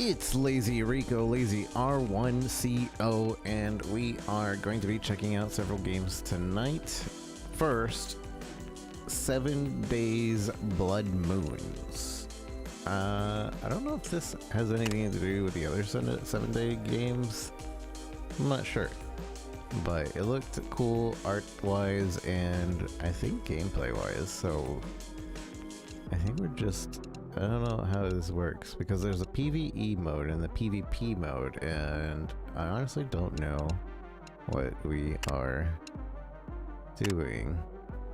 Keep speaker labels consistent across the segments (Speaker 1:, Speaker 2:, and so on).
Speaker 1: It's Lazy Rico, Lazy R1CO, and we are going to be checking out several games tonight. First, 7 Days Blood Moons. I don't know if this has anything to do with the other 7-day games. I'm not sure. But it looked cool art-wise and I think gameplay-wise, so I think we're just... I don't know how this works, because there's a PvE mode and the PvP mode, and I honestly don't know what we are doing.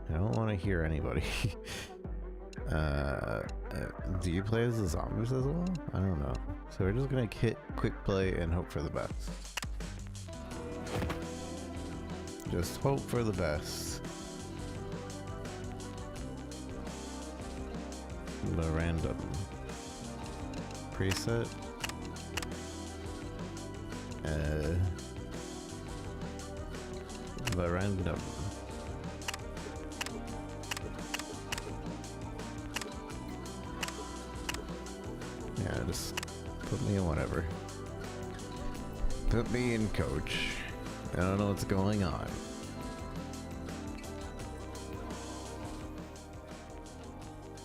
Speaker 1: I don't want to hear anybody. Do you play as the zombies as well? I don't know. So we're just gonna hit quick play and hope for the best. Just hope for the best. The random preset. The random. Yeah, just put me in whatever. Put me in coach. I don't know what's going on.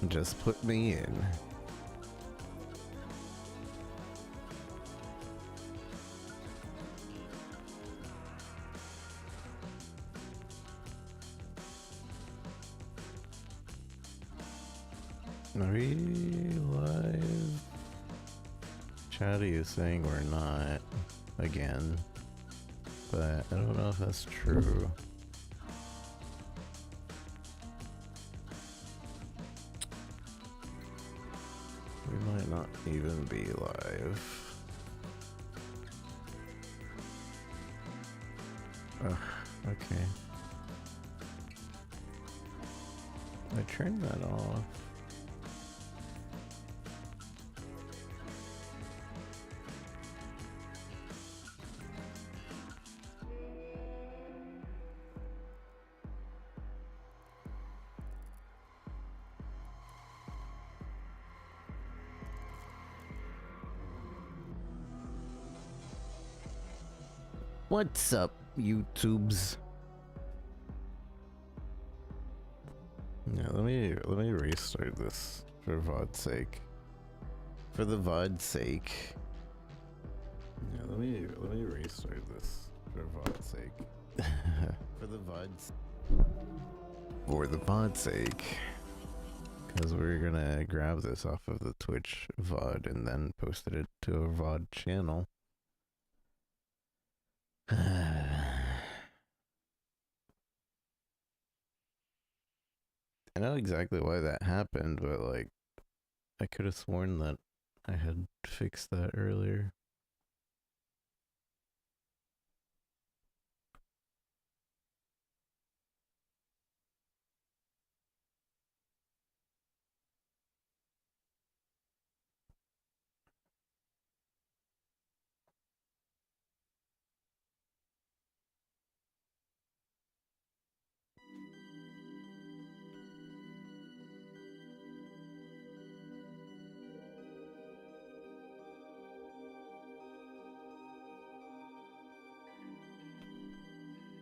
Speaker 1: Just put me in. Are we live? Chatty is saying we're not again, but I don't know if that's true. We might not even be live. Ugh, okay. I turned that off. What's up, YouTubes? Yeah, let me restart this for VOD's sake. For the VOD's sake. Yeah, let me restart this for VOD's sake. For the VOD's sake. Because we're gonna grab this off of the Twitch VOD and then posted it to a VOD channel. I know exactly why that happened, but like, I could have sworn that I had fixed that earlier.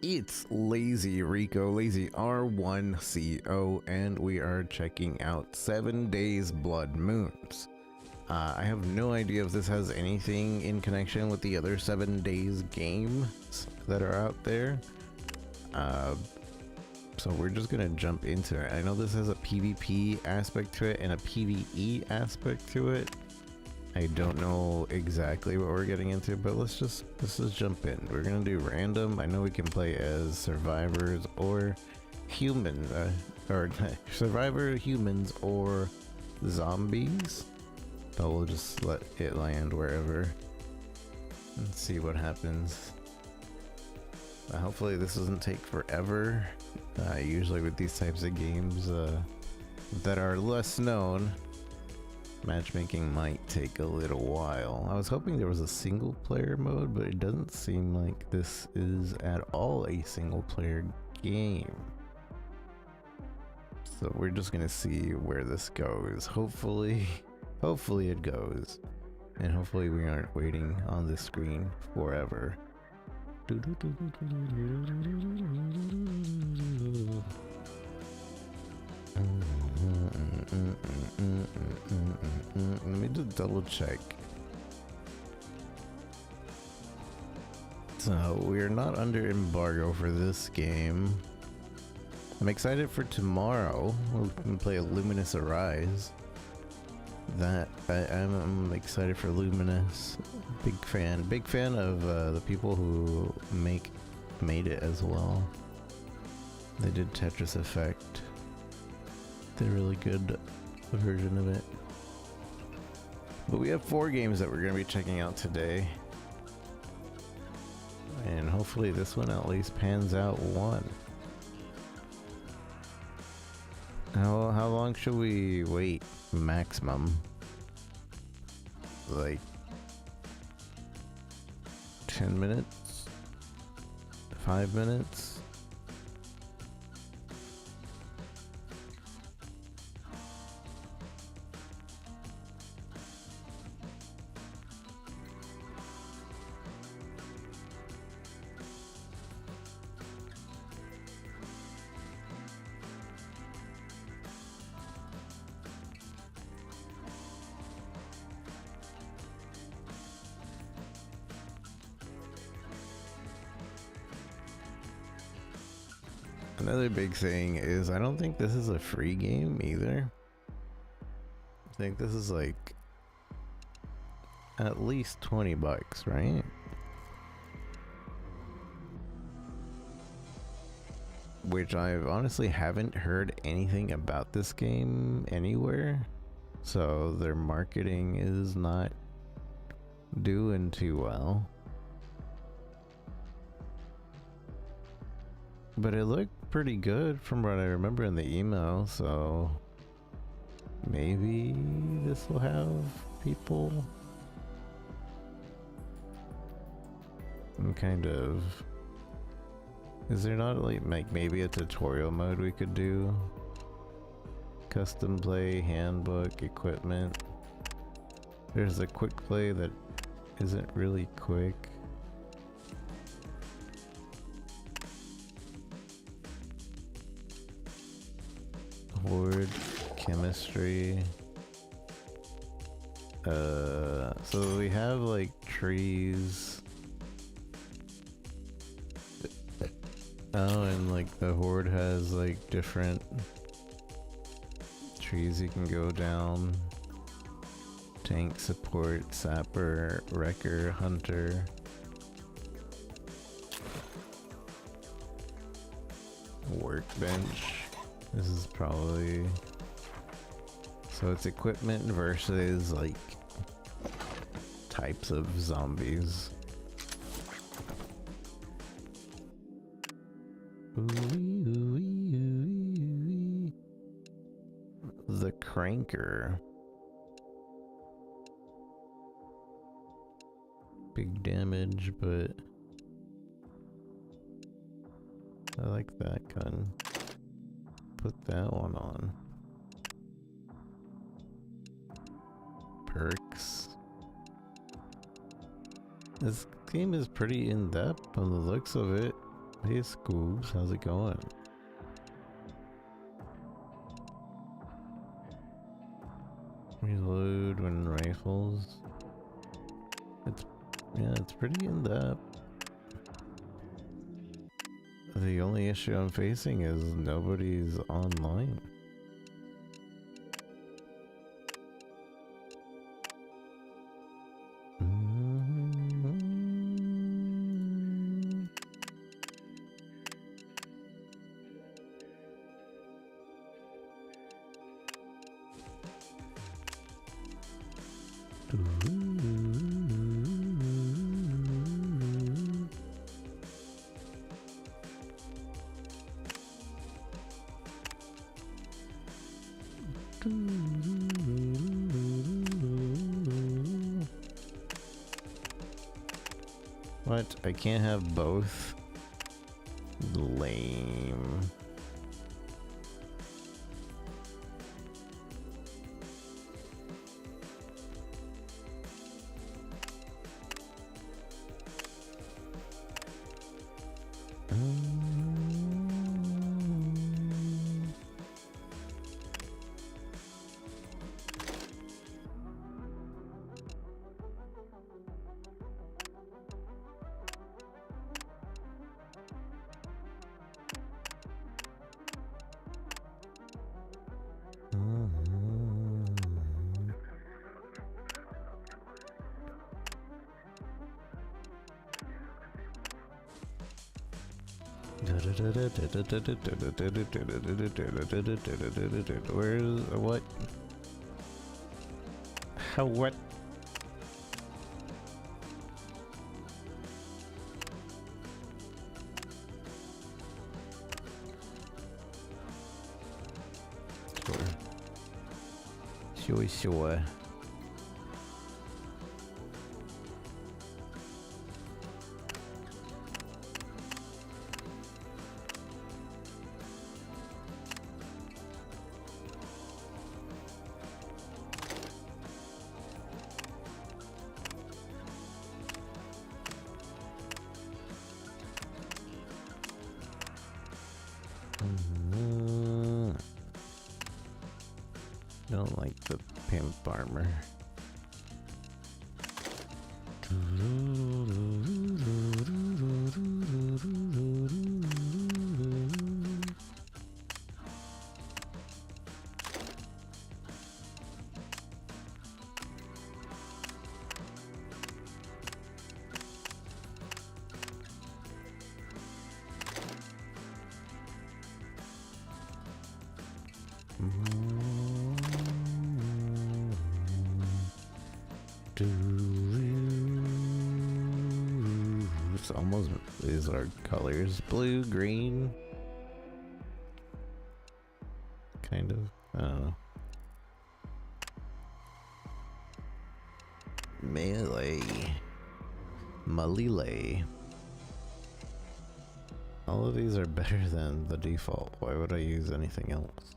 Speaker 1: It's Lazy Rico, Lazy R1CO, and we are checking out 7 Days Blood Moons. I have no idea if this has anything in connection with the other 7 Days games that are out there. So we're just gonna jump into it. I know this has a PvP aspect to it and a PvE aspect to it. I don't know exactly what we're getting into, but let's just jump in. We're gonna do random. I know we can play as survivors or human, or survivor, humans, or zombies. But we'll just let it land wherever and see what happens. Hopefully this doesn't take forever. Usually with these types of games that are less known, matchmaking might take a little while. I was hoping there was a single player mode, but it doesn't seem like this is at all a single player game. So we're just gonna see where this goes. Hopefully it goes. And hopefully we aren't waiting on this screen forever. Let me just double check. So we are not under embargo for this game. I'm excited for tomorrow. We can play Luminous Arise. I'm excited for Luminous. Big fan of the people who made it as well. They did Tetris Effect. They're a really good version of it. But we have 4 games that we're going to be checking out today. And hopefully this one at least pans out one. How long should we wait? Maximum. Like 10 minutes? 5 minutes? Another big thing is I don't think this is a free game either. I think this is like at least 20 bucks, right? Which I honestly haven't heard anything about this game anywhere. So their marketing is not doing too well. But it looked pretty good from what I remember in the email, so maybe this will have people. I'm kind of... Is there not like maybe a tutorial mode we could do? Custom play, handbook, equipment. There's a quick play that isn't really quick. Horde, chemistry. So we have like trees. Oh, and like the Horde has like different trees you can go down. Tank, support, sapper, wrecker, hunter. Workbench. This is probably... So it's equipment versus like types of zombies. The Cranker. Big damage, but I like that gun. Put that one on. Perks. This game is pretty in-depth on the looks of it. Hey Scoobs, how's it going? Reload when rifles. It's pretty in-depth. The only issue I'm facing is nobody's online. What? I can't have both? Lame. Where's what? How what? Sure. Don't like the pimp armor. It's almost, these are colors, blue, green, kind of, I don't know. Melee, Malile. All of these are better than the default. Why would I use anything else?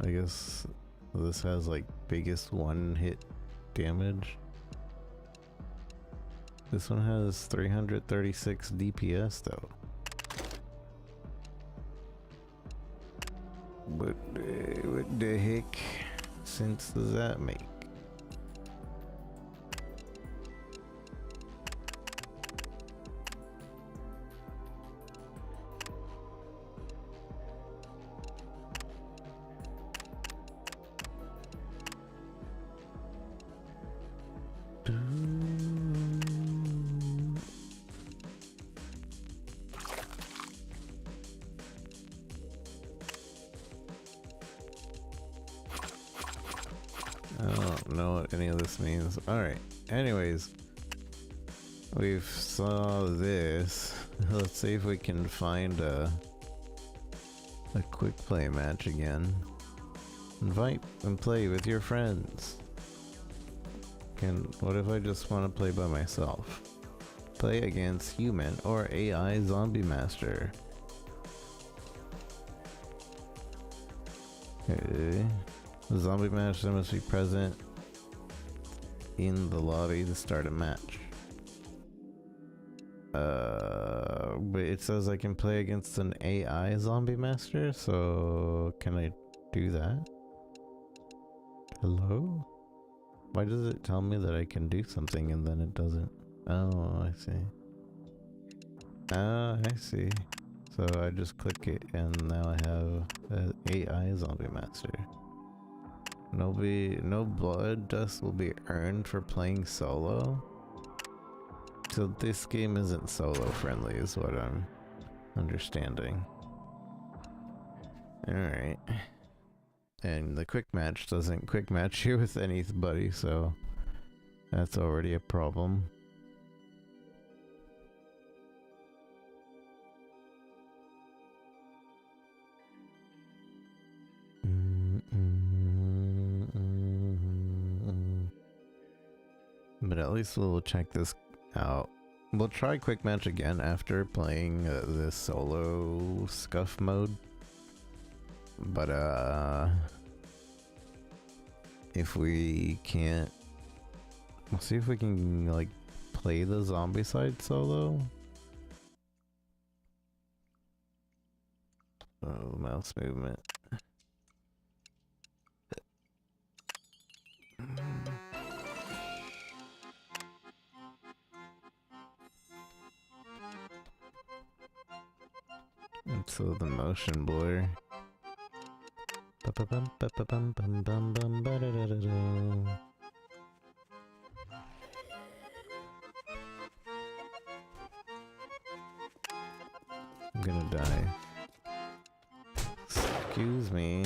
Speaker 1: I guess this has like biggest one hit damage. This one has 336 DPS though. What the heck sense does that make? I don't know what any of this means. Alright, anyways. We've saw this. Let's see if we can find a quick play match again. Invite and play with your friends. What if I just want to play by myself? Play against human or AI zombie master. Okay. The zombie master must be present in the lobby to start a match. But it says I can play against an AI zombie master, so can I do that? Hello? Why does it tell me that I can do something and then it doesn't? Oh, I see. Ah, I see. So I just click it and now I have an AI zombie master. No blood dust will be earned for playing solo. So this game isn't solo friendly is what I'm understanding. Alright. And the quick match doesn't quick match you with anybody, so that's already a problem. But at least we'll check this out. We'll try quick match again after playing this solo scuff mode. But if we can't, we'll see if we can like play the zombie side solo. Oh, mouse movement. And so the motion blur. I'm gonna die. Excuse me.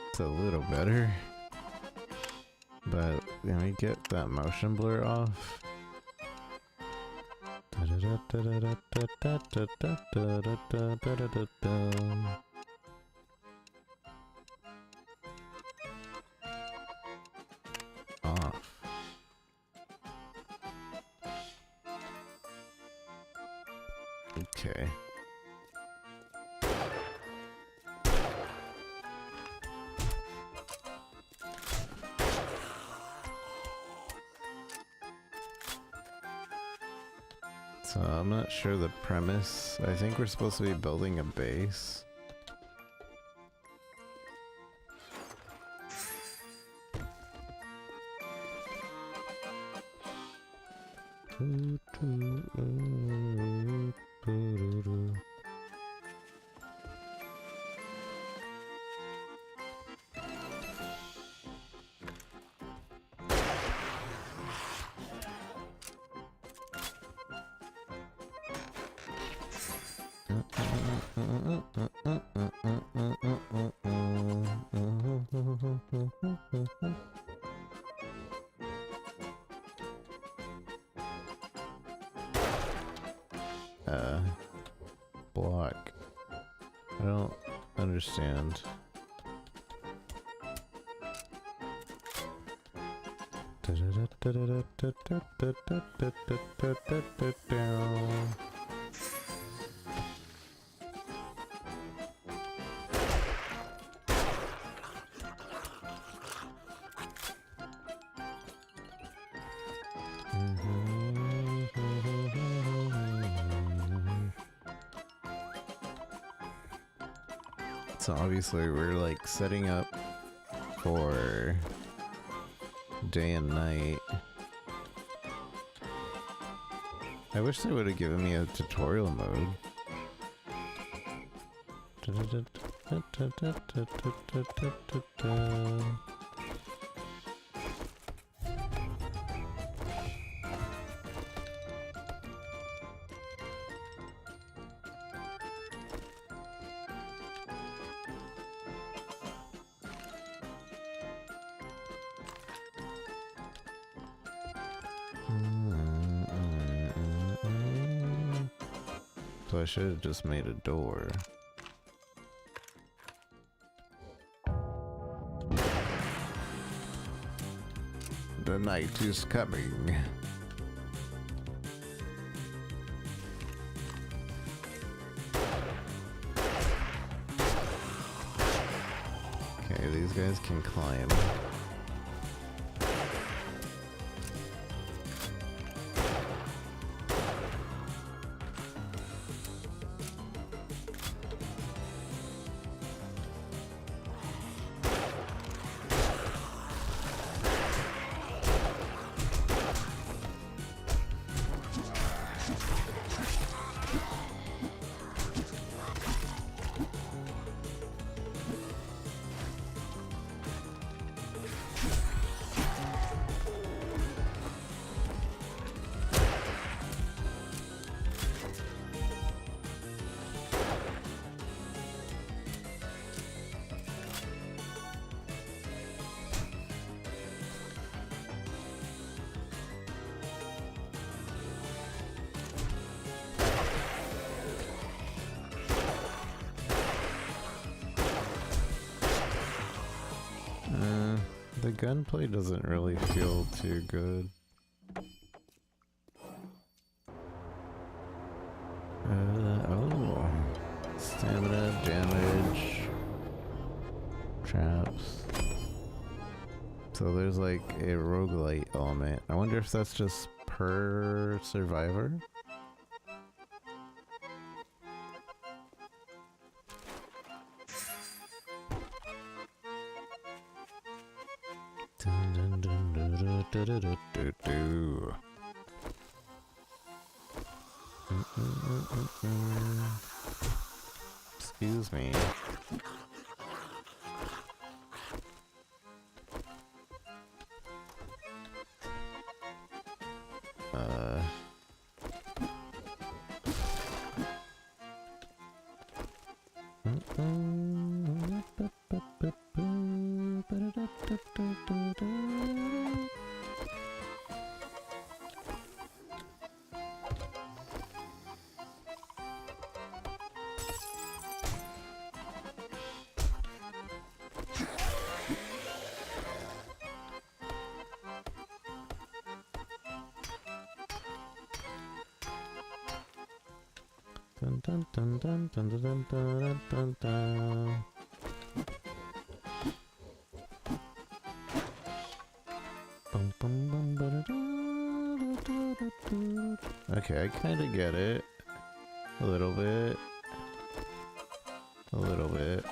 Speaker 1: It's a little better, but let me get that motion blur off. Off. Okay. So I'm not sure the premise. I think we're supposed to be building a base. Block. I don't understand. So obviously we're like setting up for day and night. I wish they would have given me a tutorial mode. So I should have just made a door. The night is coming. Okay, these guys can climb. The gunplay doesn't really feel too good. Oh, stamina, damage, traps. So there's like a roguelite element. I wonder if that's just per survivor? Excuse me. Dun dun dun dun dun dun dun dun dun. Okay, I kind of get it. A little bit. A little bit.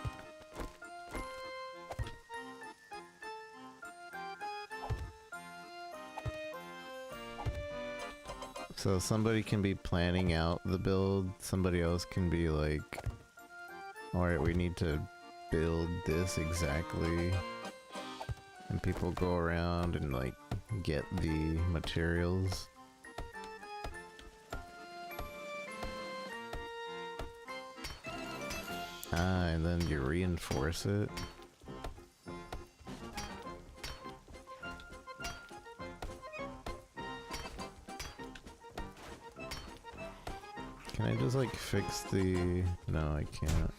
Speaker 1: So somebody can be planning out the build, somebody else can be like, alright, we need to build this exactly. And people go around and like get the materials. Ah, and then you reinforce it. Can I just like fix the... No, I can't.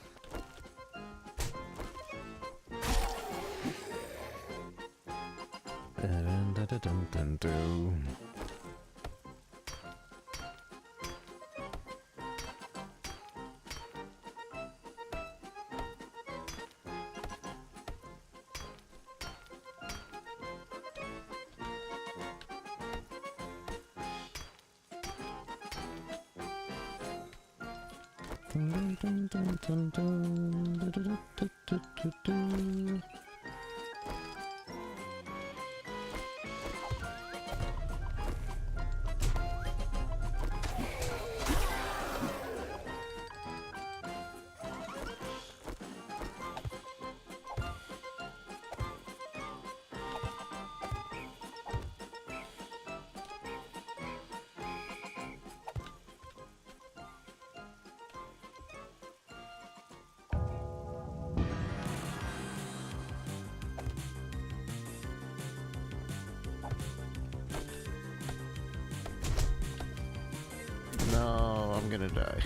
Speaker 1: No, I'm gonna die.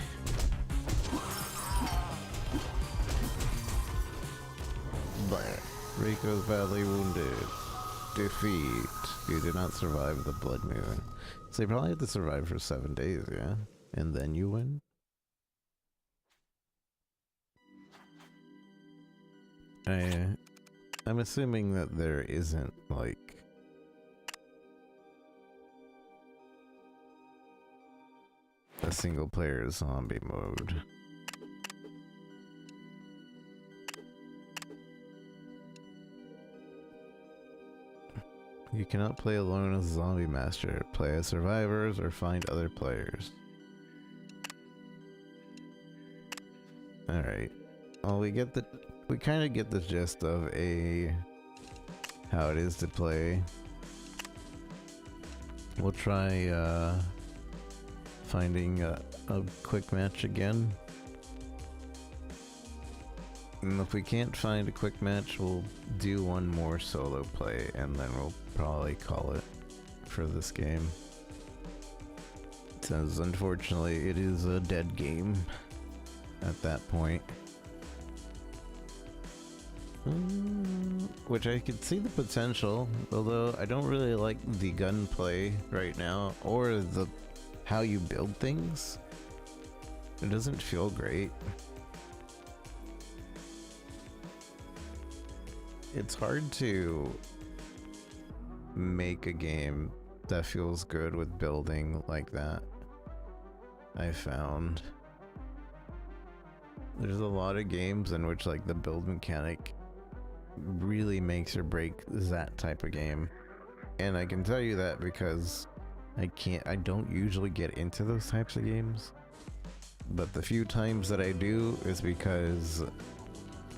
Speaker 1: But Rico's badly wounded. Defeat. You did not survive the blood moon. So you probably have to survive for 7 days, yeah? And then you win? I'm assuming that there isn't, like... a single player zombie mode. You cannot play alone as a zombie master. Play as survivors or find other players. Alright. Well, we kind of get the gist of how it is to play. We'll try finding a quick match again. And if we can't find a quick match, we'll do one more solo play, and then we'll probably call it for this game. Since unfortunately it is a dead game at that point. Which I could see the potential, although I don't really like the gunplay right now, or how you build things. It doesn't feel great. It's hard to make a game that feels good with building like that, I found. There's a lot of games in which like the build mechanic really makes or break that type of game. And I can tell you that because I don't usually get into those types of games. But the few times that I do is because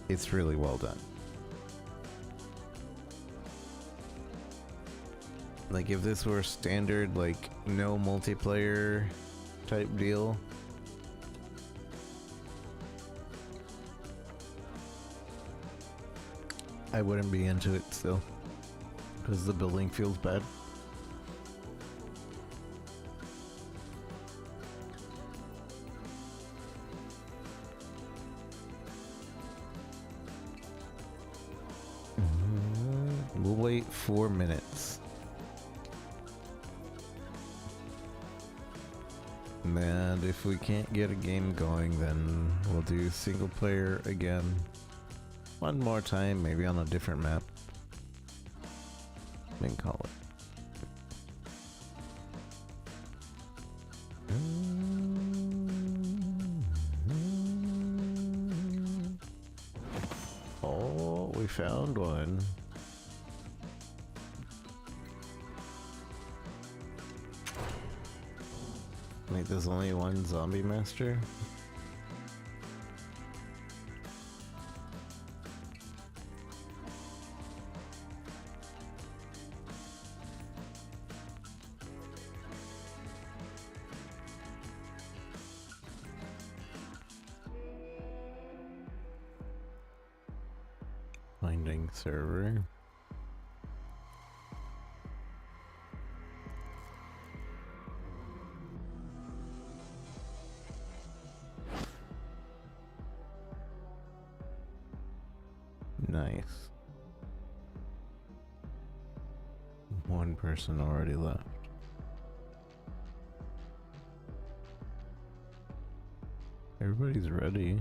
Speaker 1: it's really well done. Like if this were standard, like no multiplayer type deal, I wouldn't be into it still, because the building feels bad. We'll wait 4 minutes. And if we can't get a game going, then we'll do single player again. One more time, maybe on a different map. Then call it. Oh, we found one. Wait, there's only one zombie master? Finding server. Nice. One person already left. Everybody's ready.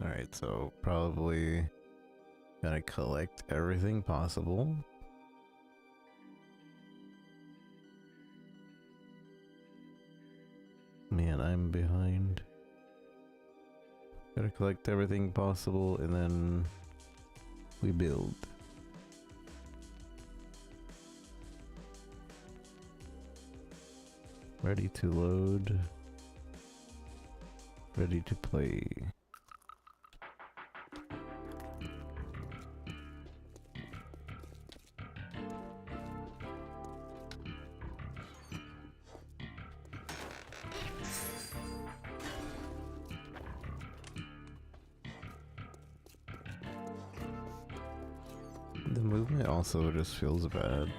Speaker 1: Alright, so probably gotta collect everything possible. Man, I'm behind. Gotta collect everything possible and then we build. Ready to load. Ready to play. The movement also just feels bad.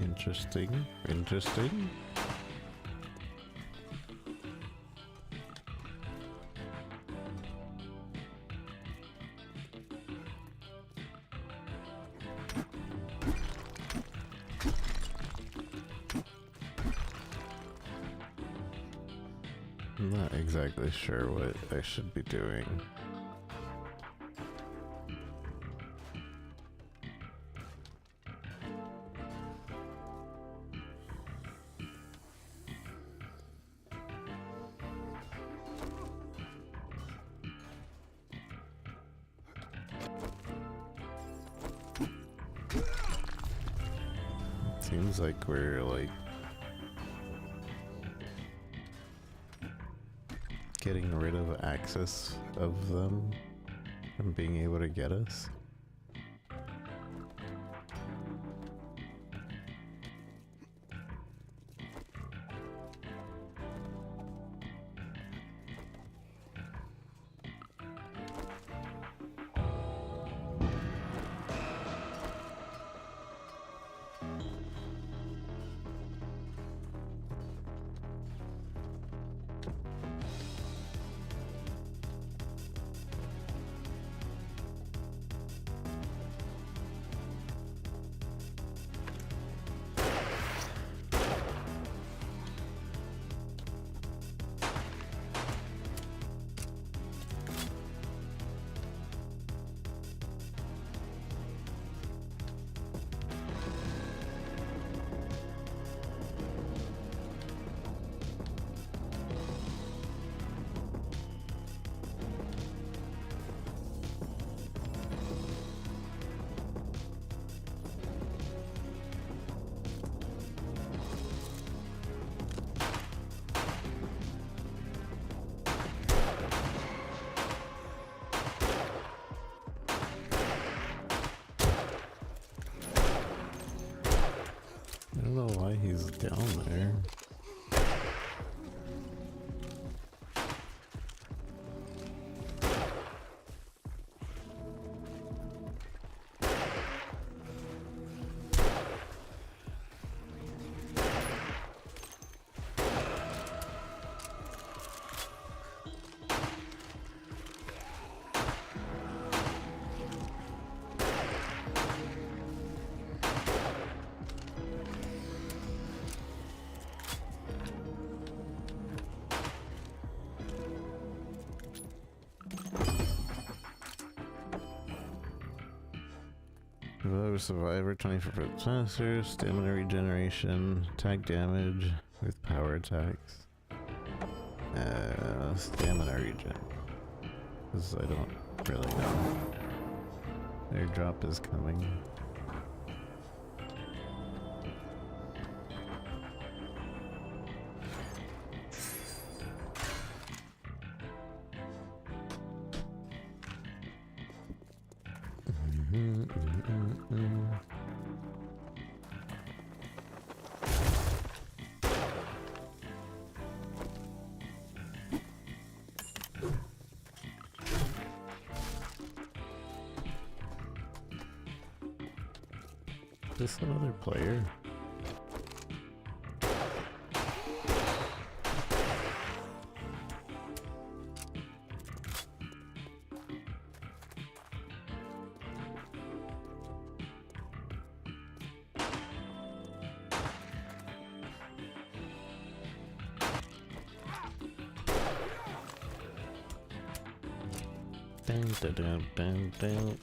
Speaker 1: Interesting, interesting. I'm not exactly sure what I should be doing. Seems like we're like getting rid of access of them from being able to get us. I don't know why he's down there. Survivor, 24% faster, stamina regeneration, attack damage with power attacks. Stamina regen. Because I don't really know. Airdrop is coming. Is this another player? Dun, dun, dun, dun, dun.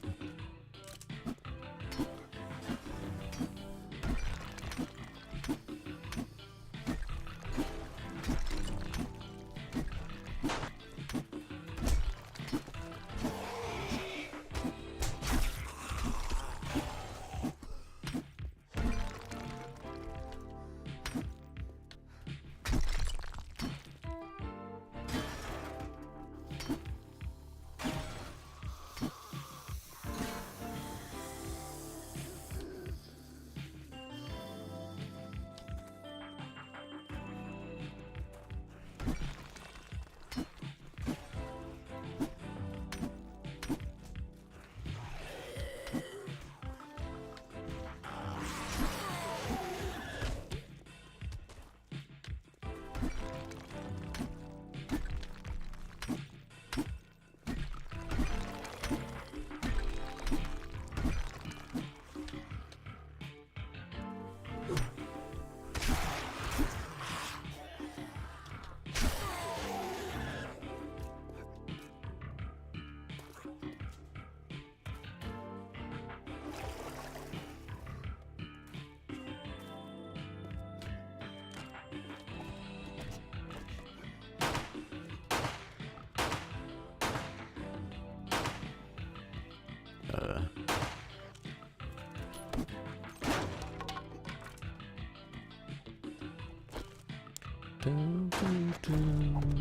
Speaker 1: Dun, dun, dun.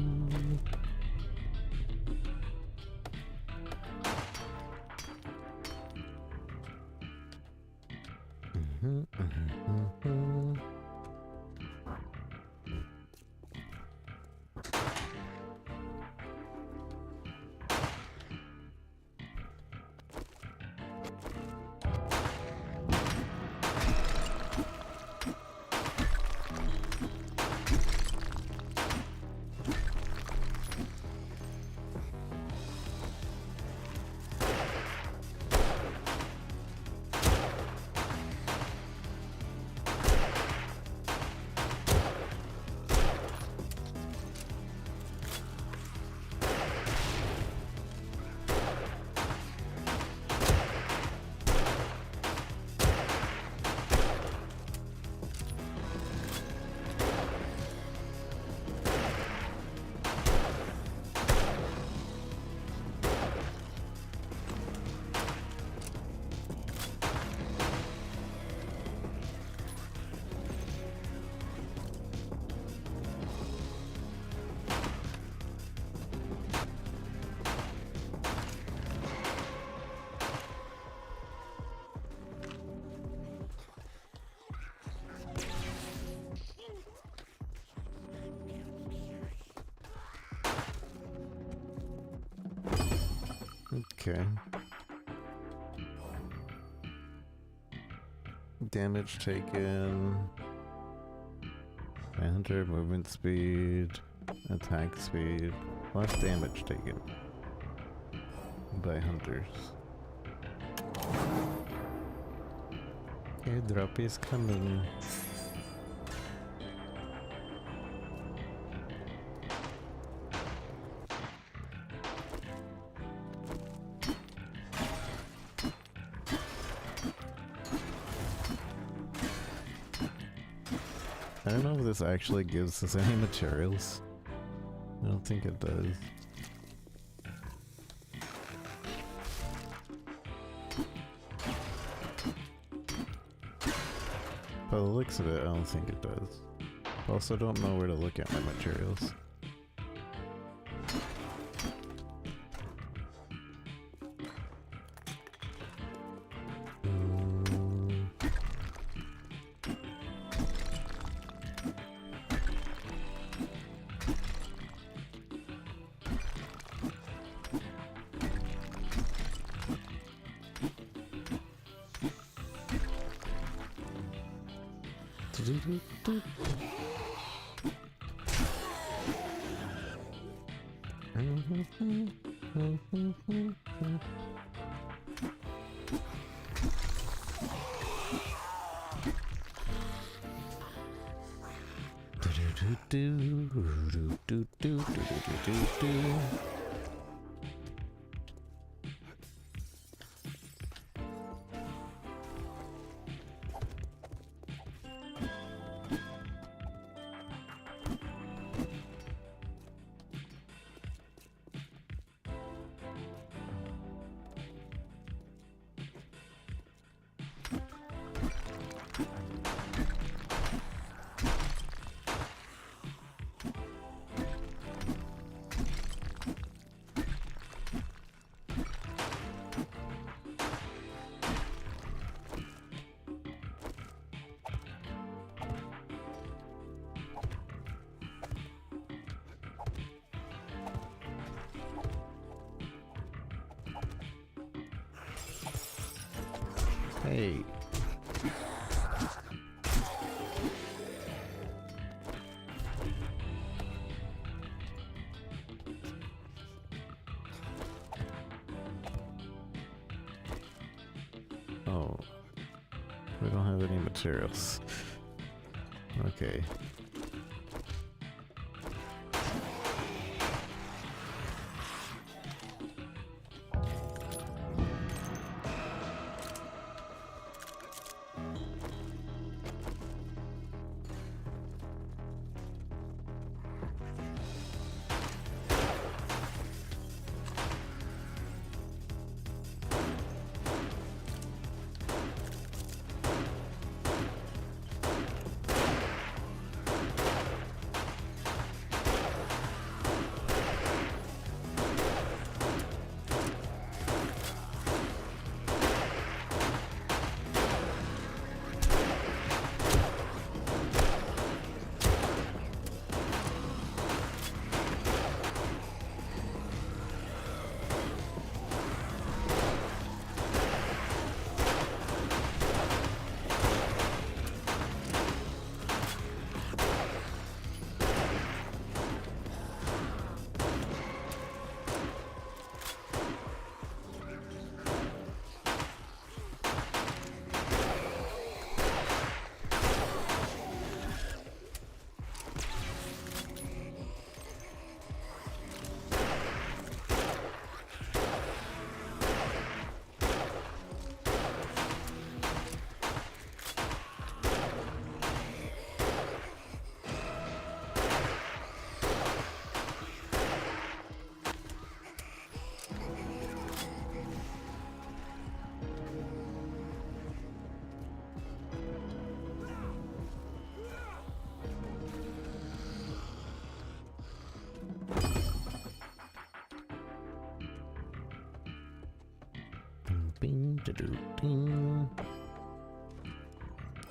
Speaker 1: Okay. Damage taken. 100 movement speed, attack speed, plus damage taken by hunters. Airdrop is coming. I don't know if this actually gives us any materials. I don't think it does. By the looks of it, I don't think it does. Also, don't know where to look at my materials. Hey. Oh. We don't have any materials. Okay.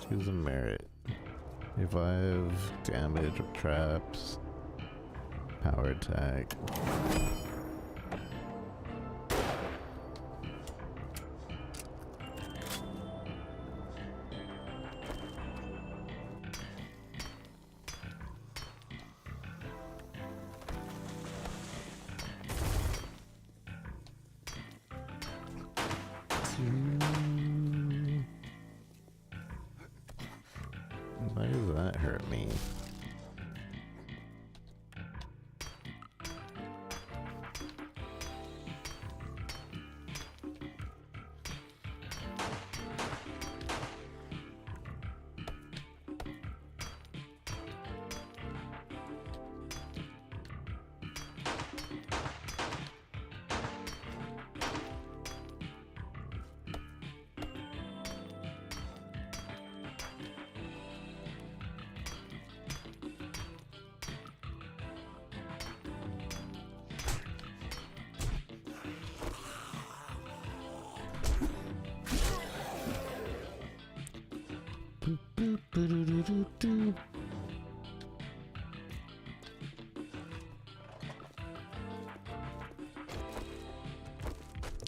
Speaker 1: Choose a merit. Revive, damage, traps, power attack. Why does that hurt me?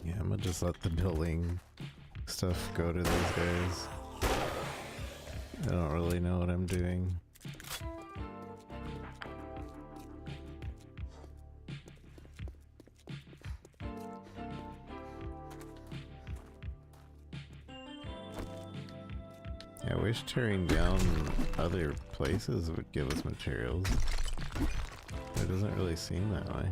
Speaker 1: Yeah, I'm gonna just let the building stuff go to these guys. I don't really know what I'm doing. I wish tearing down other places would give us materials. It doesn't really seem that way.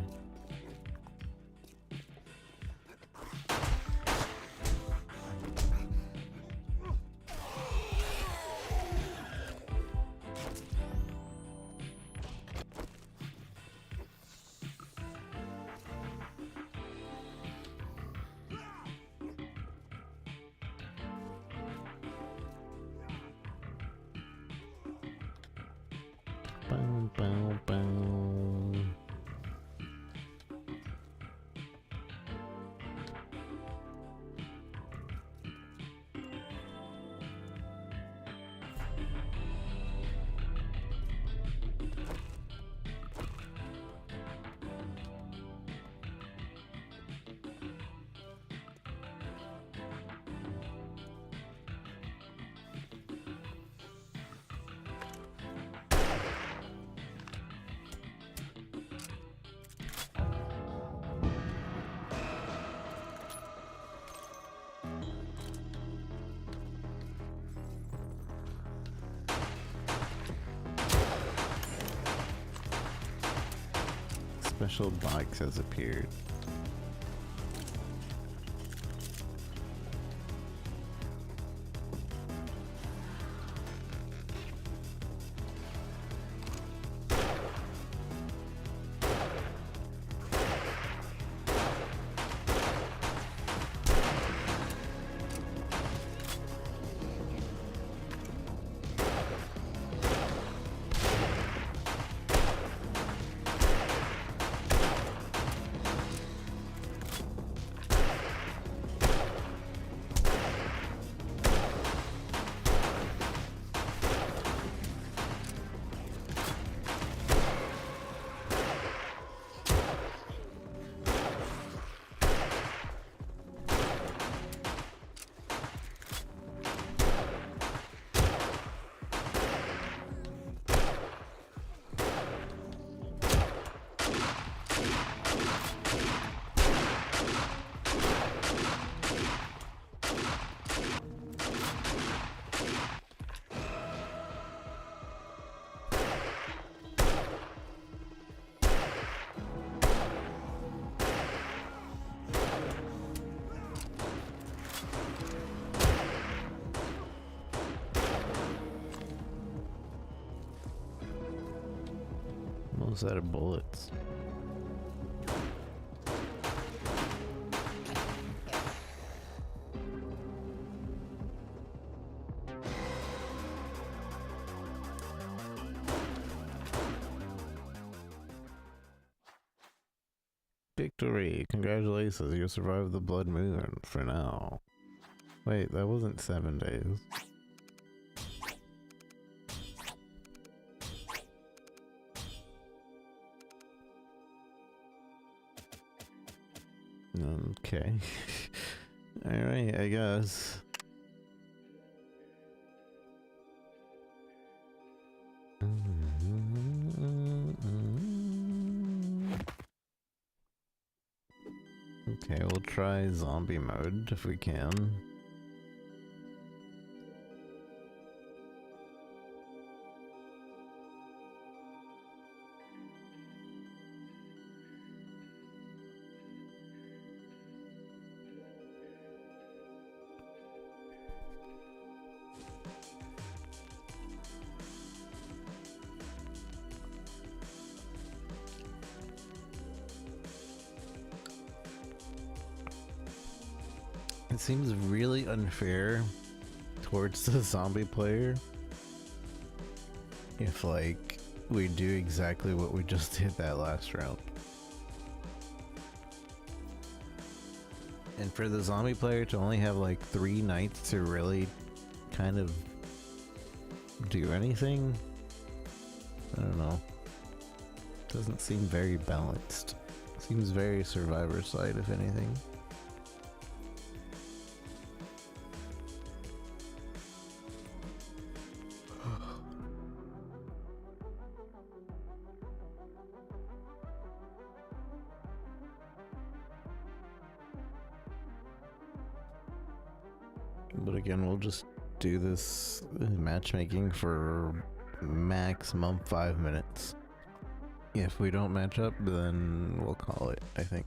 Speaker 1: Bow, bow, bow. Special box has appeared. Almost out of bullets. Victory! Congratulations, you survived the blood moon for now. Wait, that wasn't 7 days. Okay. Alright, I guess. Okay, we'll try zombie mode if we can. It seems really unfair towards the zombie player if, like, we do exactly what we just did that last round. And for the zombie player to only have like 3 nights to really kind of do anything, I don't know. Doesn't seem very balanced. Seems very survivor side, if anything. But again, we'll just do this matchmaking for maximum 5 minutes. If we don't match up, then we'll call it, I think.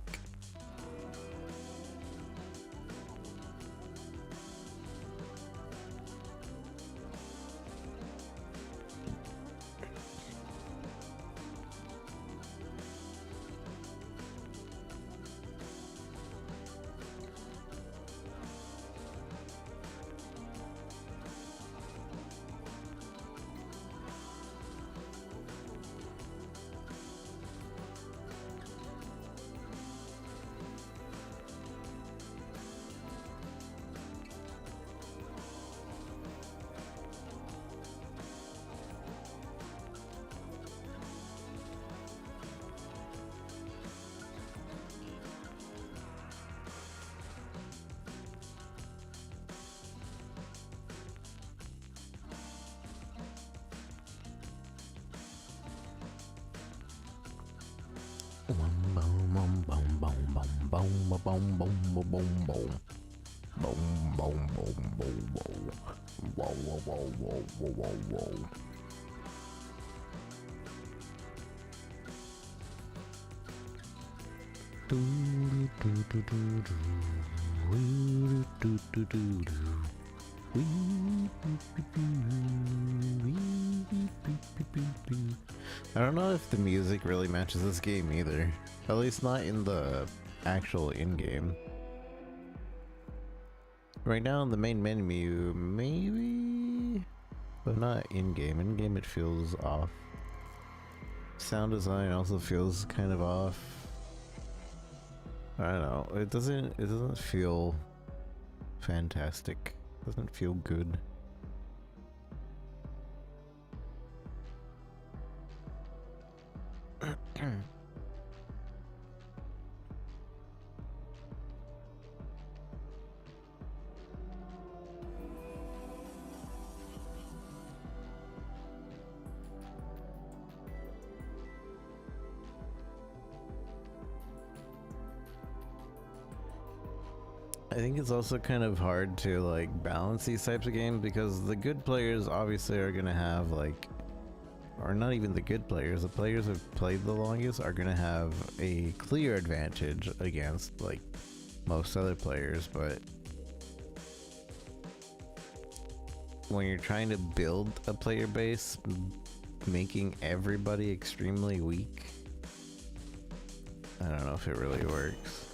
Speaker 1: I don't know if the music really matches this game either. At least not in the actual in-game. Right now in the main menu, maybe? But not in-game. In-game it feels off. Sound design also feels kind of off. I don't know. It doesn't feel fantastic. It doesn't feel good. I think it's also kind of hard to like balance these types of games because the good players obviously are gonna have like, or not even the good players, the players who've played the longest are gonna have a clear advantage against like most other players, but when you're trying to build a player base, making everybody extremely weak, I don't know if it really works.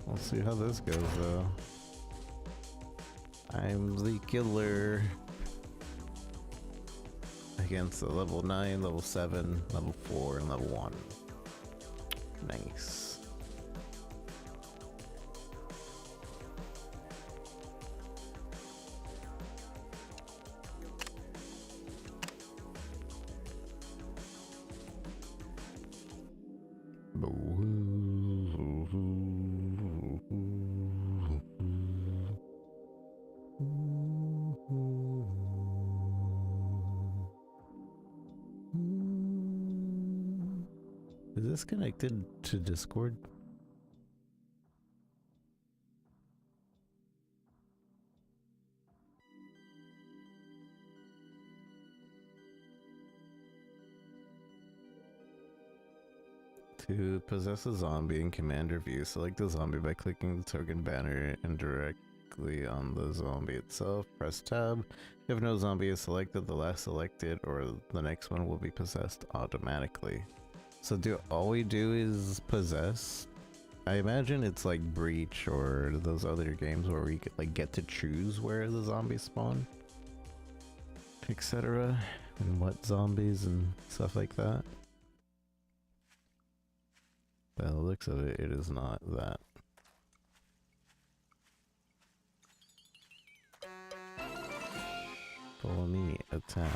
Speaker 1: We'll see how this goes though. I'm the killer against the level 9, level 7, level 4, and level 1. Nice. Is this connected to Discord? To possess a zombie in commander view, select the zombie by clicking the token banner and directly on the zombie itself. Press tab. If no zombie is selected, the last selected or the next one will be possessed automatically. So all we do is possess? I imagine it's like Breach or those other games where we like get to choose where the zombies spawn, etc. and what zombies and stuff like that. By the looks of it, it is not that. Follow me, attack.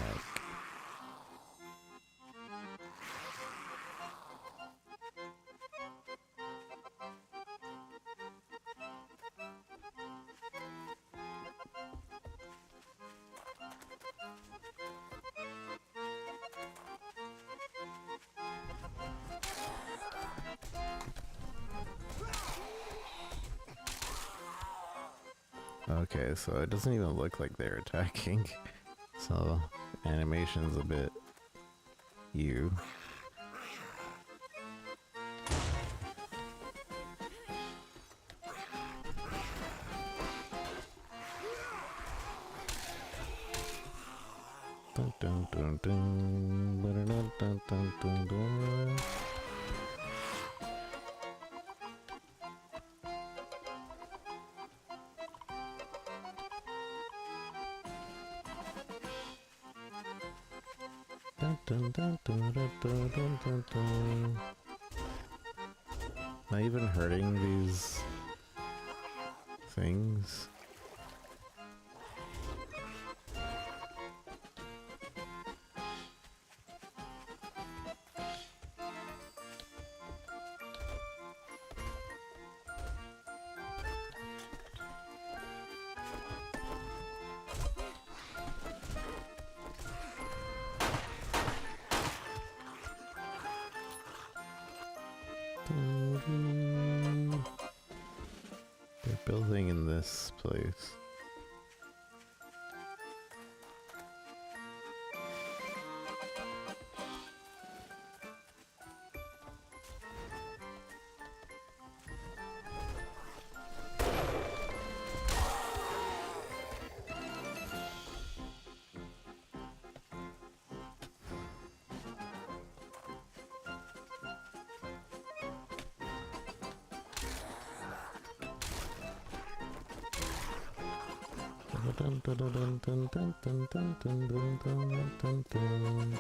Speaker 1: Okay, so it doesn't even look like they're attacking. So, animation's a bit... you. Dun dun dun dun, dun dun dun dun dun. Dun, dun, dun, dun, dun, dun, dun, dun. Am I even hurting these things? They're building in this place. Dun, dun, dun, dun, dun, dun, dun, dun, dun, dun, dun, dun.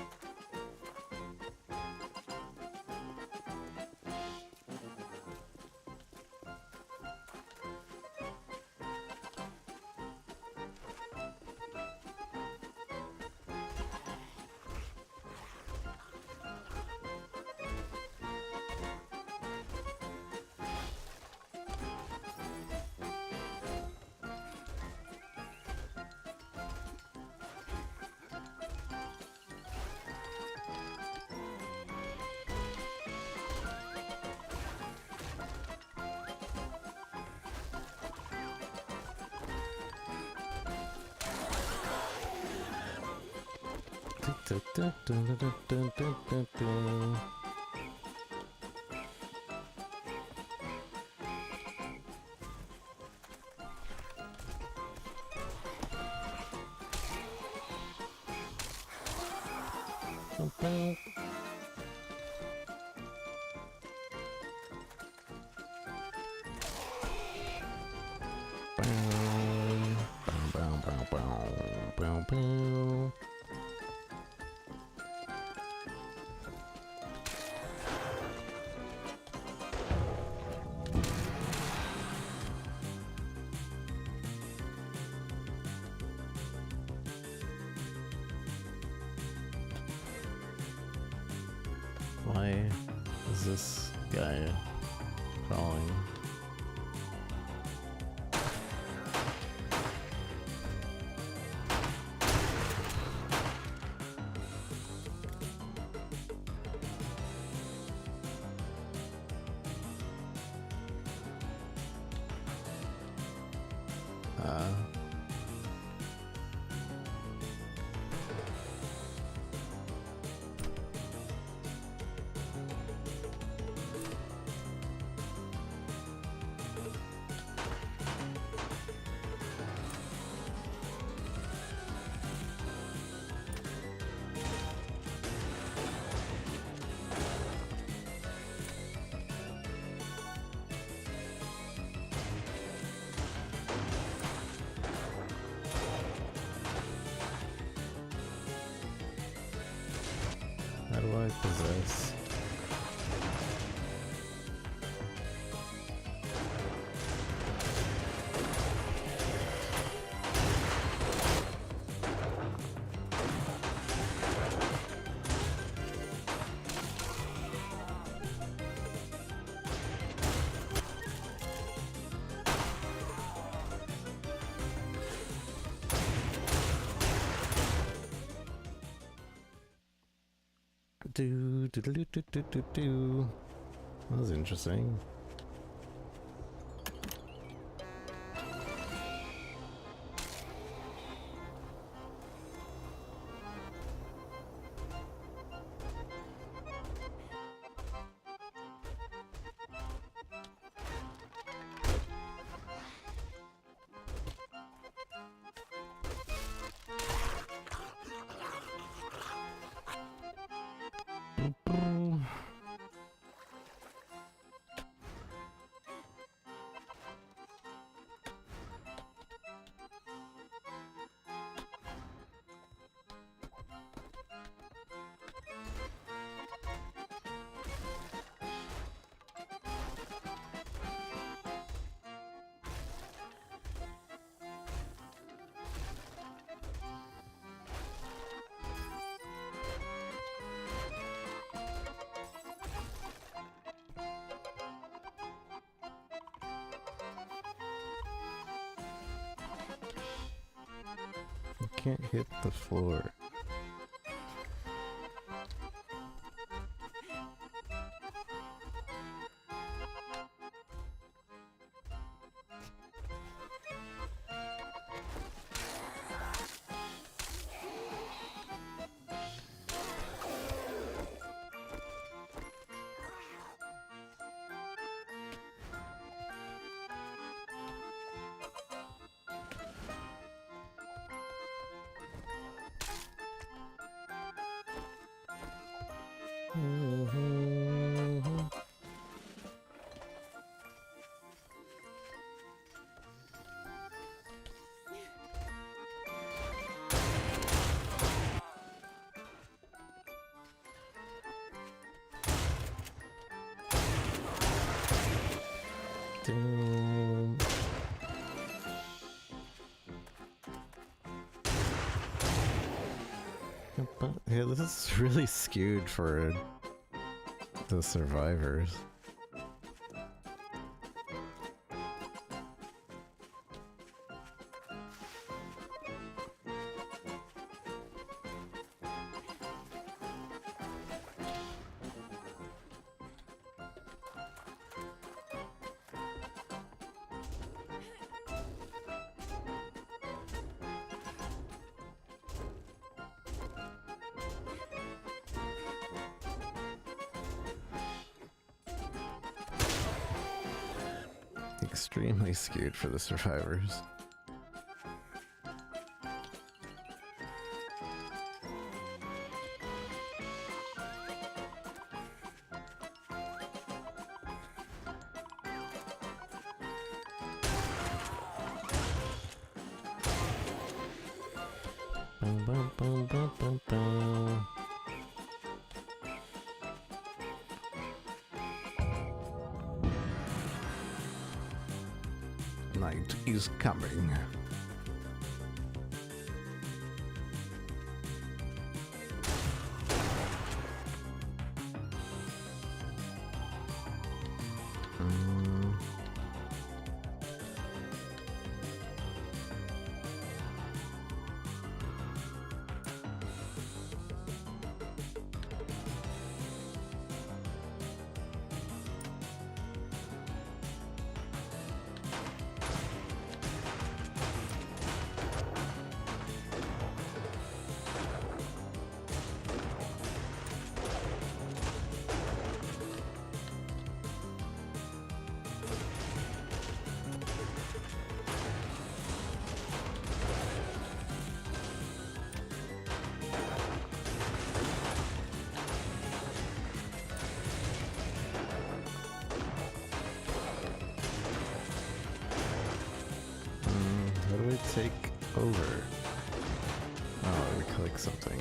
Speaker 1: Dun, dun, dun, dun, dun, dun, dun, dun. Dun, dun. Bow, bow, bow, bow, bow, bow. Why is this guy crawling. How do I possess? Do. That was interesting. Can't hit the floor. Damn. Yeah, this is really skewed for the survivors. Extremely skewed for the survivors. Bum, bum, bum, bum, bum, bum. Night is coming. over. Oh, we click something.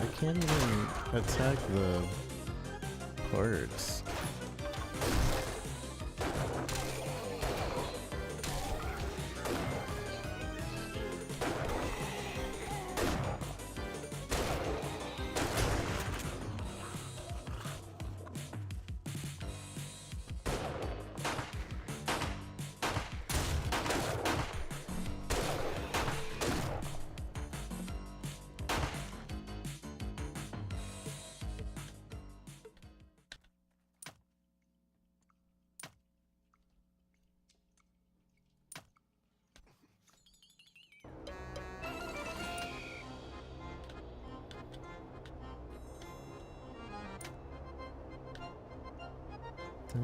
Speaker 1: I can't even attack the parts.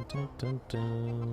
Speaker 1: Dun, dun, dun.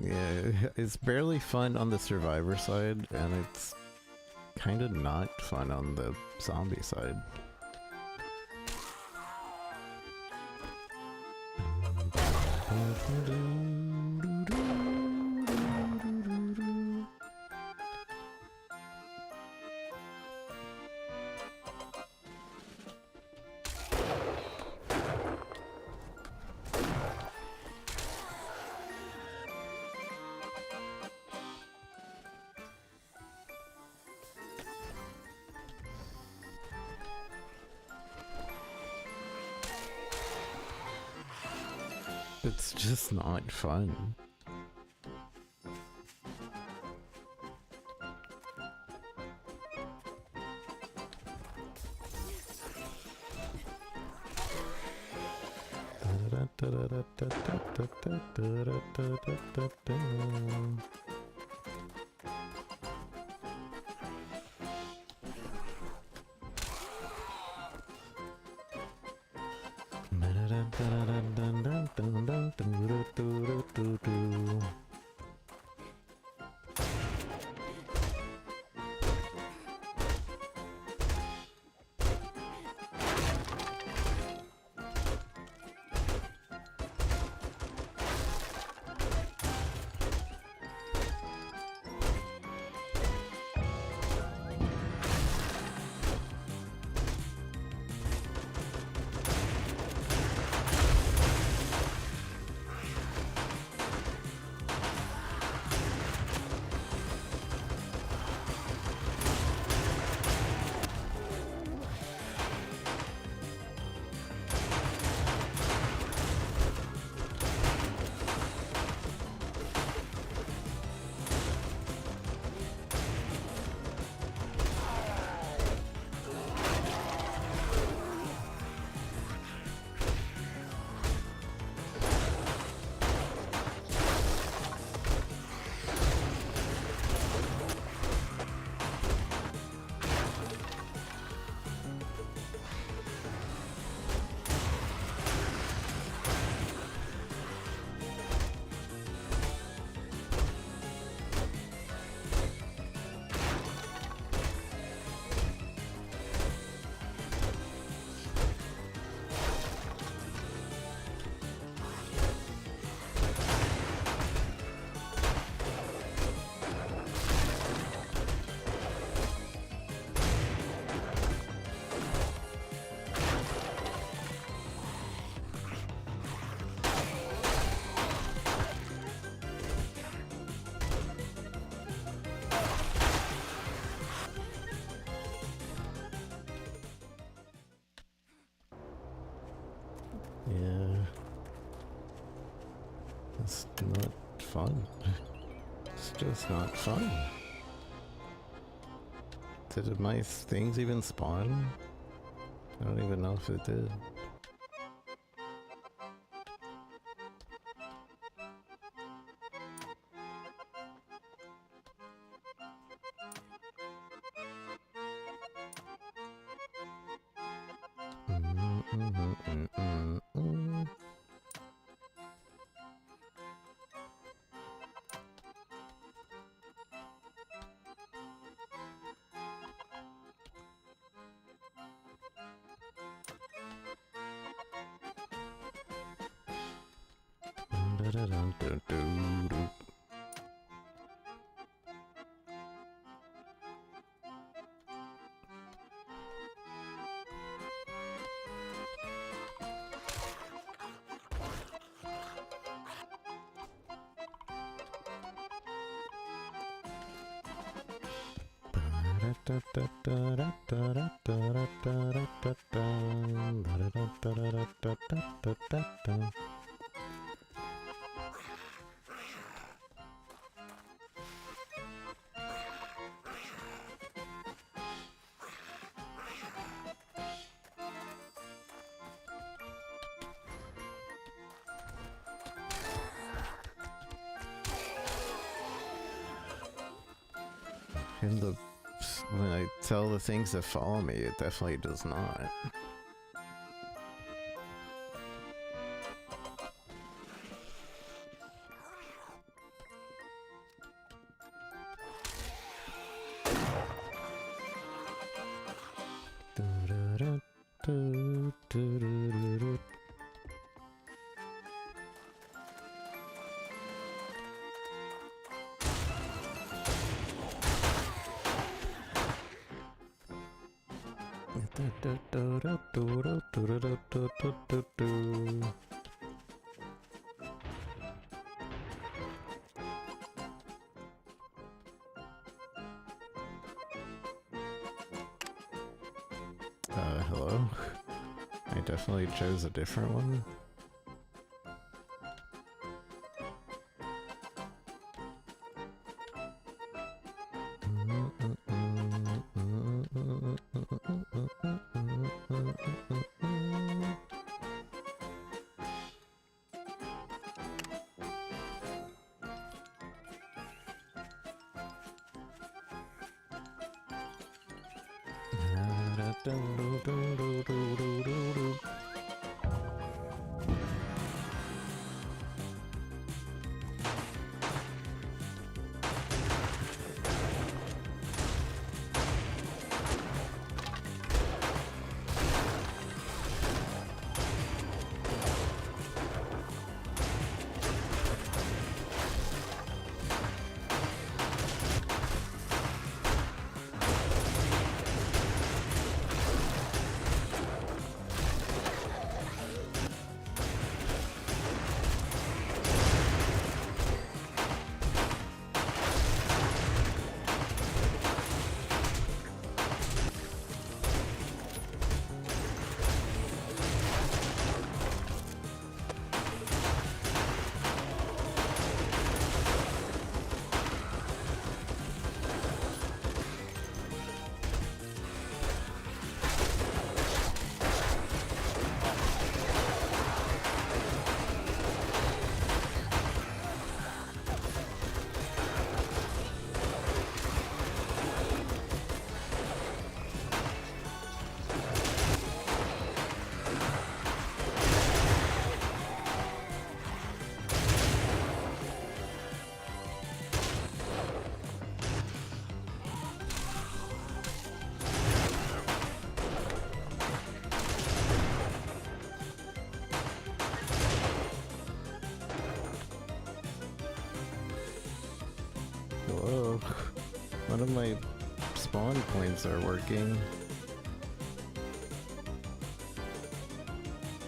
Speaker 1: Yeah, it's barely fun on the survivor side, and it's kind of not fun on the zombie side. It's just not fun. just not fun. It's just not fun. Did my things even spawn? I don't even know if it did. And when I tell the things to follow me, it definitely does not. Hello? I definitely chose a different one. Hello? None of my spawn points are working.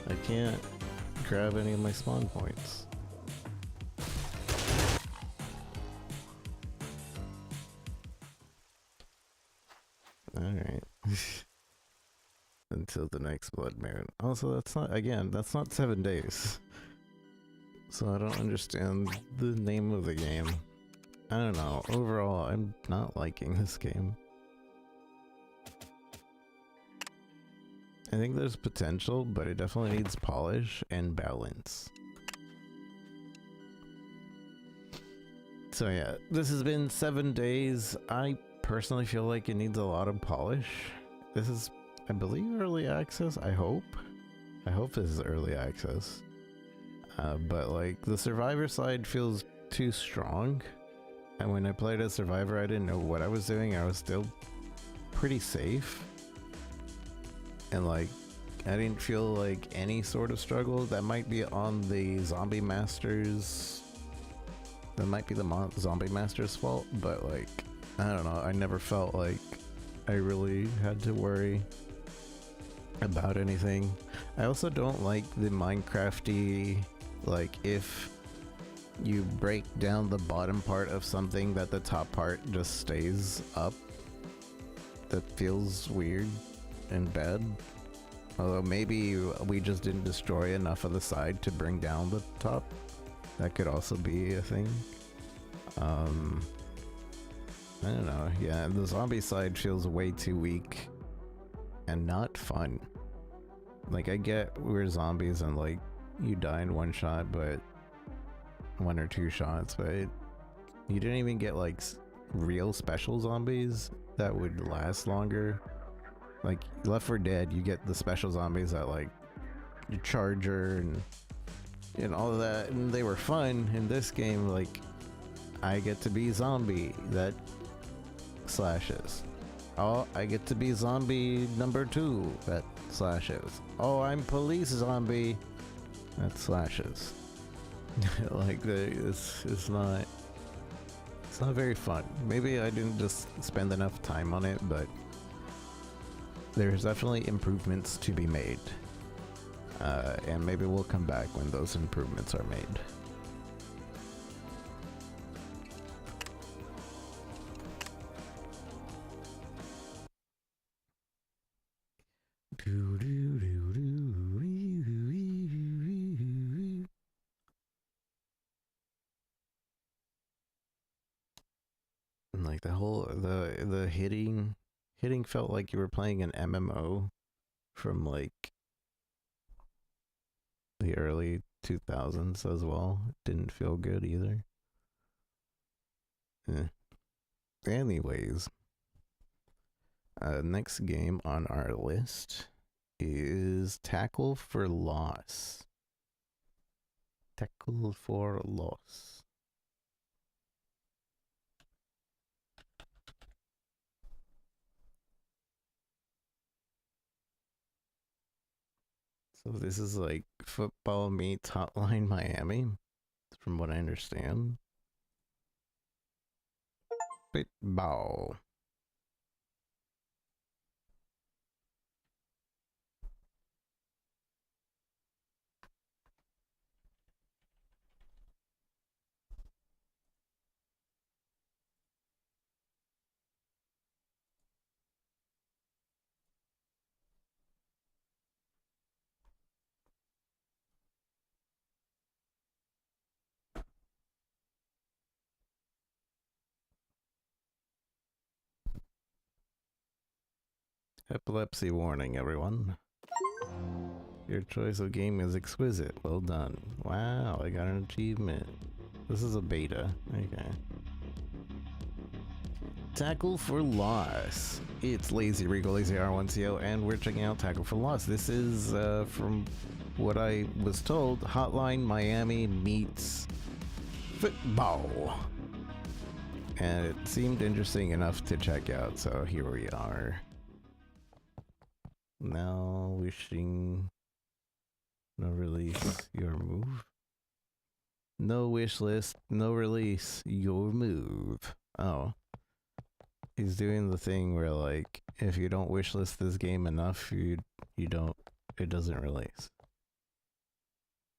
Speaker 1: I can't grab any of my spawn points. Alright. Until the next blood moon. Also, that's not, again, that's not 7 days. So I don't understand the name of the game. I don't know. Overall, I'm not liking this game. I think there's potential, but it definitely needs polish and balance. So yeah, this has been 7 days. I personally feel like it needs a lot of polish. This is, I believe, early access. I hope this is early access. But like the survivor side feels too strong. And when I played as survivor, I didn't know what I was doing. I was still pretty safe. And like, I didn't feel like any sort of struggle. That might be on the zombie masters. That might be the zombie master's fault, but like, I don't know. I never felt like I really had to worry about anything. I also don't like the Minecrafty, like if you break down the bottom part of something that the top part just stays up. That feels weird and bad. Although maybe we just didn't destroy enough of the side to bring down the top. That could also be a thing. I don't know. Yeah, the zombie side feels way too weak and not fun. Like, I get we're zombies and like you die in one shot, but 1 or 2 shots, but you didn't even get like real special zombies that would last longer. Like Left 4 Dead, you get the special zombies that like your charger and all of that, and they were fun. In this game, like I get to be zombie that slashes. Oh, I get to be zombie number 2 that slashes. Oh, I'm police zombie that slashes. Like it's not very fun. Maybe I didn't just spend enough time on it, but there's definitely improvements to be made. And maybe we'll come back when those improvements are made. And like the whole the hitting felt like you were playing an MMO from like the early 2000s as well. It didn't feel good either. Anyways, next game on our list is Tackle for Loss. Tackle for Loss. So this is like football meets Hotline Miami, from what I understand. Football. Epilepsy warning, everyone. Your choice of game is exquisite. Well done. Wow, I got an achievement. This is a beta. Okay. Tackle for Loss. It's Lazy Regal, Lazy R1CO, and we're checking out Tackle for Loss. This is, from what I was told, Hotline Miami meets football. And it seemed interesting enough to check out, so here we are. Now wishing no release your move. No wish list, no release your move. Oh. He's doing the thing where like if you don't wishlist this game enough, you don't, it doesn't release.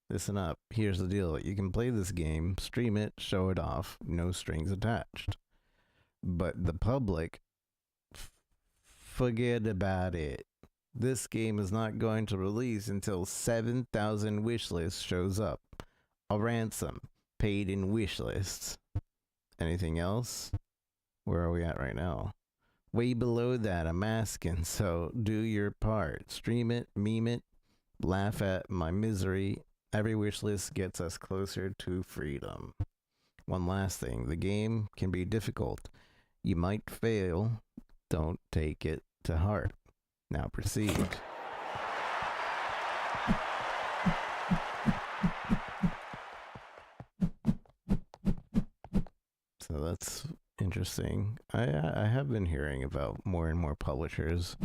Speaker 1: Listen up. Here's the deal. You can play this game, stream it, show it off, no strings attached. But the public, forget about it. This game is not going to release until 7,000 wishlist shows up a ransom paid in wish lists. Anything else? Where are we at right now? Way below that, I'm asking, so do your part. Stream it, meme it, laugh at my misery. Every wish list gets us closer to freedom. One last thing, the game can be difficult. You might fail. Don't take it to heart. Now proceed. So that's interesting. I have been hearing about more and more publishers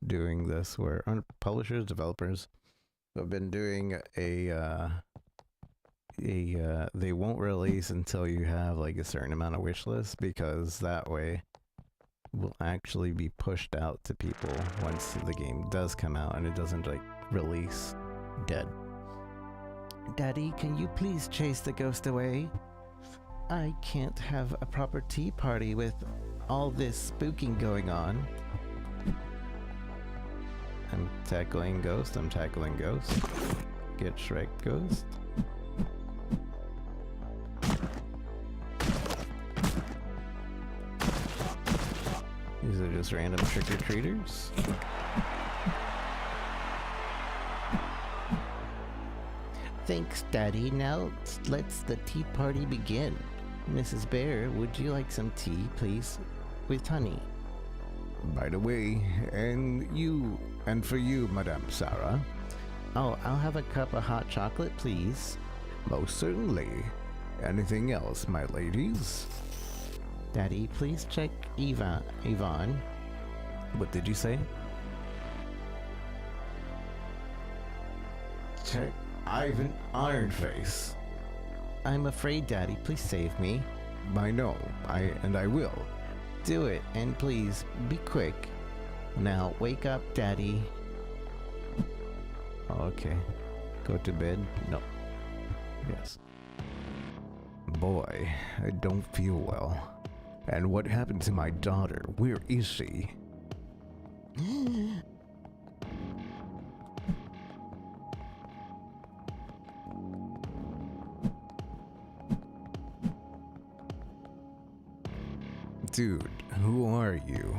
Speaker 1: doing this, where publishers, developers have been doing they won't release until you have like a certain amount of wish lists, because that way will actually be pushed out to people once the game does come out and it doesn't like release dead. Daddy, can you please chase the ghost away? I can't have a proper tea party with all this spooking going on. I'm tackling ghost, I'm tackling ghost. Get Shrek ghost. These are just random trick-or-treaters. Thanks, Daddy. Now let's the tea party begin. Mrs. Bear, would you like some tea, please? With honey. By the way, and for you, Madame Sarah. Oh, I'll have a cup of hot chocolate, please. Most certainly. Anything else, my ladies? Daddy, please check Yvonne. What did you say? Check Ivan Ironface. I'm afraid, Daddy. Please save me. I know. I will. Do it, and please, be quick. Now, wake up, Daddy. Okay. Go to bed? No. Yes. Boy, I don't feel well. And what happened to my daughter? Where is she? Dude, who are you?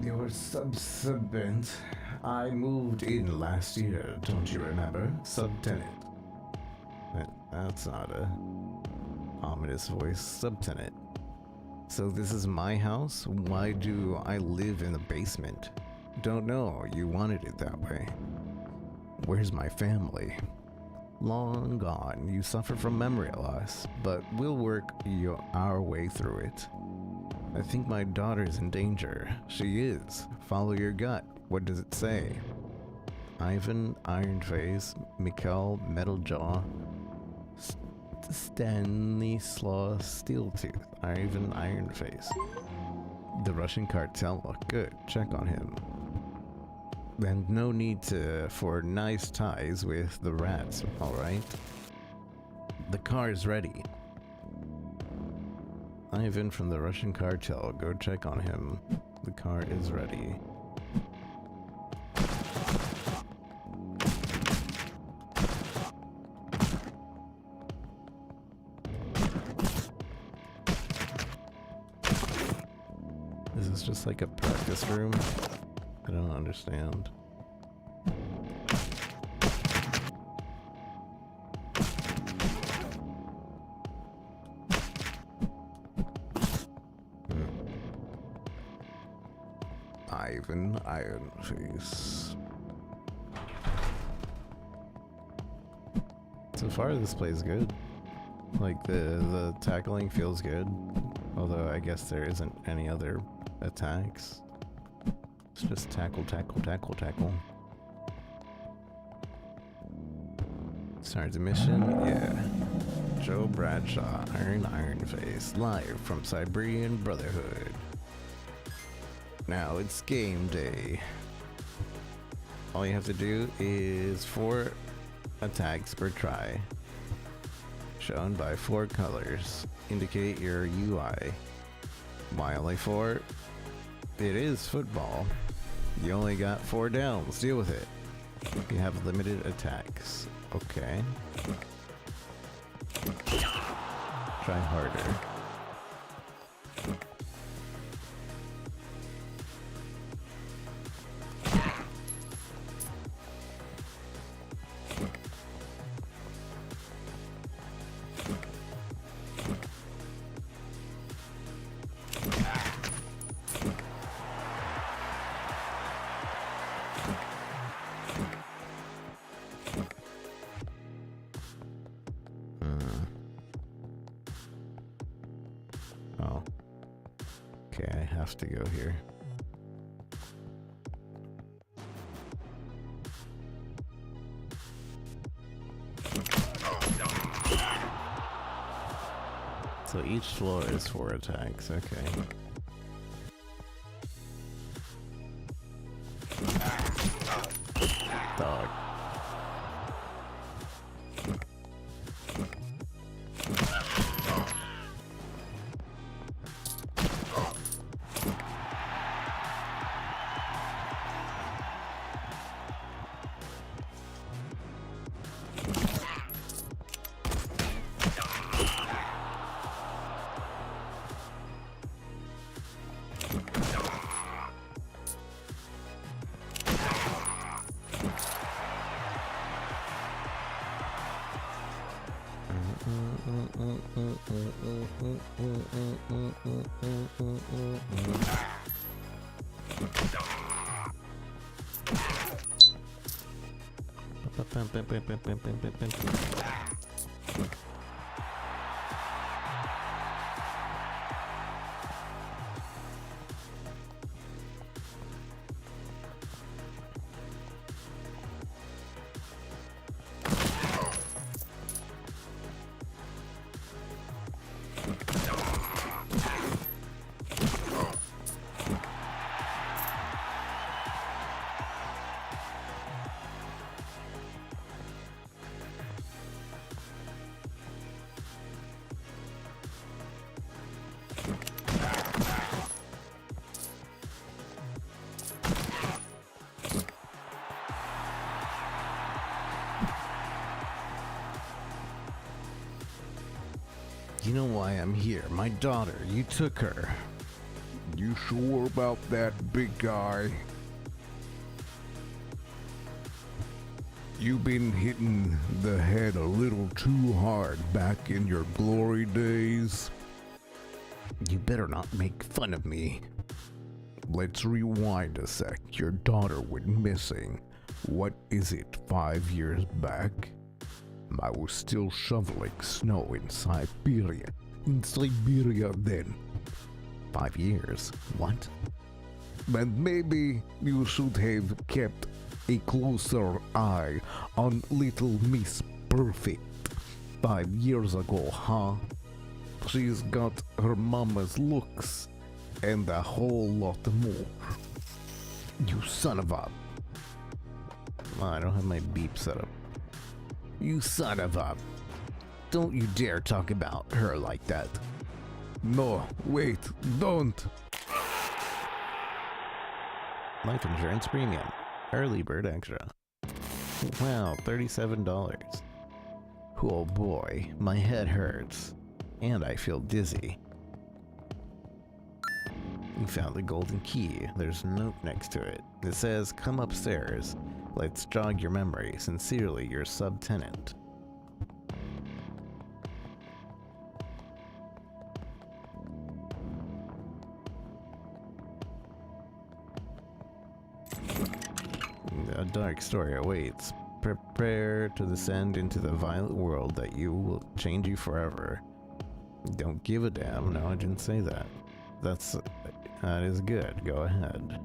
Speaker 1: You're subservient. I moved in last year, don't you remember? Subtenant. That's not a ominous voice. Subtenant. So this is my house? Why do I live in the basement? Don't know. You wanted it that way. Where's my family? Long gone. You suffer from memory loss, but we'll work our way through it. I think my daughter's in danger. She is. Follow your gut. What does it say? Ivan Ironface, Mikhail Metaljaw, Stanislaw Steeltooth, Ivan Ironface. The Russian cartel look good. Check on him. And no need for nice ties with the rats, alright? The car is ready. Ivan from the Russian cartel, go check on him. The car is ready. Is this just like a practice room? I don't understand. Ivan Ironface. So far this plays good. Like the tackling feels good. Although I guess there isn't any other attacks. It's just tackle, tackle, tackle, tackle. Start the mission, yeah. Joe Bradshaw, Ironface, live from Siberian Brotherhood. Now it's game day. All you have to do is 4 attacks per try, shown by 4 colors. Indicate your UI. Why only 4? It is football. You only got 4 downs. Deal with it. You have limited attacks. Okay. Try harder. Oh. Okay, I have to go here. So each floor is 4 attacks, okay. Dog. You know why I'm here. My daughter, you took her.
Speaker 2: You sure about that, big guy? You've been hitting the head a little too hard back in your glory days.
Speaker 1: You better not make fun of me.
Speaker 2: Let's rewind a sec. Your daughter went missing. What is it, 5 years back? I was still shoveling snow in Siberia. In Siberia then.
Speaker 1: 5 years? What?
Speaker 2: And maybe you should have kept a closer eye on little Miss Perfect 5 years ago, huh? She's got her mama's looks and a whole lot more.
Speaker 1: You son of a... Oh, I don't have my beep set up. You son of a... Don't you dare talk about her like that.
Speaker 2: No, wait, don't.
Speaker 1: Life insurance premium. Early bird extra. Wow, $37. Oh boy, my head hurts. And I feel dizzy. You found the golden key. There's a note next to it. It says, come upstairs. Let's jog your memory. Sincerely, your subtenant. A dark story awaits. Prepare to descend into the violent world that will change you forever. Don't give a damn. No, I didn't say that. That is good. Go ahead.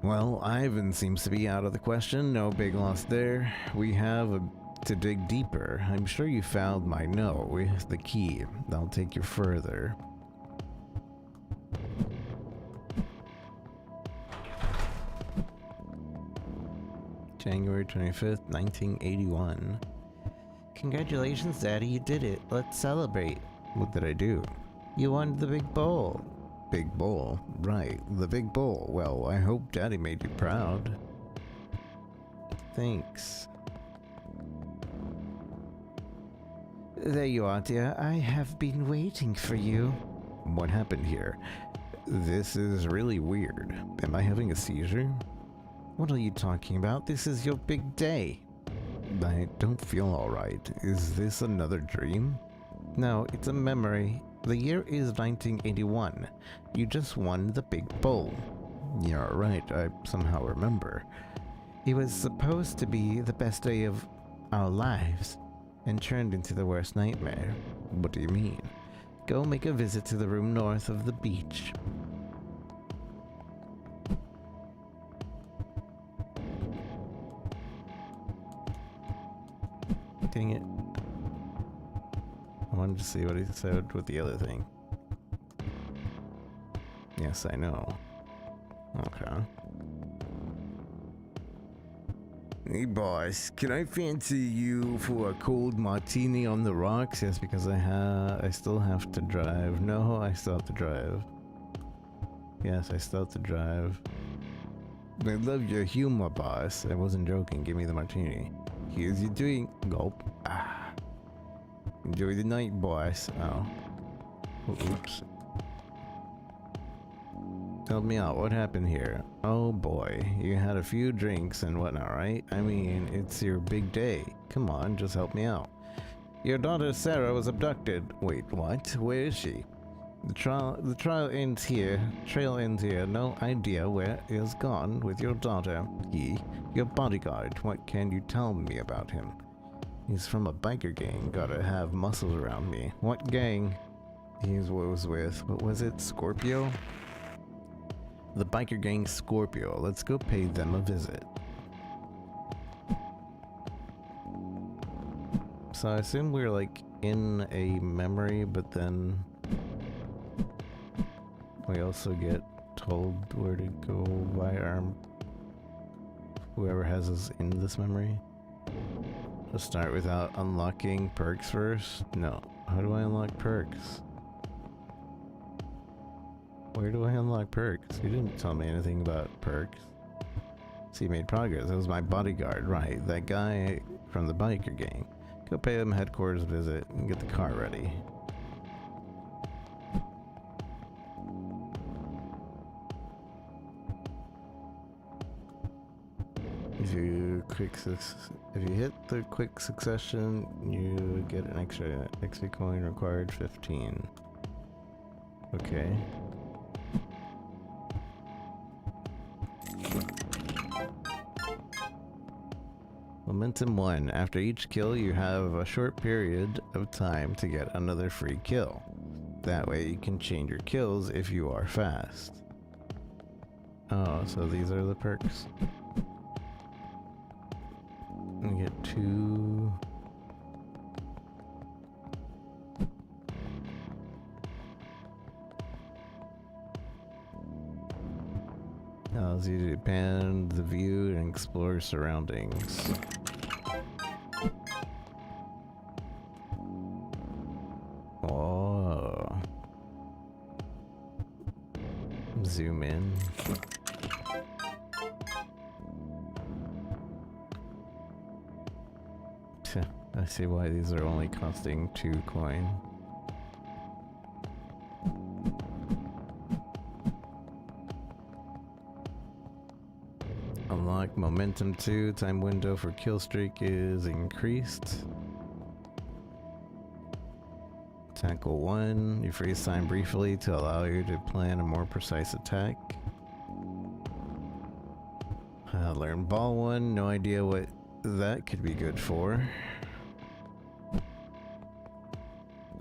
Speaker 1: Well, Ivan seems to be out of the question. No big loss there. We have to dig deeper. I'm sure you found my note with the key. I'll take you further. January 25th, 1981. Congratulations, Daddy, you did it. Let's celebrate. What did I do? You won the big bowl. Big bowl? Right, the big bowl. Well, I hope Daddy made you proud. Thanks. There you are, dear. I have been waiting for you. What happened here? This is really weird. Am I having a seizure? What are you talking about? This is your big day. I don't feel alright. Is this another dream? No, it's a memory. The year is 1981. You just won the big bull. You're right, I somehow remember. It was supposed to be the best day of our lives, and turned into the worst nightmare. What do you mean? Go make a visit to the room north of the beach. Dang it. I wanted to see what he said with the other thing. Yes, I know. Okay. Hey boss, can I fancy you for a cold martini on the rocks? Yes, because I still have to drive. No, I still have to drive. Yes, I still have to drive. I love your humor, boss. I wasn't joking. Give me the martini. Here's your drink. Gulp. Ah. Enjoy the night, boss. Oh. Oops. Help me out. What happened here? Oh boy. You had a few drinks and whatnot, right? I mean, it's your big day. Come on, just help me out. Your daughter Sarah was abducted. Wait, what? Where is she? The trail ends here. No idea where is gone with your daughter. Your bodyguard. What can you tell me about him? He's from a biker gang. Gotta have muscles around me. What gang? He was with, what was it? Scorpio? The biker gang Scorpio. Let's go pay them a visit. So I assume we're like in a memory, but then we also get told where to go by our whoever has us in this memory. Let's start without unlocking perks first. No. How do I unlock perks? Where do I unlock perks? You didn't tell me anything about perks. See, made progress. That was my bodyguard, right? That guy from the biker gang. Go pay him a headquarters visit and get the car ready. If you hit the quick succession, you get an extra XP coin required 15. Okay. Momentum 1. After each kill, you have a short period of time to get another free kill. That way you can change your kills if you are fast. Oh, so these are the perks. You get 2... allows you to expand the view and explore surroundings. Oh. Zoom in. I see why these are only costing 2 coin. Unlock momentum 2. Time window for kill streak is increased. Tackle 1. You freeze time briefly to allow you to plan a more precise attack. Learn ball 1. No idea what that could be good for.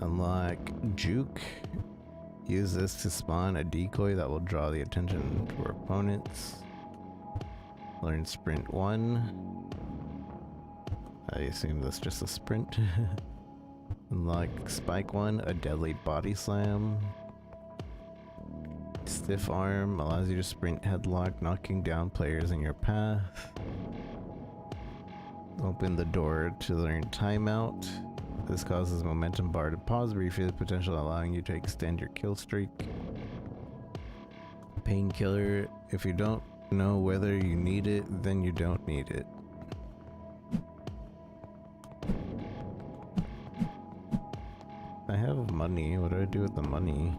Speaker 1: Unlock juke. Use this to spawn a decoy that will draw the attention to our opponents. Learn sprint 1. I assume that's just a sprint. Unlock spike 1, a deadly body slam. Stiff arm allows you to sprint headlock, knocking down players in your path. Open the door to learn timeout. This causes momentum bar to pause briefly, with potential allowing you to extend your kill streak. Painkiller. If you don't know whether you need it, then you don't need it. I have money. What do I do with the money?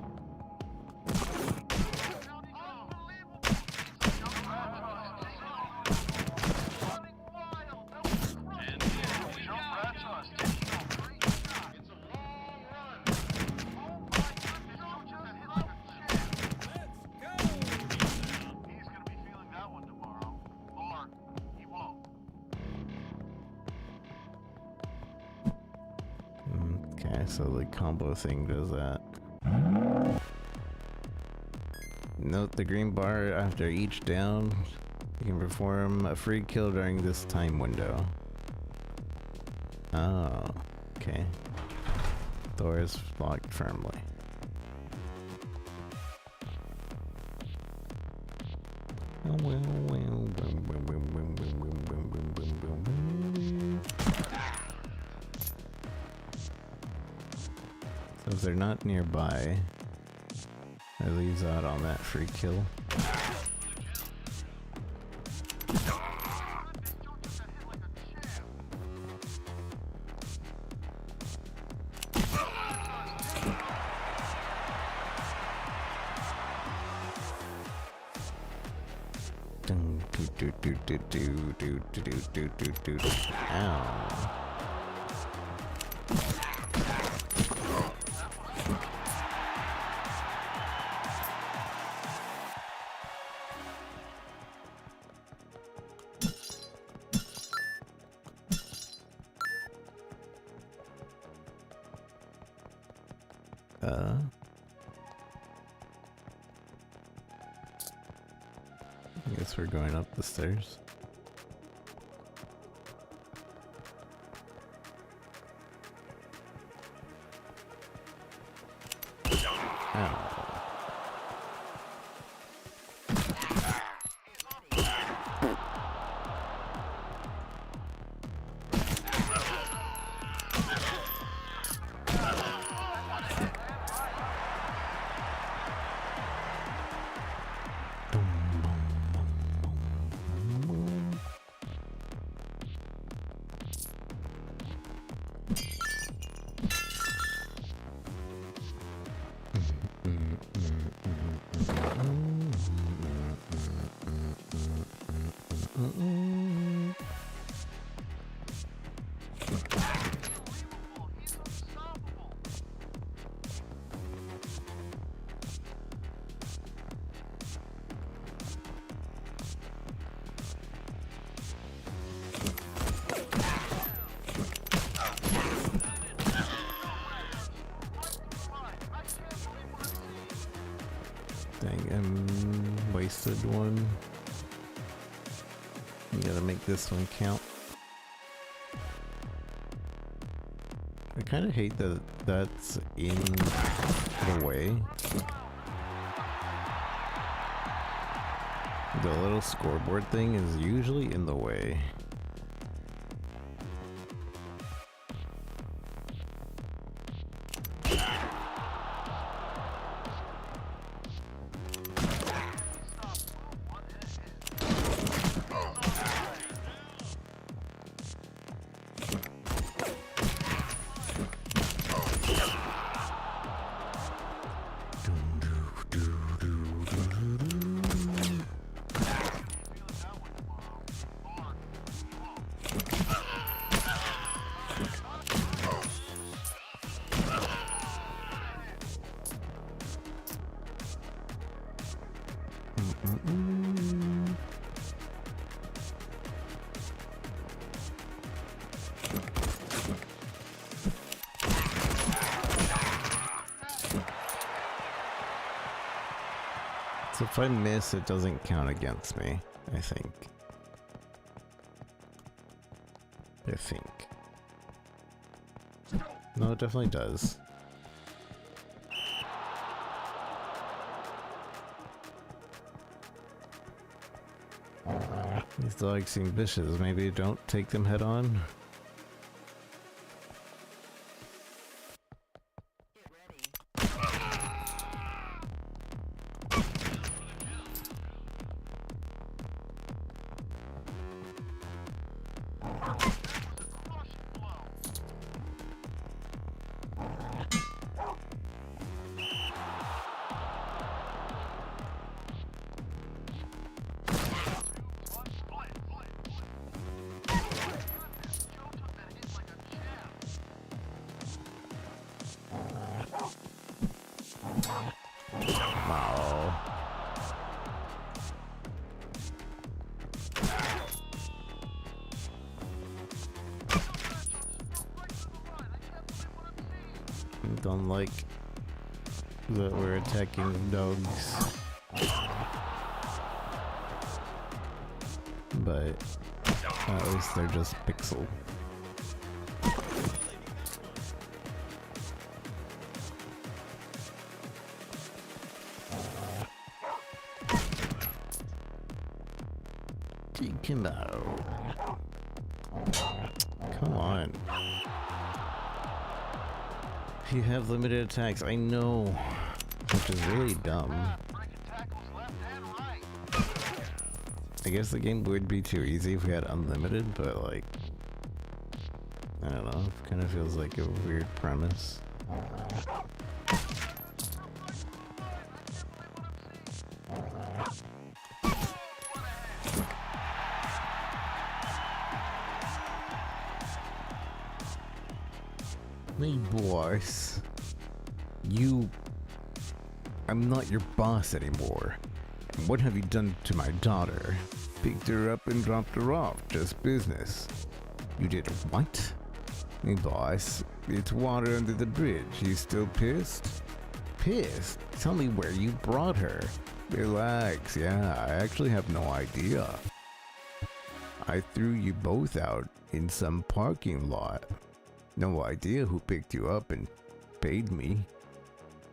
Speaker 1: Okay, so the combo thing does that. Note the green bar after each down. You can perform a free kill during this time window. Oh, okay. Door is locked firmly. So if they're not nearby, it leaves out on that free kill. Ow. I guess we're going up the stairs. Ow. Dang, I wasted one. You gotta make this one count. I kind of hate that that's in the way. The little scoreboard thing is usually in the way. So if I miss, it doesn't count against me, I think. No, it definitely does. These dogs seem vicious. Maybe don't take them head on. Don't like that we're attacking dogs. But at least they're just pixel. Come on. You have limited attacks, I know, which is really dumb. I guess the game would be too easy if we had unlimited, but like, I don't know, it kind of feels like a weird premise. My boss. I'm not your boss anymore. And what have you done to my daughter? Picked her up and dropped her off. Just business. You did what? Hey boss, it's water under the bridge. You still pissed? Pissed? Tell me where you brought her. Relax, yeah, I actually have no idea. I threw you both out in some parking lot. No idea who picked you up and paid me.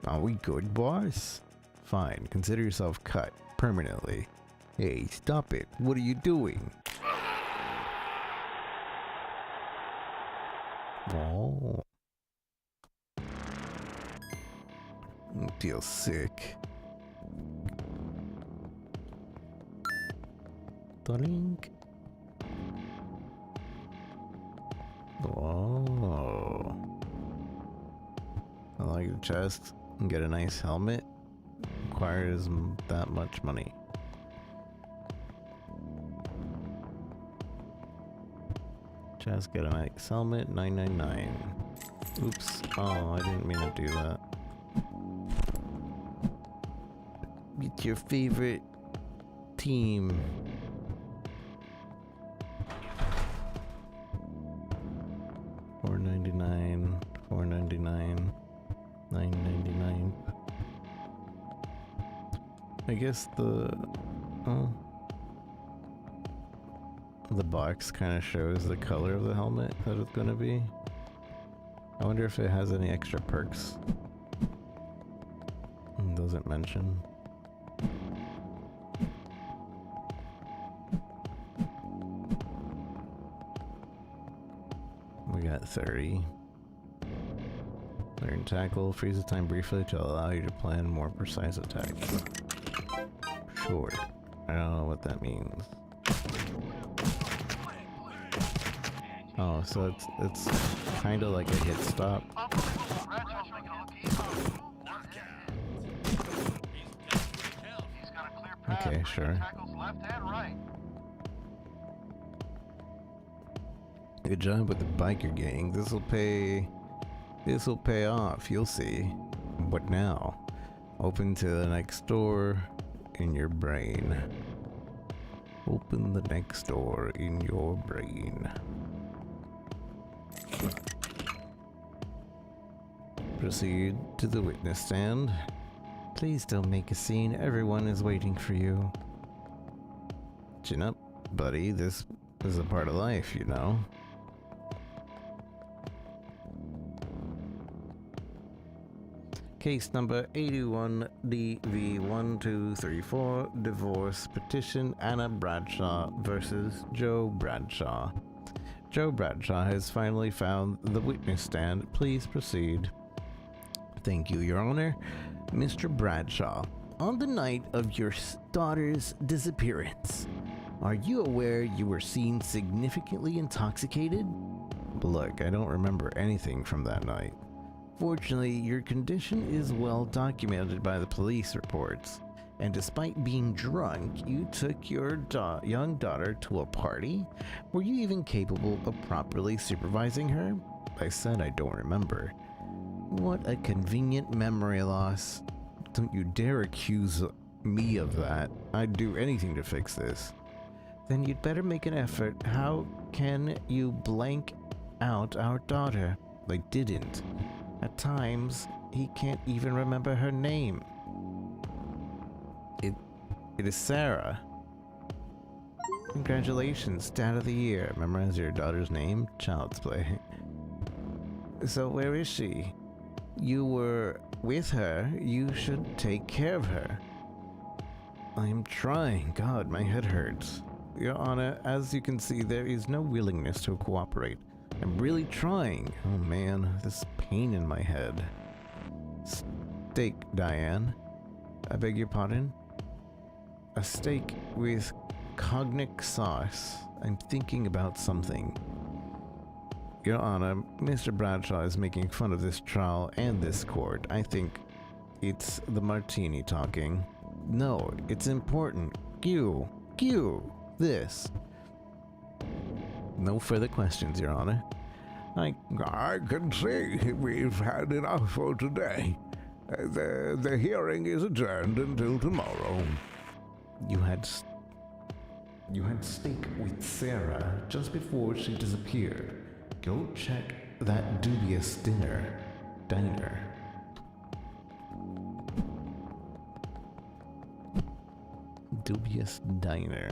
Speaker 1: Are we good, boss? Fine, consider yourself cut permanently. Hey, stop it. What are you doing? Oh. I feel sick. Dolink. Oh. I like the chest and get a nice helmet. Requires that much money. Chest, get a nice helmet, $9.99. Oops. Oh, I didn't mean to do that. It's your favorite team. $4.99, $4.99, $9.99. I guess the box kind of shows the color of the helmet that it's gonna be. I wonder if it has any extra perks. Doesn't mention. We got 30. Learn tackle, freezes time briefly to allow you to plan more precise attacks. Sure. I don't know what that means. Oh, so it's kind of like a hit stop. Okay, sure. Good job with the biker gang. This'll pay off, you'll see. What now? Open to the next door in your brain. Open the next door in your brain. Proceed to the witness stand. Please don't make a scene. Everyone is waiting for you. Chin up, buddy. This is a part of life, you know. Case number 81DV1234, divorce petition, Anna Bradshaw versus Joe Bradshaw. Joe Bradshaw has finally found the witness stand. Please proceed. Thank you, Your Honor. Mr. Bradshaw, on the night of your daughter's disappearance, are you aware you were seen significantly intoxicated? Look, I don't remember anything from that night. Fortunately, your condition is well documented by the police reports, and despite being drunk, you took your young daughter to a party? Were you even capable of properly supervising her? I said I don't remember. What a convenient memory loss. Don't you dare accuse me of that. I'd do anything to fix this. Then you'd better make an effort. How can you blank out our daughter? I didn't. At times, he can't even remember her name. It is Sarah. Congratulations, Dad of the Year. Memorize your daughter's name? Child's play. So where is she? You were with her. You should take care of her. I'm trying. God, my head hurts. Your Honor, as you can see, there is no willingness to cooperate. I'm really trying. Oh man, this pain in my head. Steak, Diane. I beg your pardon? A steak with cognac sauce. I'm thinking about something. Your Honor, Mr. Bradshaw is making fun of this trial and this court. I think it's the martini talking. No, it's important. Q, this. No further questions, Your Honor.
Speaker 2: I can see we've had enough for today. The hearing is adjourned until tomorrow.
Speaker 1: You had steak with Sarah just before she disappeared. Go check that dubious diner. Dubious diner.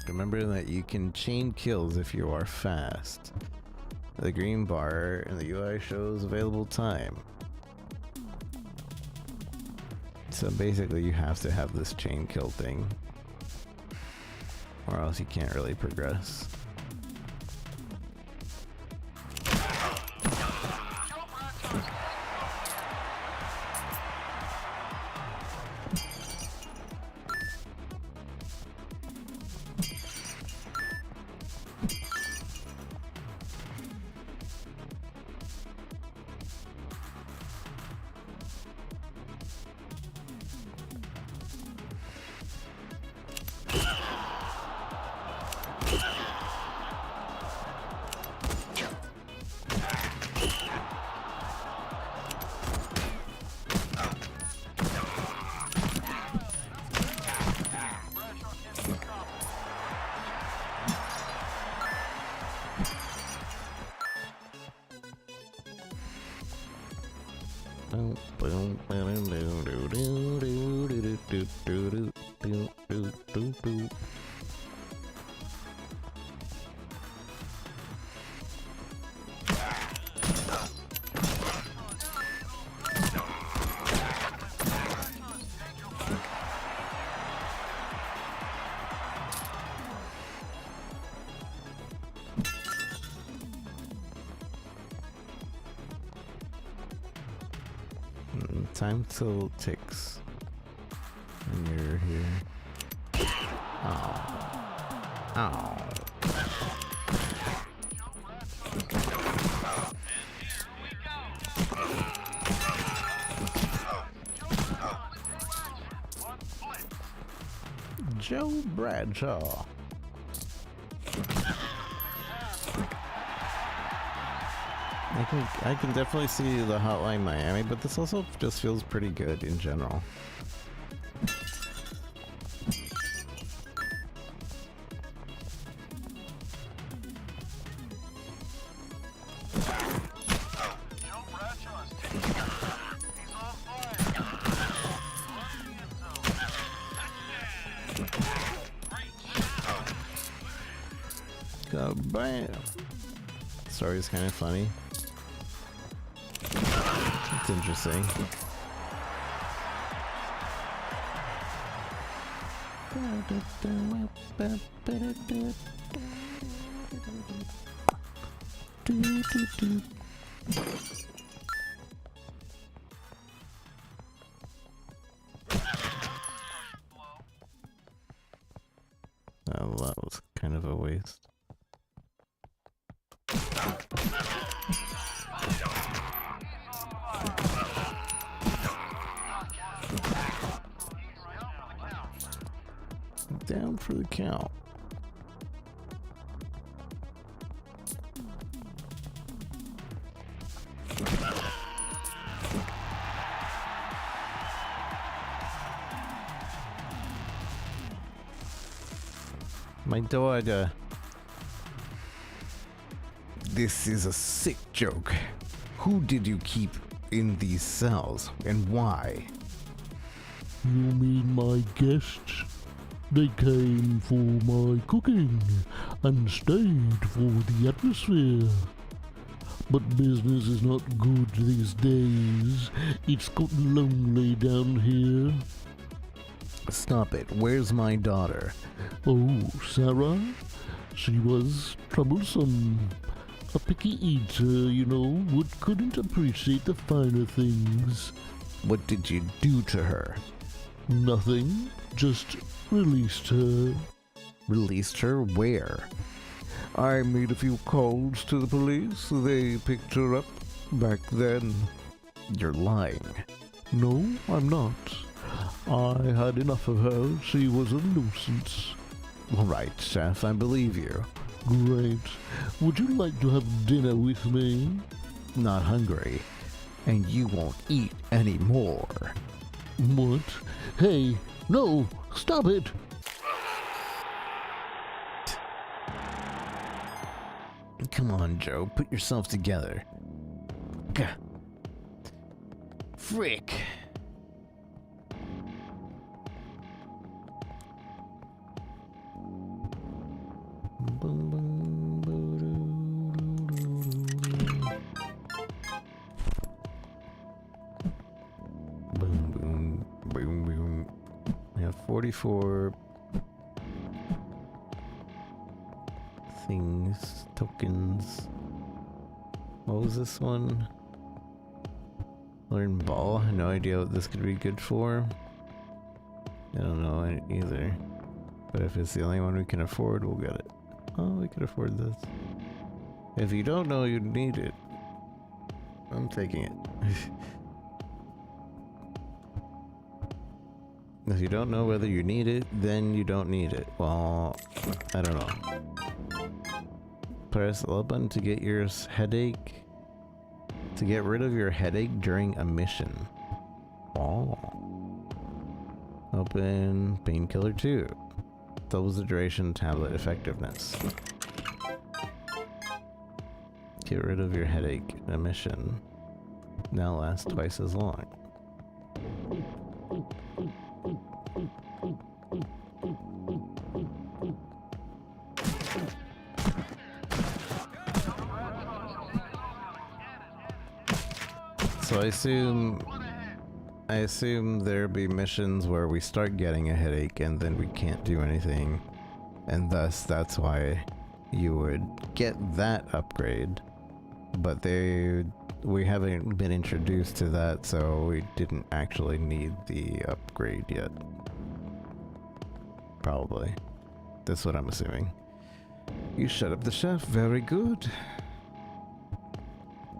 Speaker 1: Remember that you can chain kills if you are fast. The green bar in the UI shows available time. So basically you have to have this chain kill thing, or else you can't really progress. Time still ticks when you're here. Ow. Joe Bradshaw. I can definitely see the Hotline Miami, but this also just feels pretty good in general. Bam! Story's kind of funny. It's interesting. Oh, that was kind of a waste. Down for the count. My daughter.
Speaker 2: This is a sick joke. Who did you keep in these cells and why?
Speaker 3: You mean my guests? They came for my cooking and stayed for the atmosphere. But business is not good these days. It's gotten lonely down here.
Speaker 2: Stop it. Where's my daughter?
Speaker 3: Oh, Sarah? She was troublesome. A picky eater, you know, couldn't appreciate the finer things.
Speaker 2: What did you do to her?
Speaker 3: Nothing. Just released her.
Speaker 2: Released her where? I made a few calls to the police. They picked her up back then. You're lying.
Speaker 3: No, I'm not. I had enough of her. She was a nuisance.
Speaker 2: All right, Chef, I believe you.
Speaker 3: Great. Would you like to have dinner with me?
Speaker 2: Not hungry. And you won't eat anymore.
Speaker 3: What? Hey, no! Stop it!
Speaker 2: Come on, Joe. Put yourself together. Gah. Frick.
Speaker 1: Boom, boom, boom, boom. I have 44 things, tokens. What was this one? Learn ball? No idea what this could be good for. I don't know either. But if it's the only one we can afford, we'll get it. Oh, we could afford this. If you don't know you need it, I'm taking it. If you don't know whether you need it, then you don't need it. Well, I don't know. Press the L button to get your headache. To get rid of your headache during a mission. Oh. Open Painkiller 2. Doubles the duration tablet effectiveness. Get rid of your headache. A mission now lasts twice as long. So I assume there'll be missions where we start getting a headache and then we can't do anything, and thus that's why you would get that upgrade. But we haven't been introduced to that, so we didn't actually need the upgrade yet. Probably. That's what I'm assuming.
Speaker 2: You shut up the chef. Very good.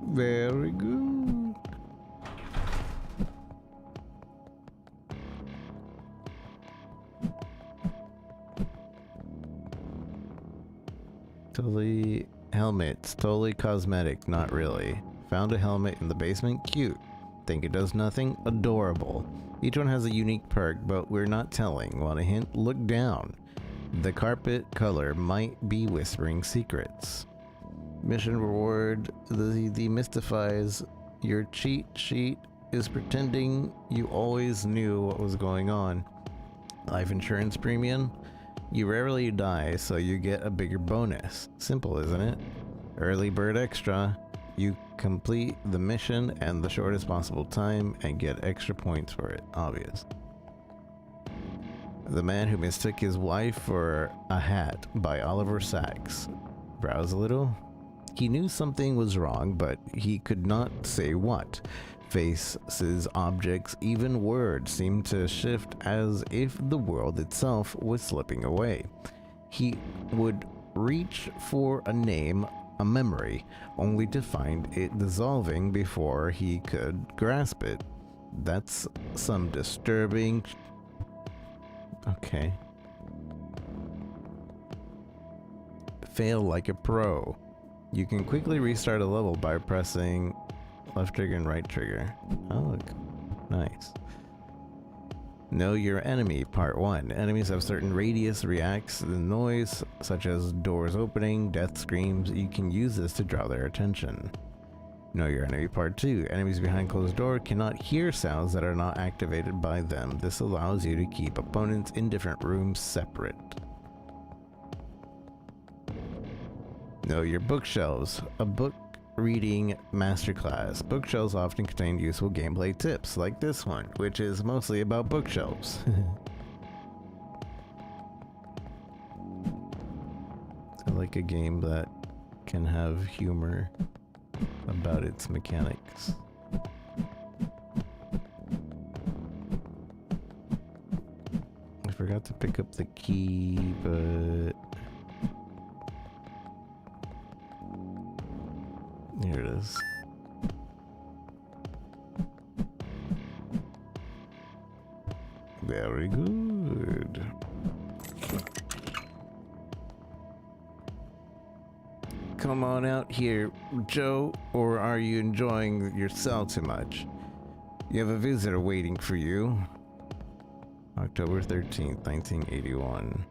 Speaker 2: Very good.
Speaker 1: Totally helmets, totally cosmetic, not really. Found a helmet in the basement, cute. Think it does nothing, adorable. Each one has a unique perk, but we're not telling. Want a hint? Look down. The carpet color might be whispering secrets. Mission reward, the demystifies your cheat sheet is pretending you always knew what was going on. Life insurance premium? You rarely die, so you get a bigger bonus. Simple, isn't it? Early bird extra. You complete the mission in the shortest possible time and get extra points for it. Obvious. The Man Who Mistook His Wife for a Hat by Oliver Sacks. Browse a little. He knew something was wrong, but he could not say what. Faces, objects, even words seemed to shift as if the world itself was slipping away. He would reach for a name, a memory, only to find it dissolving before he could grasp it. That's some disturbing... Okay. Fail like a pro. You can quickly restart a level by pressing left trigger and right trigger. Oh, look. Nice. Know your enemy. Part 1. Enemies have certain radius reacts to the noise, such as doors opening, death screams. You can use this to draw their attention. Know your enemy. Part 2. Enemies behind closed door cannot hear sounds that are not activated by them. This allows you to keep opponents in different rooms separate. Know your bookshelves. A book reading masterclass. Bookshelves often contain useful gameplay tips, like this one, which is mostly about bookshelves. I like a game that can have humor about its mechanics. I forgot to pick up the key, but here it is. Very good. Come on out here, Joe, or are you enjoying your cell too much? You have a visitor waiting for you. October 13th, 1981.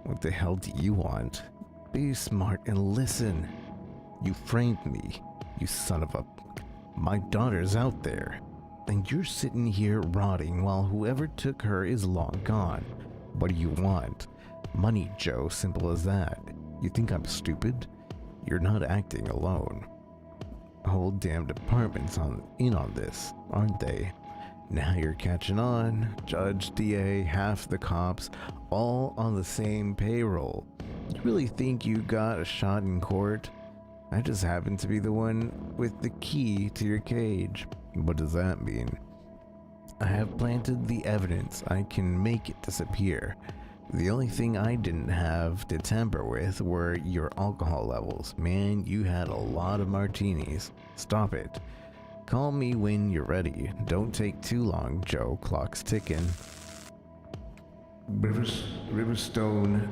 Speaker 1: What the hell do you want? Be smart and listen. You framed me, you son of a... My daughter's out there, and you're sitting here rotting while whoever took her is long gone. What do you want? Money, Joe, simple as that. You think I'm stupid? You're not acting alone. Whole damn department's in on this, aren't they? Now you're catching on. Judge, DA, half the cops, all on the same payroll. You really think you got a shot in court? I just happen to be the one with the key to your cage. What does that mean? I have planted the evidence. I can make it disappear. The only thing I didn't have to tamper with were your alcohol levels. Man, you had a lot of martinis. Stop it. Call me when you're ready. Don't take too long, Joe. Clock's ticking. Riverstone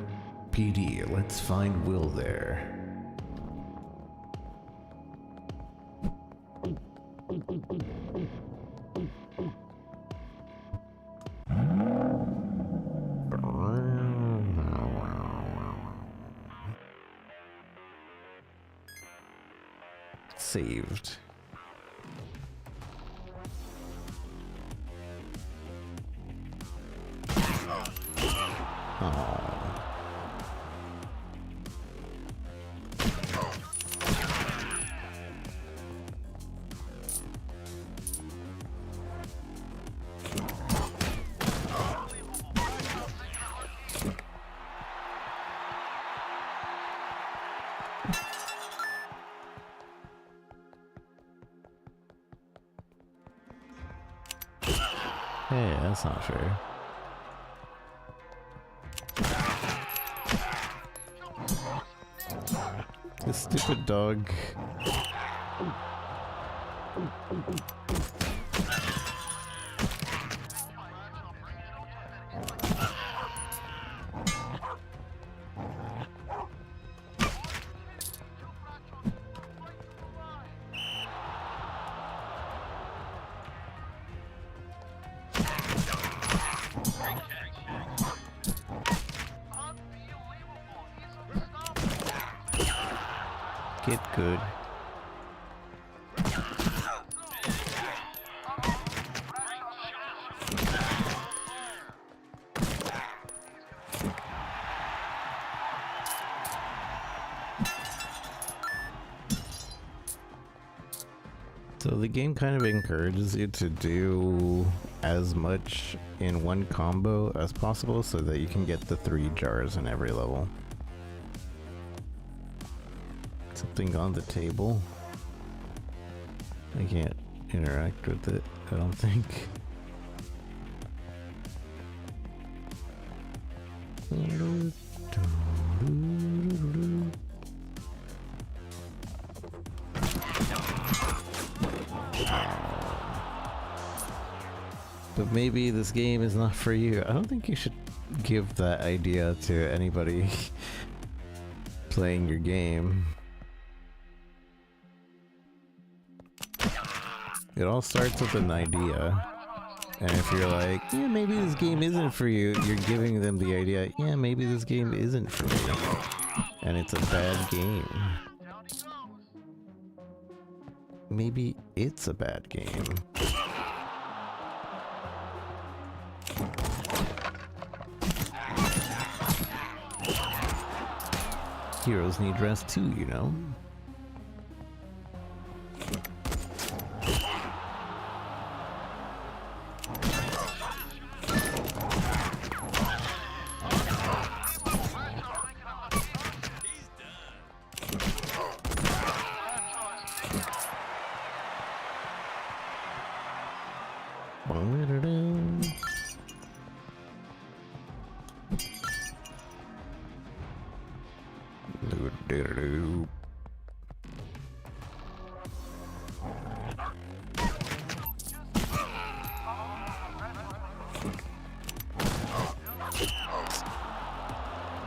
Speaker 1: PD. Let's find Will there. Saved. Oh. Hey, that's not fair. This stupid dog. Get good. So the game kind of encourages you to do as much in one combo as possible so that you can get the 3 jars in every level. Something on the table. I can't interact with it, I don't think. But maybe this game is not for you. I don't think you should give that idea to anybody playing your game. It all starts with an idea. And if you're like, yeah, maybe this game isn't for you, you're giving them the idea, yeah, maybe this game isn't for me. And it's a bad game. Maybe it's a bad game. Heroes need rest too, you know?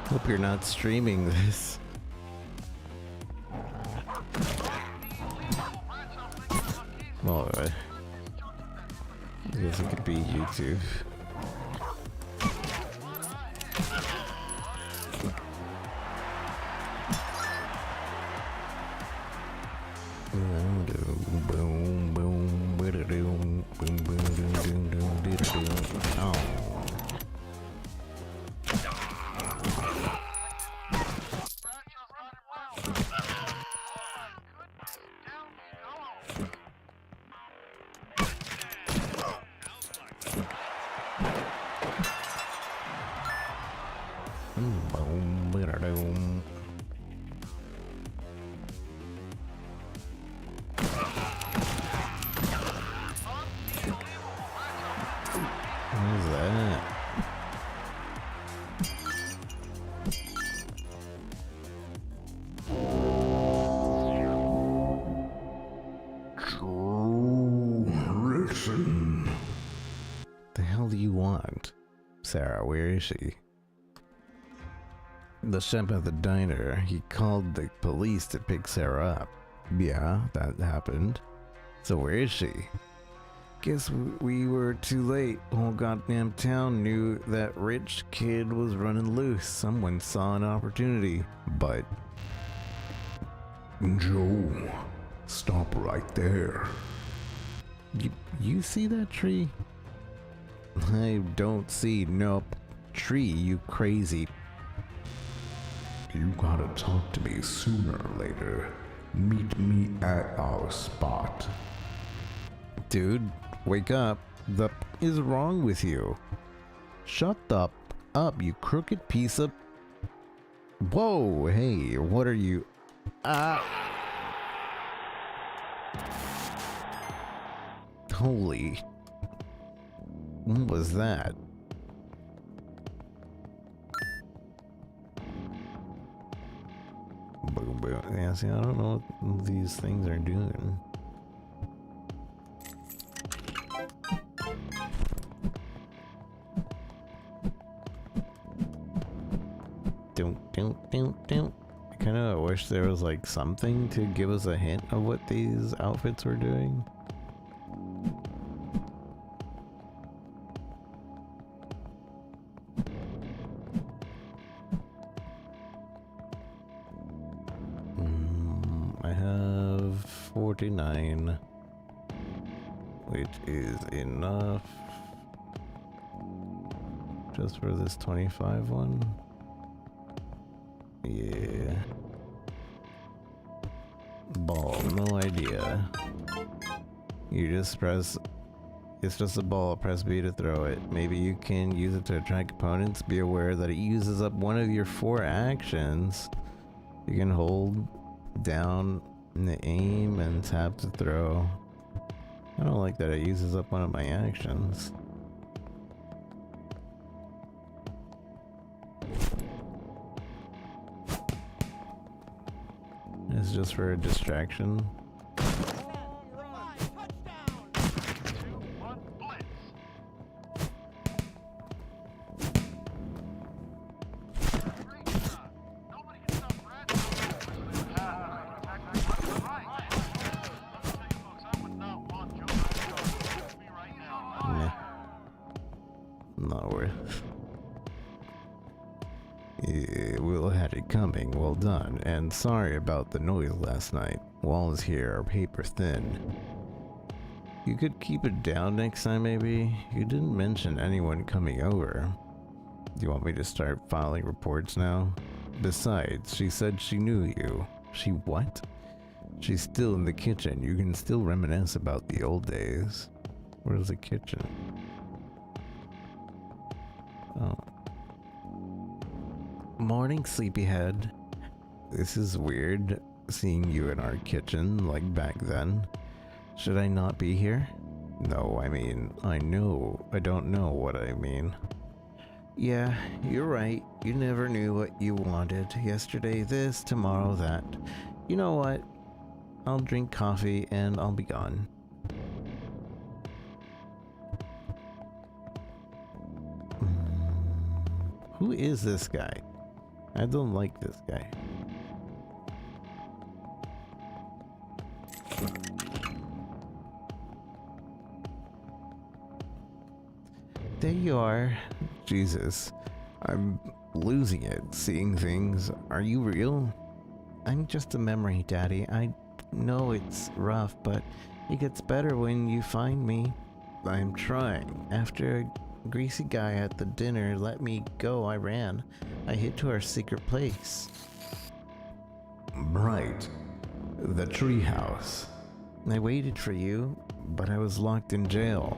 Speaker 1: Hope you're not streaming this. Well, I guess it could be YouTube. Boom, boom, boom, boom, boom, oh. Boom, boom. What is that?
Speaker 2: Listen.
Speaker 1: The hell do you want? Sarah, where is she? The chef at the diner, he called the police to pick Sarah up. Yeah, that happened. So where is she? Guess we were too late. Whole goddamn town knew that rich kid was running loose. Someone saw an opportunity, but...
Speaker 2: Joe, stop right there.
Speaker 1: You see that tree? I don't see no tree, you crazy...
Speaker 2: You gotta talk to me sooner or later. Meet me at our spot.
Speaker 1: Dude, wake up. The is wrong with you? Shut the up, you crooked piece of... Whoa, hey, what are you... Holy... What was that? Boom, boom. Yeah, see, I don't know what these things are doing. Don't. I kind of wish there was like something to give us a hint of what these outfits were doing. I have 49, which is enough just for this 25 one. Yeah. Ball, no idea. You just press, it's just a ball, press B to throw it. Maybe you can use it to attract opponents. Be aware that it uses up one of your 4 actions. You can hold down the aim and tap to throw. I don't like that it uses up one of my actions. It's just for a distraction. Will had it coming, well done, and sorry about the noise last night. Walls here are paper thin. You could keep it down next time, maybe? You didn't mention anyone coming over. Do you want me to start filing reports now? Besides, she said she knew you. She what? She's still in the kitchen. You can still reminisce about the old days. Where's the kitchen? Oh. Morning, sleepyhead. This is weird, seeing you in our kitchen like back then. Should I not be here? No, I mean, I don't know what I mean. Yeah, you're right. You never knew what you wanted. Yesterday this, tomorrow that. You know what? I'll drink coffee and I'll be gone. Who is this guy? I don't like this guy. There you are. Jesus, I'm losing it, seeing things. Are you real? I'm just a memory, Daddy. I know it's rough, but it gets better when you find me. I'm trying. After a greasy guy at the dinner let me go, I ran. I hid to our secret place.
Speaker 2: Right. The treehouse.
Speaker 1: I waited for you, but I was locked in jail.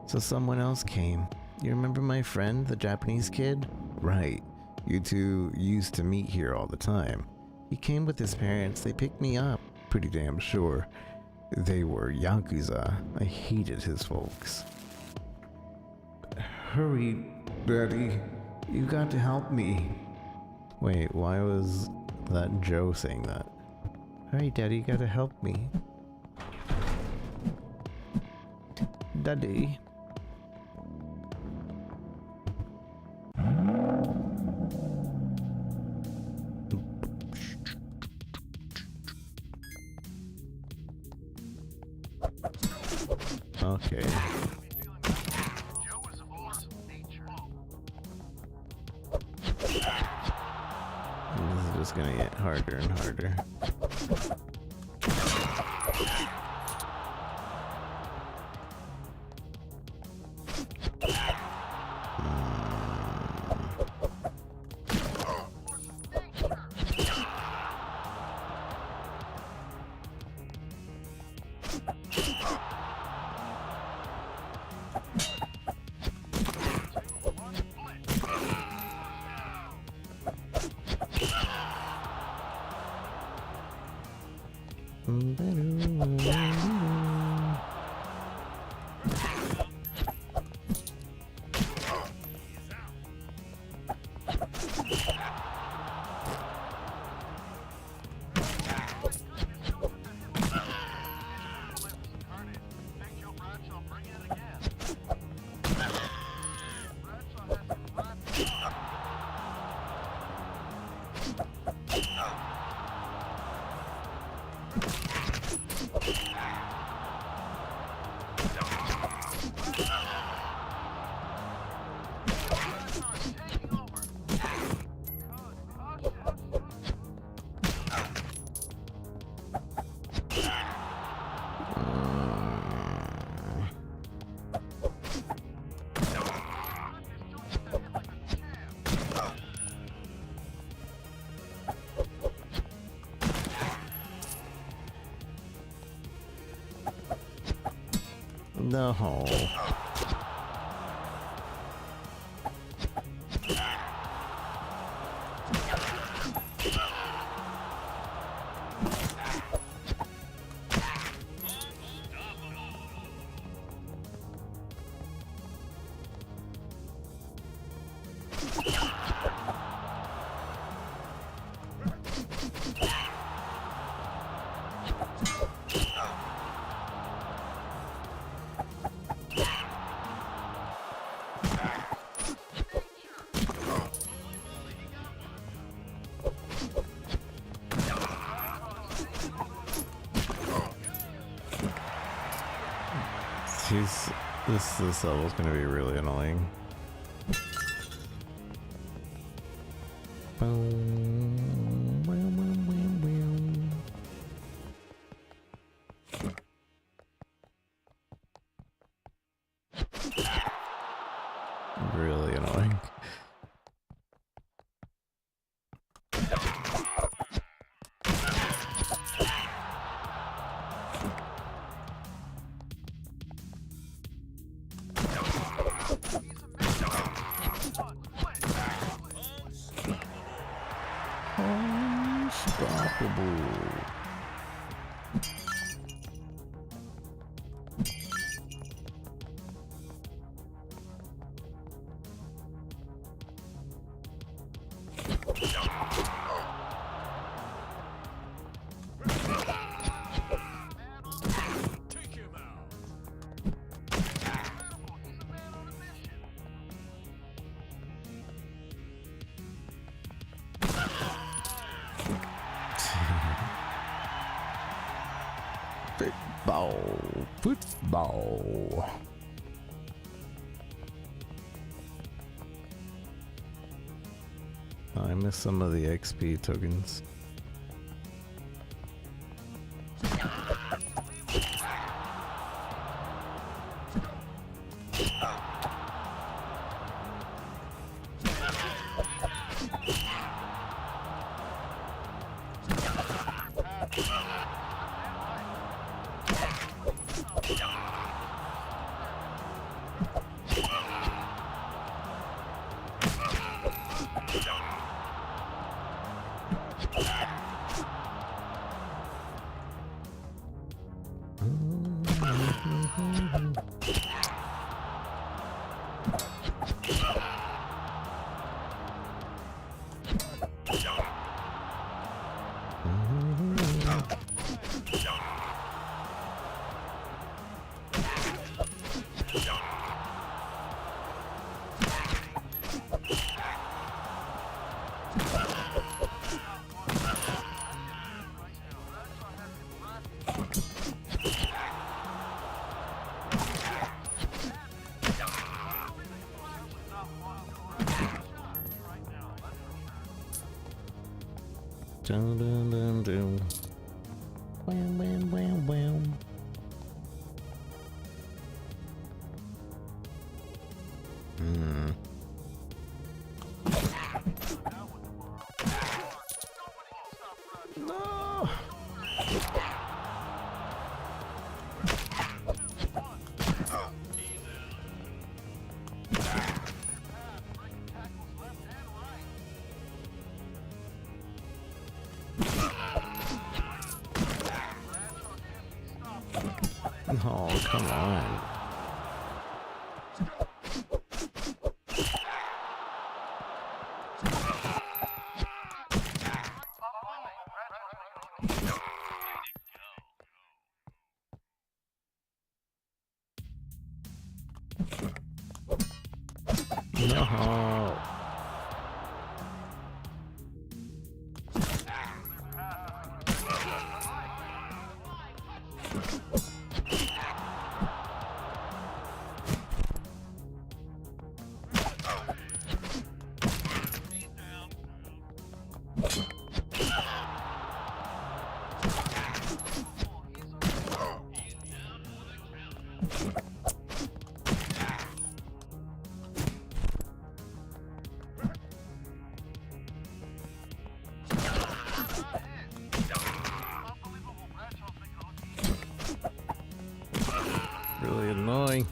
Speaker 1: So someone else came. You remember my friend, the Japanese kid? Right. You two used to meet here all the time. He came with his parents. They picked me up. Pretty damn sure. They were Yakuza. I hated his folks.
Speaker 2: Hurry, Daddy. You got to help me.
Speaker 1: Wait, why was that Joe saying that? Hurry, Daddy, you gotta help me. Daddy. Okay. This is just gonna get harder and harder. No. This level's gonna be really annoying. Really annoying. Unstoppable.
Speaker 2: Football.
Speaker 1: I miss some of the XP tokens. Dun, dun, dun, dun. Wham, wham, wham, wham. No. Oh, come on. No. Really annoying.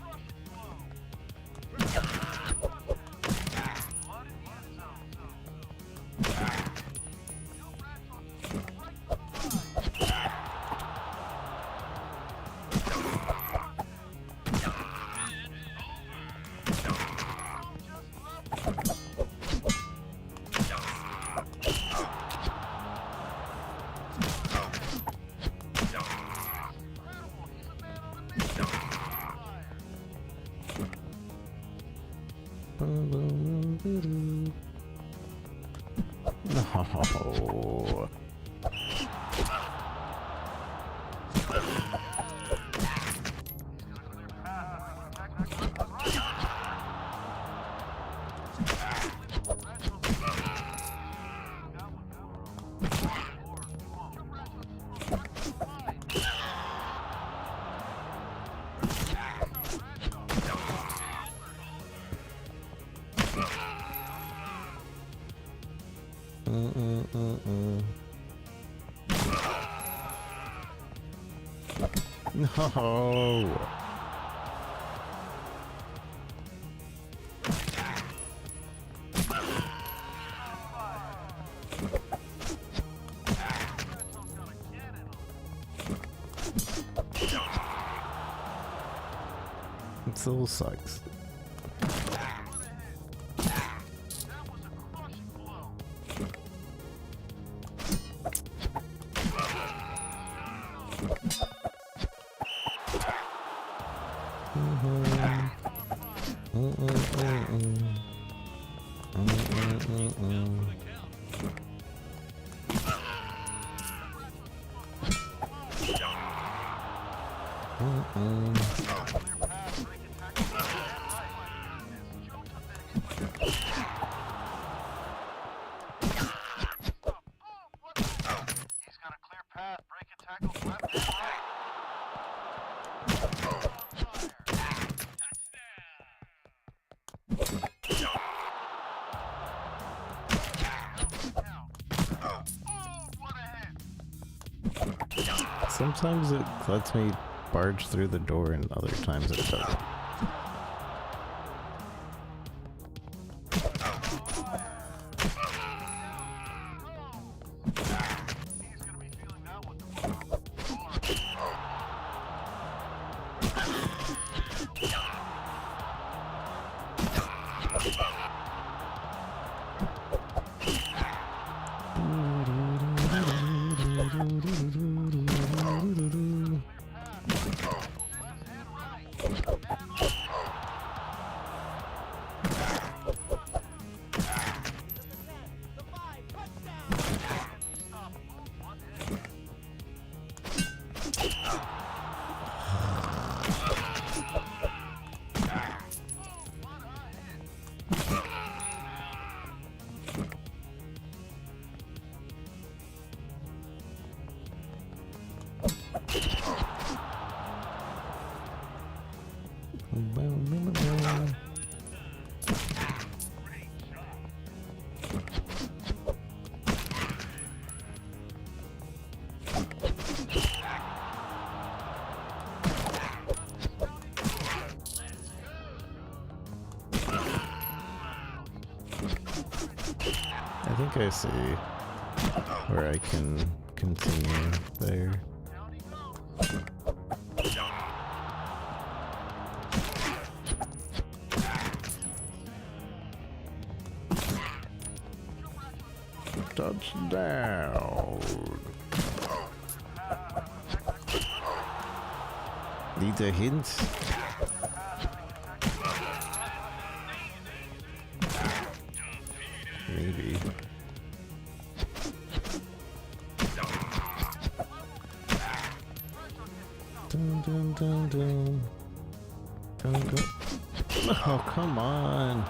Speaker 1: No. It still sucks. Sometimes it lets me barge through the door and other times it doesn't. I think I see where I can continue there. Touchdown! Need a hint? Maybe. Dun, dun, dun, dun. Don't go. Oh, come on.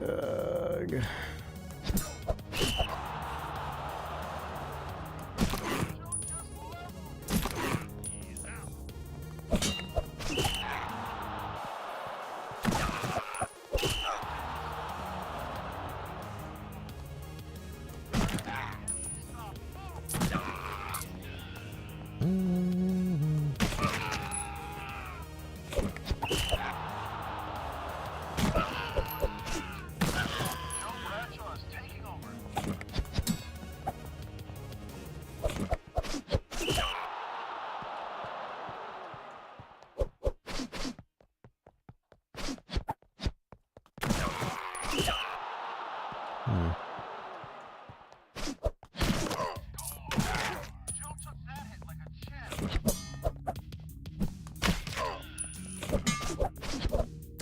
Speaker 1: Ugh.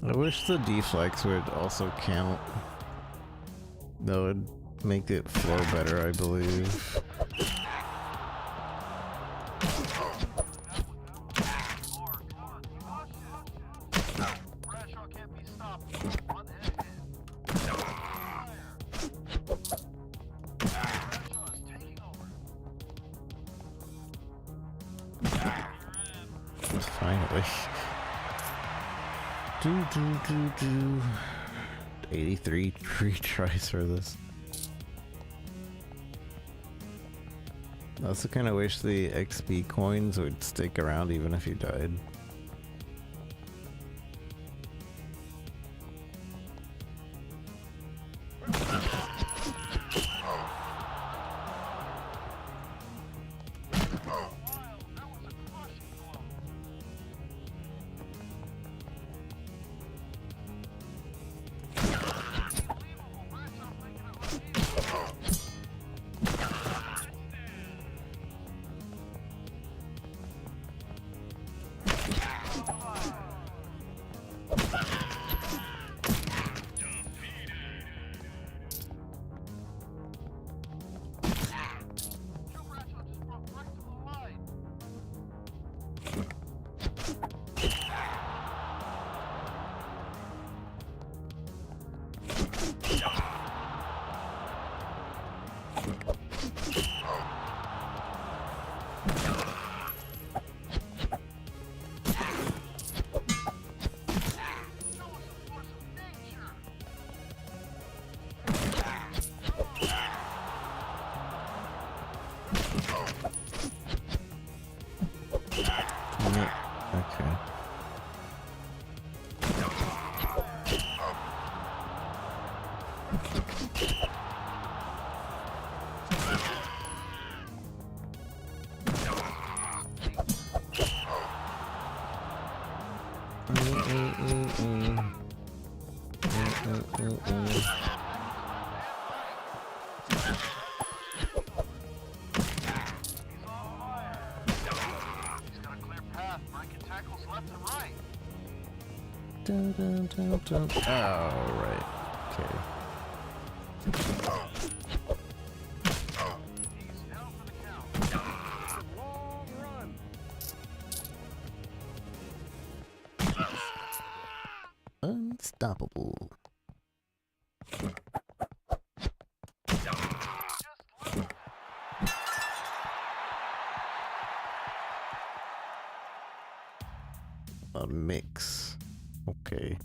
Speaker 1: I wish the deflex would also count. That would make it flow better, I believe. Finally. 83 retries for this. I also kind of wish the XP coins would stick around even if you died. Okay. Dun, dun, dun, dun. Oh, right. Okay. Unstoppable. A mix. Okay.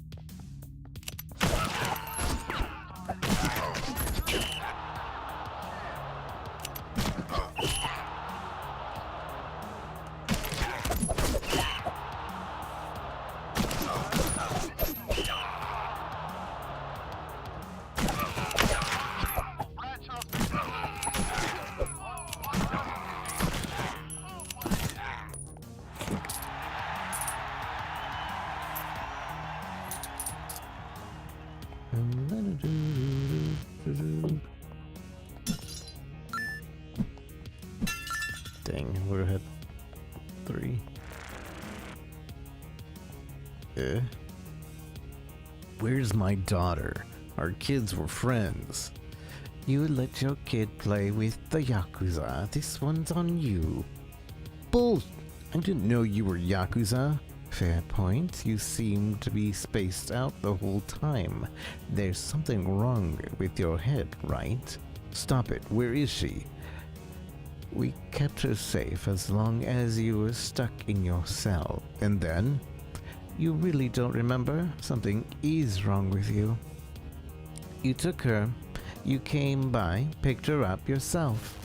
Speaker 1: Dang, we're at 3. Where's my daughter? Our kids were friends. You let your kid play with the Yakuza. This one's on you. Bull! I didn't know you were Yakuza. Fair point. You seem to be spaced out the whole time. There's something wrong with your head, right? Stop it. Where is she? We kept her safe as long as you were stuck in your cell. And then? You really don't remember? Something is wrong with you. You took her. You came by, picked her up yourself.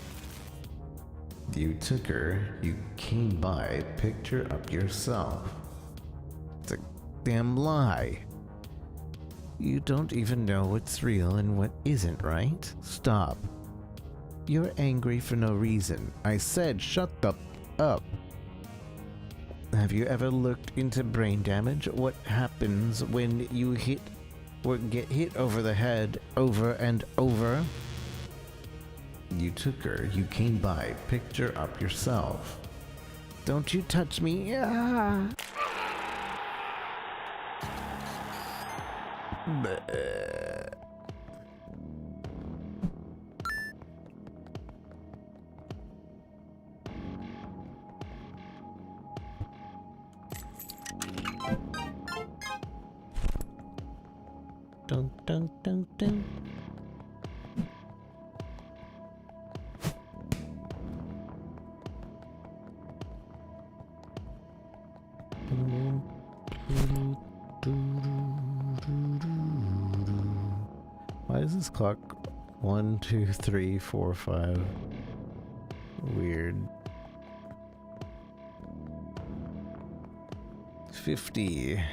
Speaker 1: You took her. You came by, picked her up yourself. It's a damn lie. You don't even know what's real and what isn't, right? Stop. You're angry for no reason. I said shut the up. Have you ever looked into brain damage? What happens when you hit or get hit over the head over and over? You took her, you came by, picked her up yourself. Don't you touch me. Ah. Bleh. Dun dun dun dun. Why is this clock 1, 2, 3, 4, 5? Weird. 50.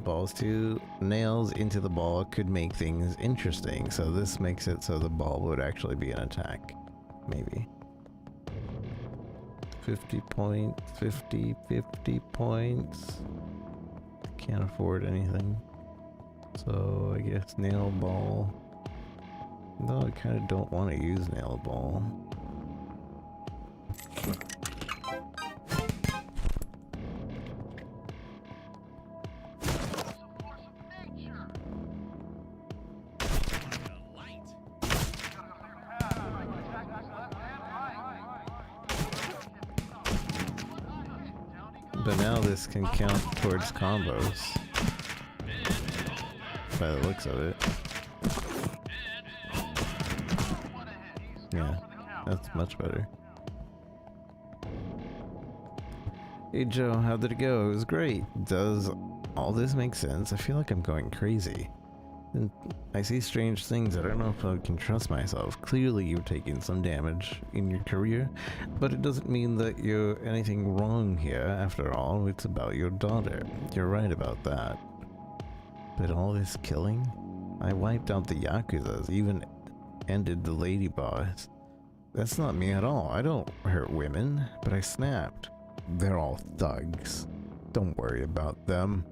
Speaker 1: Balls to nails into the ball could make things interesting. So this makes it so the ball would actually be an attack. Maybe. 50 points, 50 points. Can't afford anything. So I guess nail ball. Though I kind of don't want to use nail ball. But now this can count towards combos. By the looks of it. Yeah, that's much better. Hey Joe, how did it go? It was great. Does all this make sense? I feel like I'm going crazy. And I see strange things. I don't know if I can trust myself. Clearly you've taken some damage in your career, but it doesn't mean that you're anything wrong here. After all, it's about your daughter. You're right about that. But all this killing? I wiped out the Yakuzas, even ended the lady boss. That's not me at all. I don't hurt women, but I snapped. They're all thugs. Don't worry about them.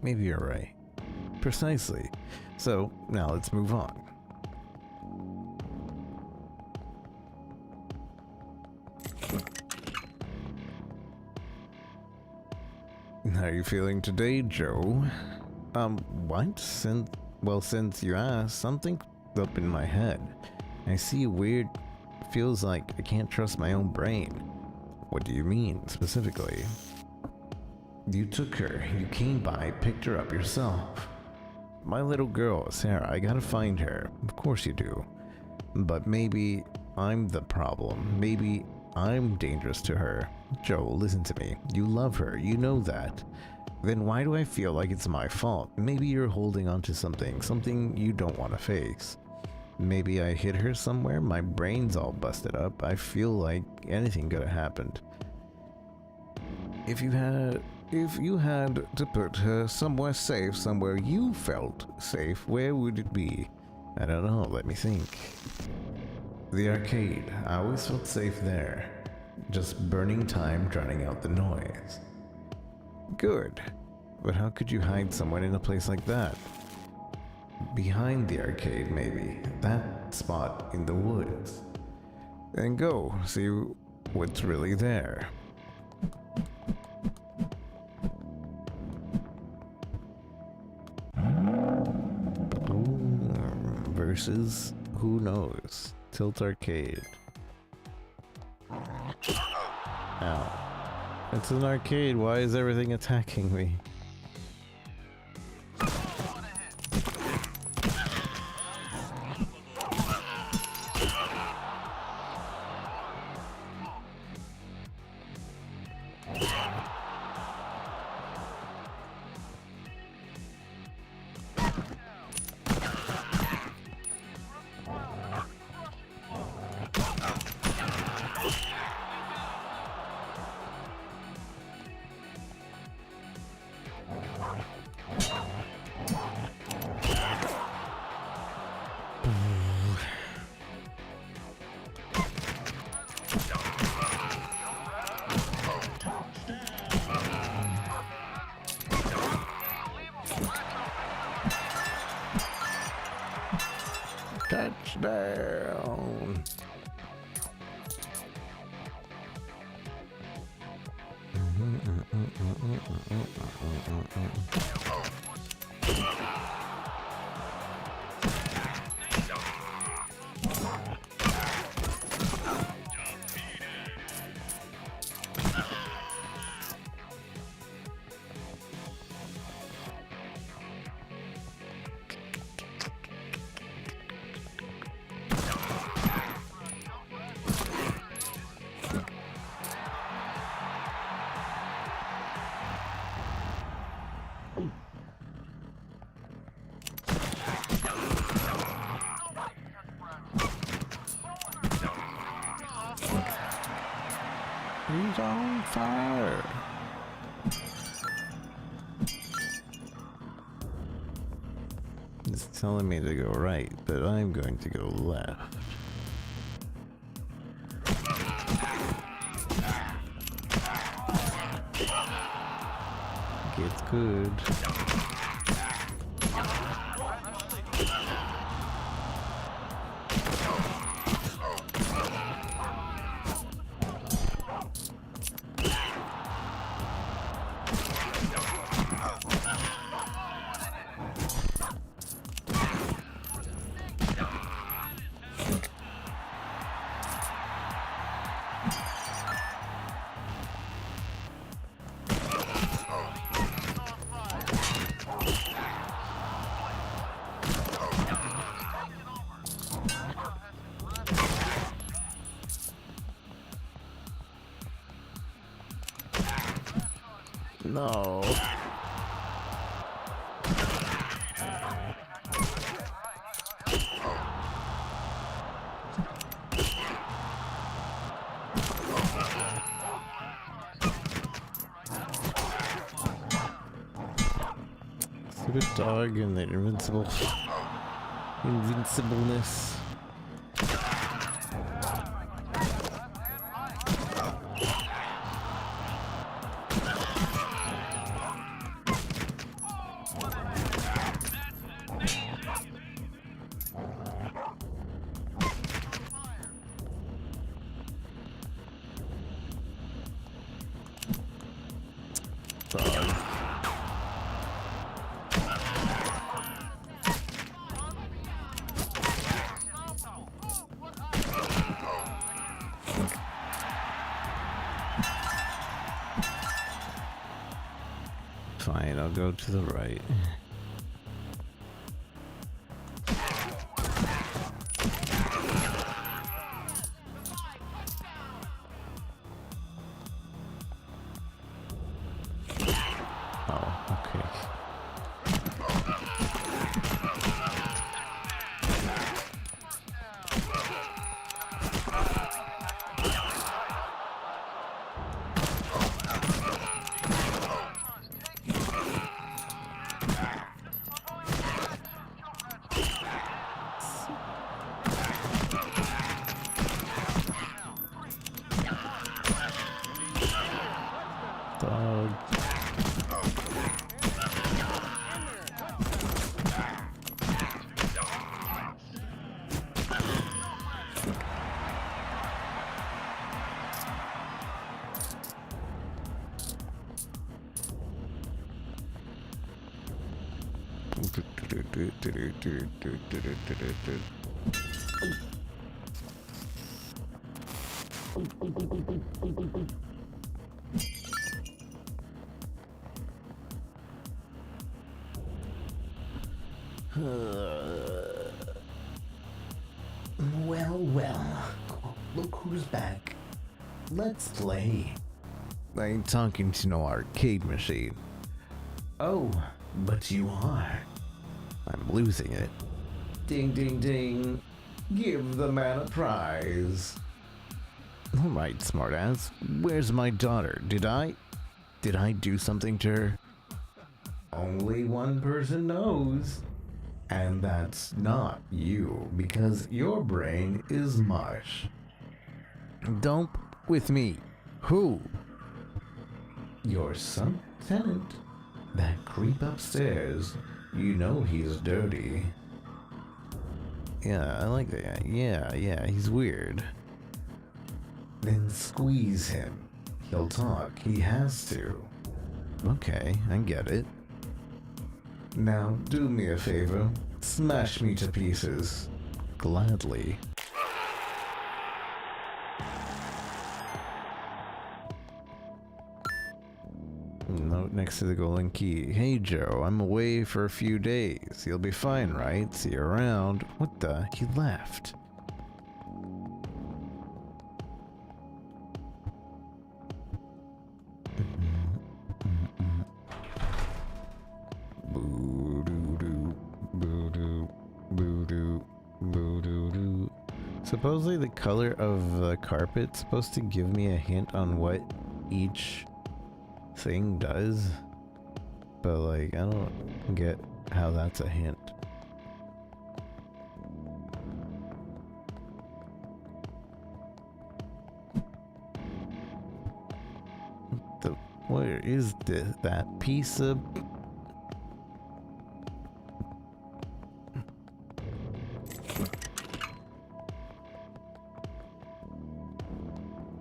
Speaker 1: Maybe you're right. Precisely. So, now let's move on. How are you feeling today, Joe? What? Since you asked, something up in my head. I see weird... feels like I can't trust my own brain. What do you mean, specifically? You took her, you came by, picked her up yourself. My little girl, Sarah, I gotta find her. Of course you do. But maybe I'm the problem. Maybe I'm dangerous to her. Joe, listen to me. You love her, you know that. Then why do I feel like it's my fault? Maybe you're holding on to something you don't want to face. Maybe I hit her somewhere, my brain's all busted up. I feel like anything could have happened. If you had to put her somewhere safe, somewhere you felt safe, where would it be? I don't know, let me think. The arcade. I always felt safe there. Just burning time, drowning out the noise. Good. But how could you hide someone in a place like that? Behind the arcade, maybe. That spot in the woods. Then go, see what's really there. Versus who knows? Tilt Arcade. Ow. It's an arcade, why is everything attacking me? Touchdown! He's on fire. It's telling me to go right, but I'm going to go left. It's good. No. Stupid dog and the invincibleness. Dog. Fine, I'll go to the right. Oh, okay. Dog. Well, look who's back. Let's play. I ain't talking to no arcade machine. Oh, but you are. I'm losing it. Ding, ding, ding. Give the man a prize. All right, smartass. Where's my daughter? Did I do something to her? Only one person knows. And that's not you, because your brain is mush. Don't with me. Who? Your son tenant. That creep upstairs. You know he's dirty. Yeah, I like that. Yeah, he's weird. Then squeeze him. He'll talk. He has to. Okay, I get it. Now, do me a favor. Smash me to pieces. Gladly. Note next to the golden key. Hey Joe, I'm away for a few days. You'll be fine, right? See you around. What the? He left. Boo-doo-doo, boo-doo, boo-doo, boo-doo-doo. Supposedly the color of the carpet's supposed to give me a hint on what each thing does. But like, I don't get how that's a hint. Where is this? That piece of...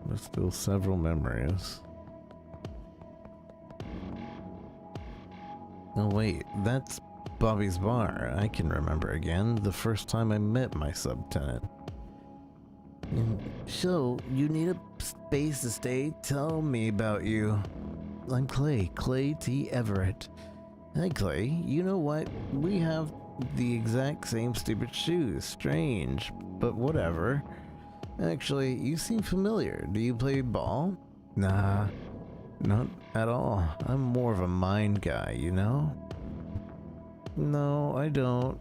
Speaker 1: There's still several memories. Oh wait, that's Bobby's bar. I can remember again. The first time I met my subtenant. So, you need a space to stay? Tell me about you. I'm Clay T. Everett. Hi Clay, you know what? We have the exact same stupid shoes. Strange, but whatever. Actually, you seem familiar. Do you play ball? Nah, not at all. I'm more of a mind guy, you know? No, I don't.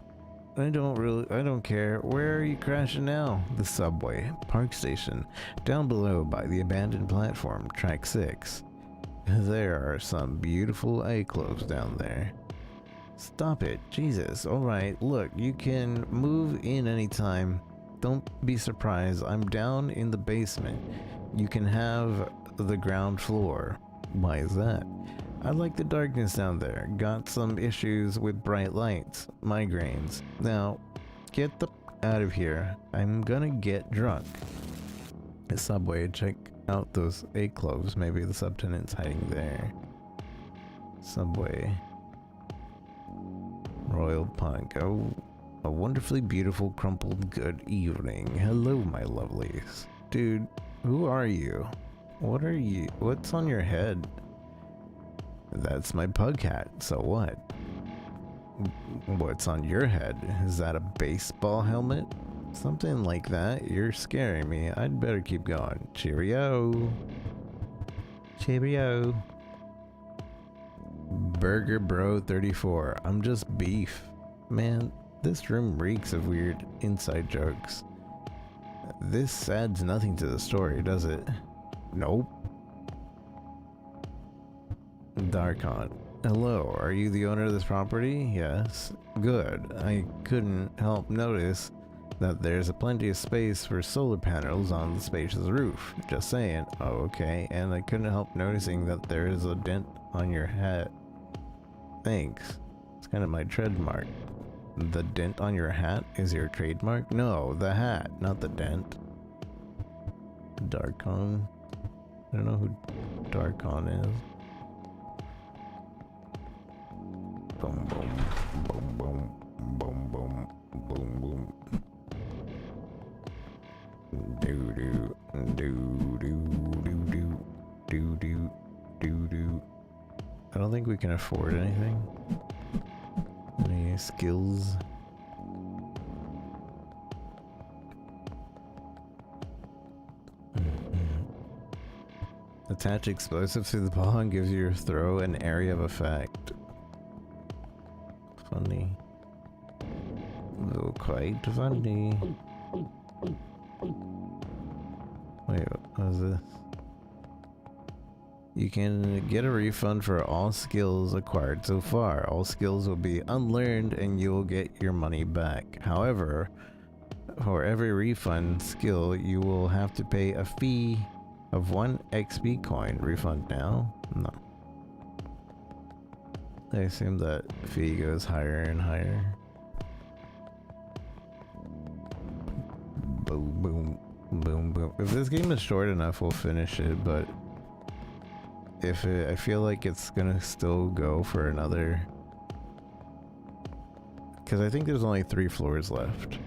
Speaker 1: I don't care. Where are you crashing now? The subway, park station, down below by the abandoned platform, track 6. There are some beautiful alcoves down there. Stop it, Jesus. Alright, look, you can move in anytime. Don't be surprised, I'm down in the basement. You can have the ground floor. Why is that? I like the darkness down there. Got some issues with bright lights. Migraines. Now, get the out of here. I'm gonna get drunk. The subway, check out those alcoves. Maybe the subtenant's hiding there. Subway. Royal Punk. Oh, a wonderfully beautiful, crumpled good evening. Hello, my lovelies. Dude, who are you? What are you? What's on your head? That's my pug hat, so what? What's on your head? Is that a baseball helmet? Something like that? You're scaring me. I'd better keep going. Cheerio. Cheerio. Burger Bro 34. I'm just beef. Man, this room reeks of weird inside jokes. This adds nothing to the story, does it? Nope. Darkon. Hello, are you the owner of this property? Yes. Good. I couldn't help notice that there's plenty of space for solar panels on the spacious roof. Just saying. Oh, okay. And I couldn't help noticing that there is a dent on your hat. Thanks. It's kind of my trademark. The dent on your hat is your trademark? No, the hat, not the dent. Darkon. I don't know who Darkon is. Boom, boom, boom, boom, boom, boom, boom, boom. Do do do do do do do do do. I don't think we can afford anything. Any skills? Attach explosives to the ball and gives your throw an area of effect. Funny. Oh, quite funny. Wait, what is this? You can get a refund for all skills acquired so far. All skills will be unlearned and you will get your money back. However, for every refund skill, you will have to pay a fee of 1 XP coin. Refund now? No. I assume that fee goes higher and higher. Boom, boom, boom, boom. If this game is short enough, we'll finish it, but if it, I feel like it's gonna still go for another, because I think there's only 3 floors left,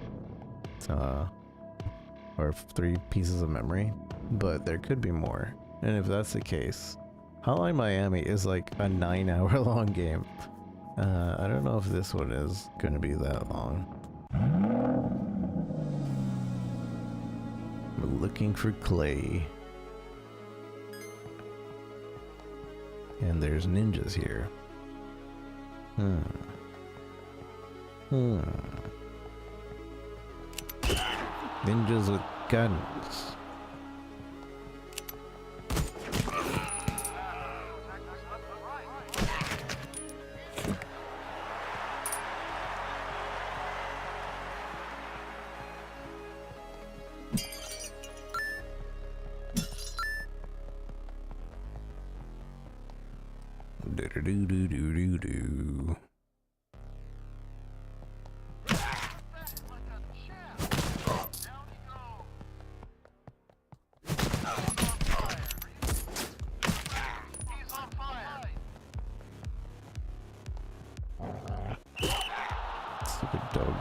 Speaker 1: or 3 pieces of memory, but there could be more. And if that's the case, Hotline Miami is like a 9-hour long game. I don't know if this one is gonna be that long. We're looking for Clay. And there's ninjas here. Ninjas with guns. Do-do-do-do-do-do-do. Stupid dog.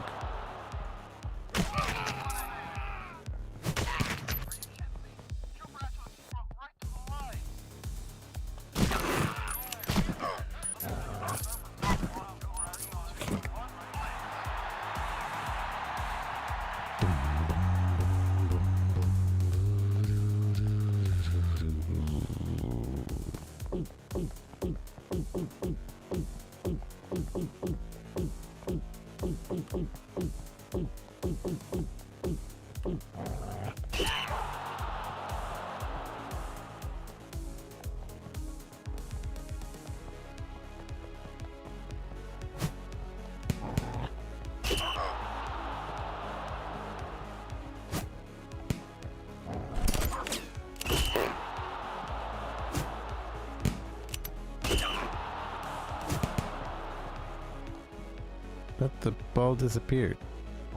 Speaker 1: But the ball disappeared.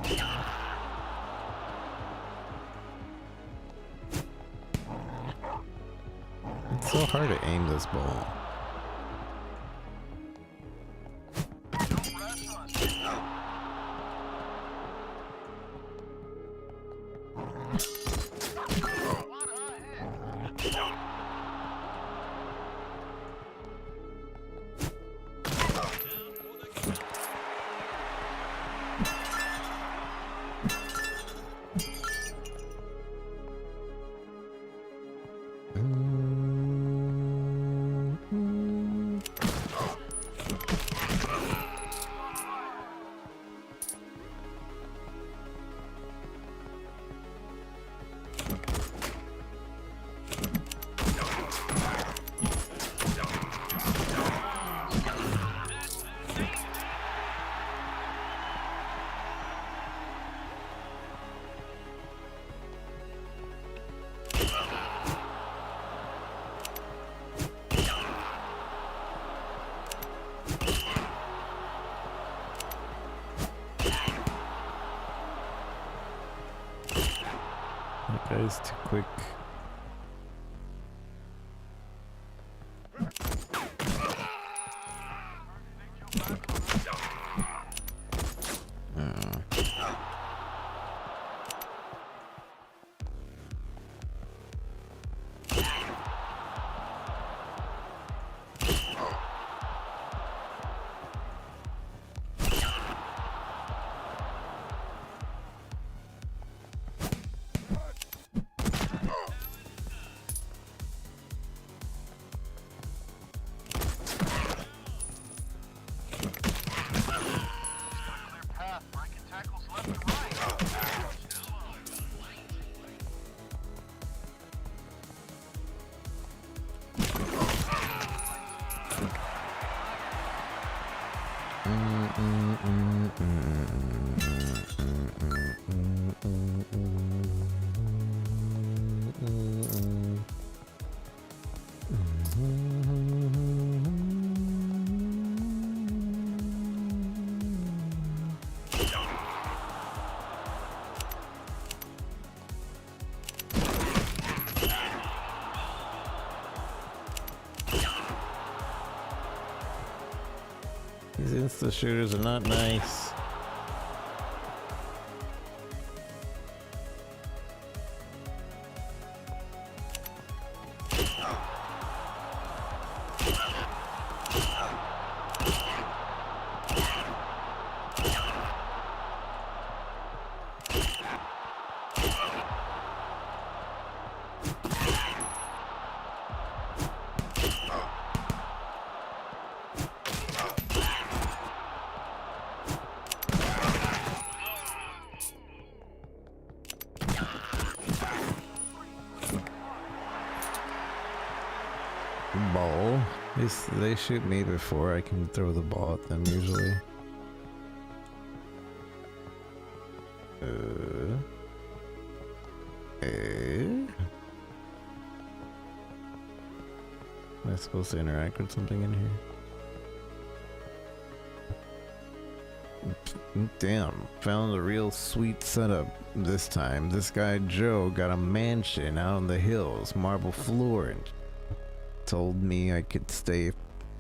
Speaker 1: It's so hard to aim this ball. That guy's too quick. These insta shooters are not nice. ball. They shoot me before I can throw the ball at them usually. Am I supposed to interact with something in here? Damn, found a real sweet setup this time. This guy Joe got a mansion out in the hills, marble floor, and told me I could stay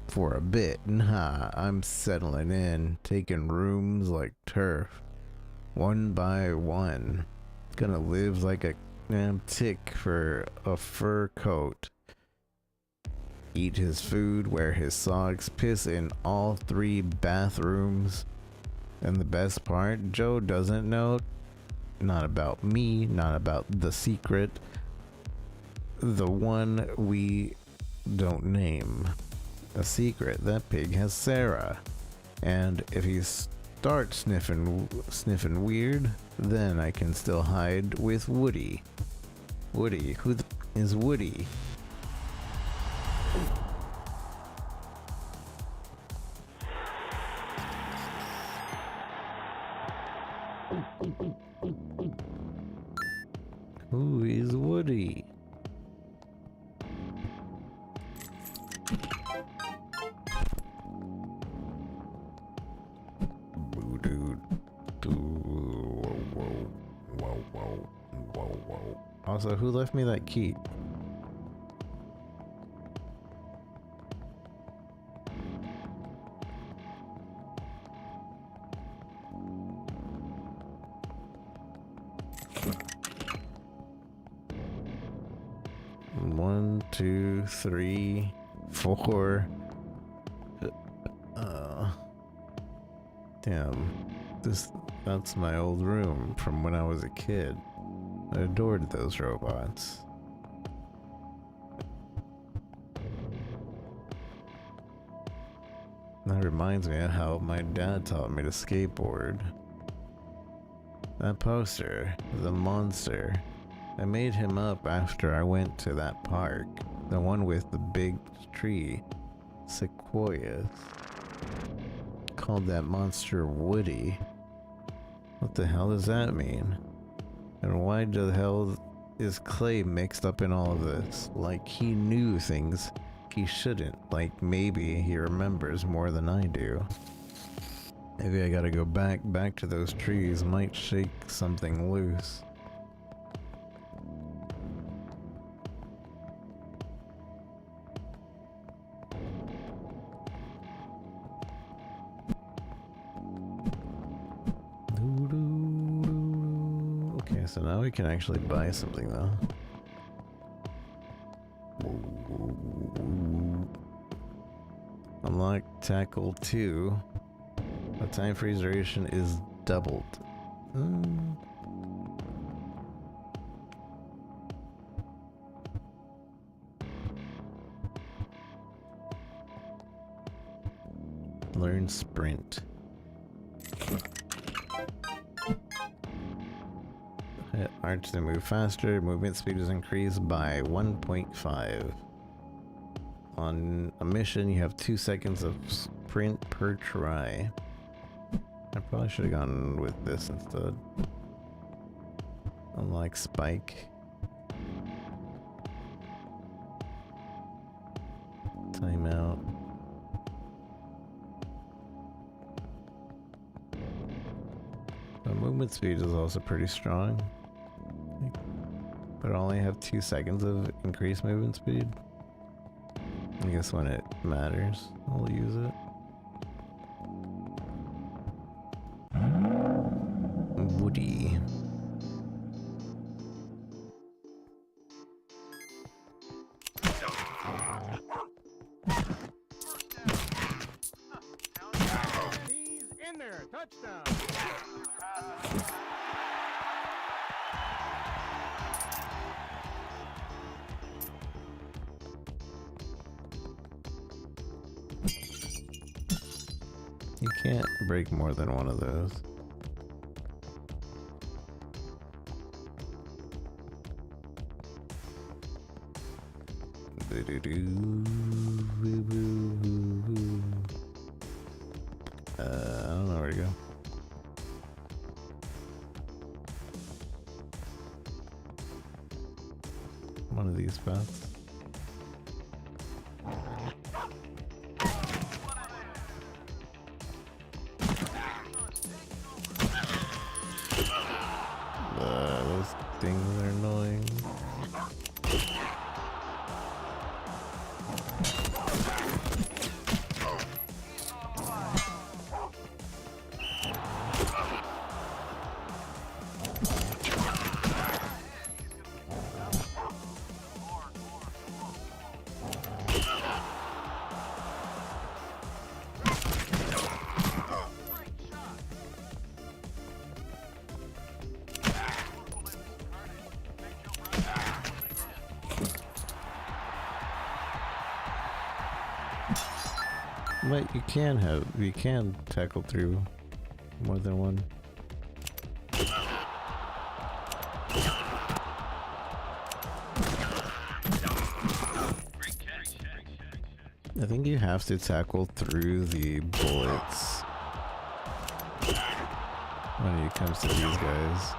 Speaker 1: for a bit. Nah, I'm settling in, taking rooms like turf, one by one. Gonna live like a damn tick for a fur coat. Eat his food, wear his socks, piss in all 3 bathrooms. And the best part, Joe doesn't know, not about me, not about the secret, the one we don't name. A secret, that pig has Sarah. And if he starts sniffing weird, then I can still hide with Woody. Woody, who is Woody? Who is Woody? Also, who left me that key? One, two, three, four. Damn. That's my old room from when I was a kid. I adored those robots. That reminds me of how my dad taught me to skateboard. That poster, the monster, I made him up after I went to that park. The one with the big tree, sequoias. Called that monster Woody. What the hell does that mean? And why the hell is Clay mixed up in all of this? Like he knew things he shouldn't. Like maybe he remembers more than I do. Maybe I gotta go back to those trees. Might shake something loose. Okay, so now we can actually buy something though. Unlock tackle 2. The time freeze duration is doubled. Learn sprint. Hit arch to move faster. Movement speed is increased by 1.5. On a mission, you have 2 seconds of sprint per try. I probably should have gone with this instead. Unlike Spike. Timeout. The movement speed is also pretty strong. But I only have 2 seconds of increased movement speed. I guess when it matters, I'll use it. Woody.
Speaker 4: He's in there. Touchdown.
Speaker 1: You can't break more than one of those. I don't know where to go. One of these spots. Those things are annoying. But you can tackle through more than one. I think you have to tackle through the bullets when it comes to these guys.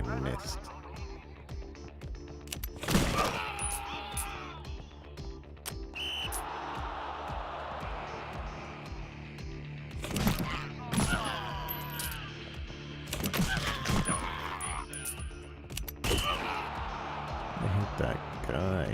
Speaker 1: I missed. I hit that guy.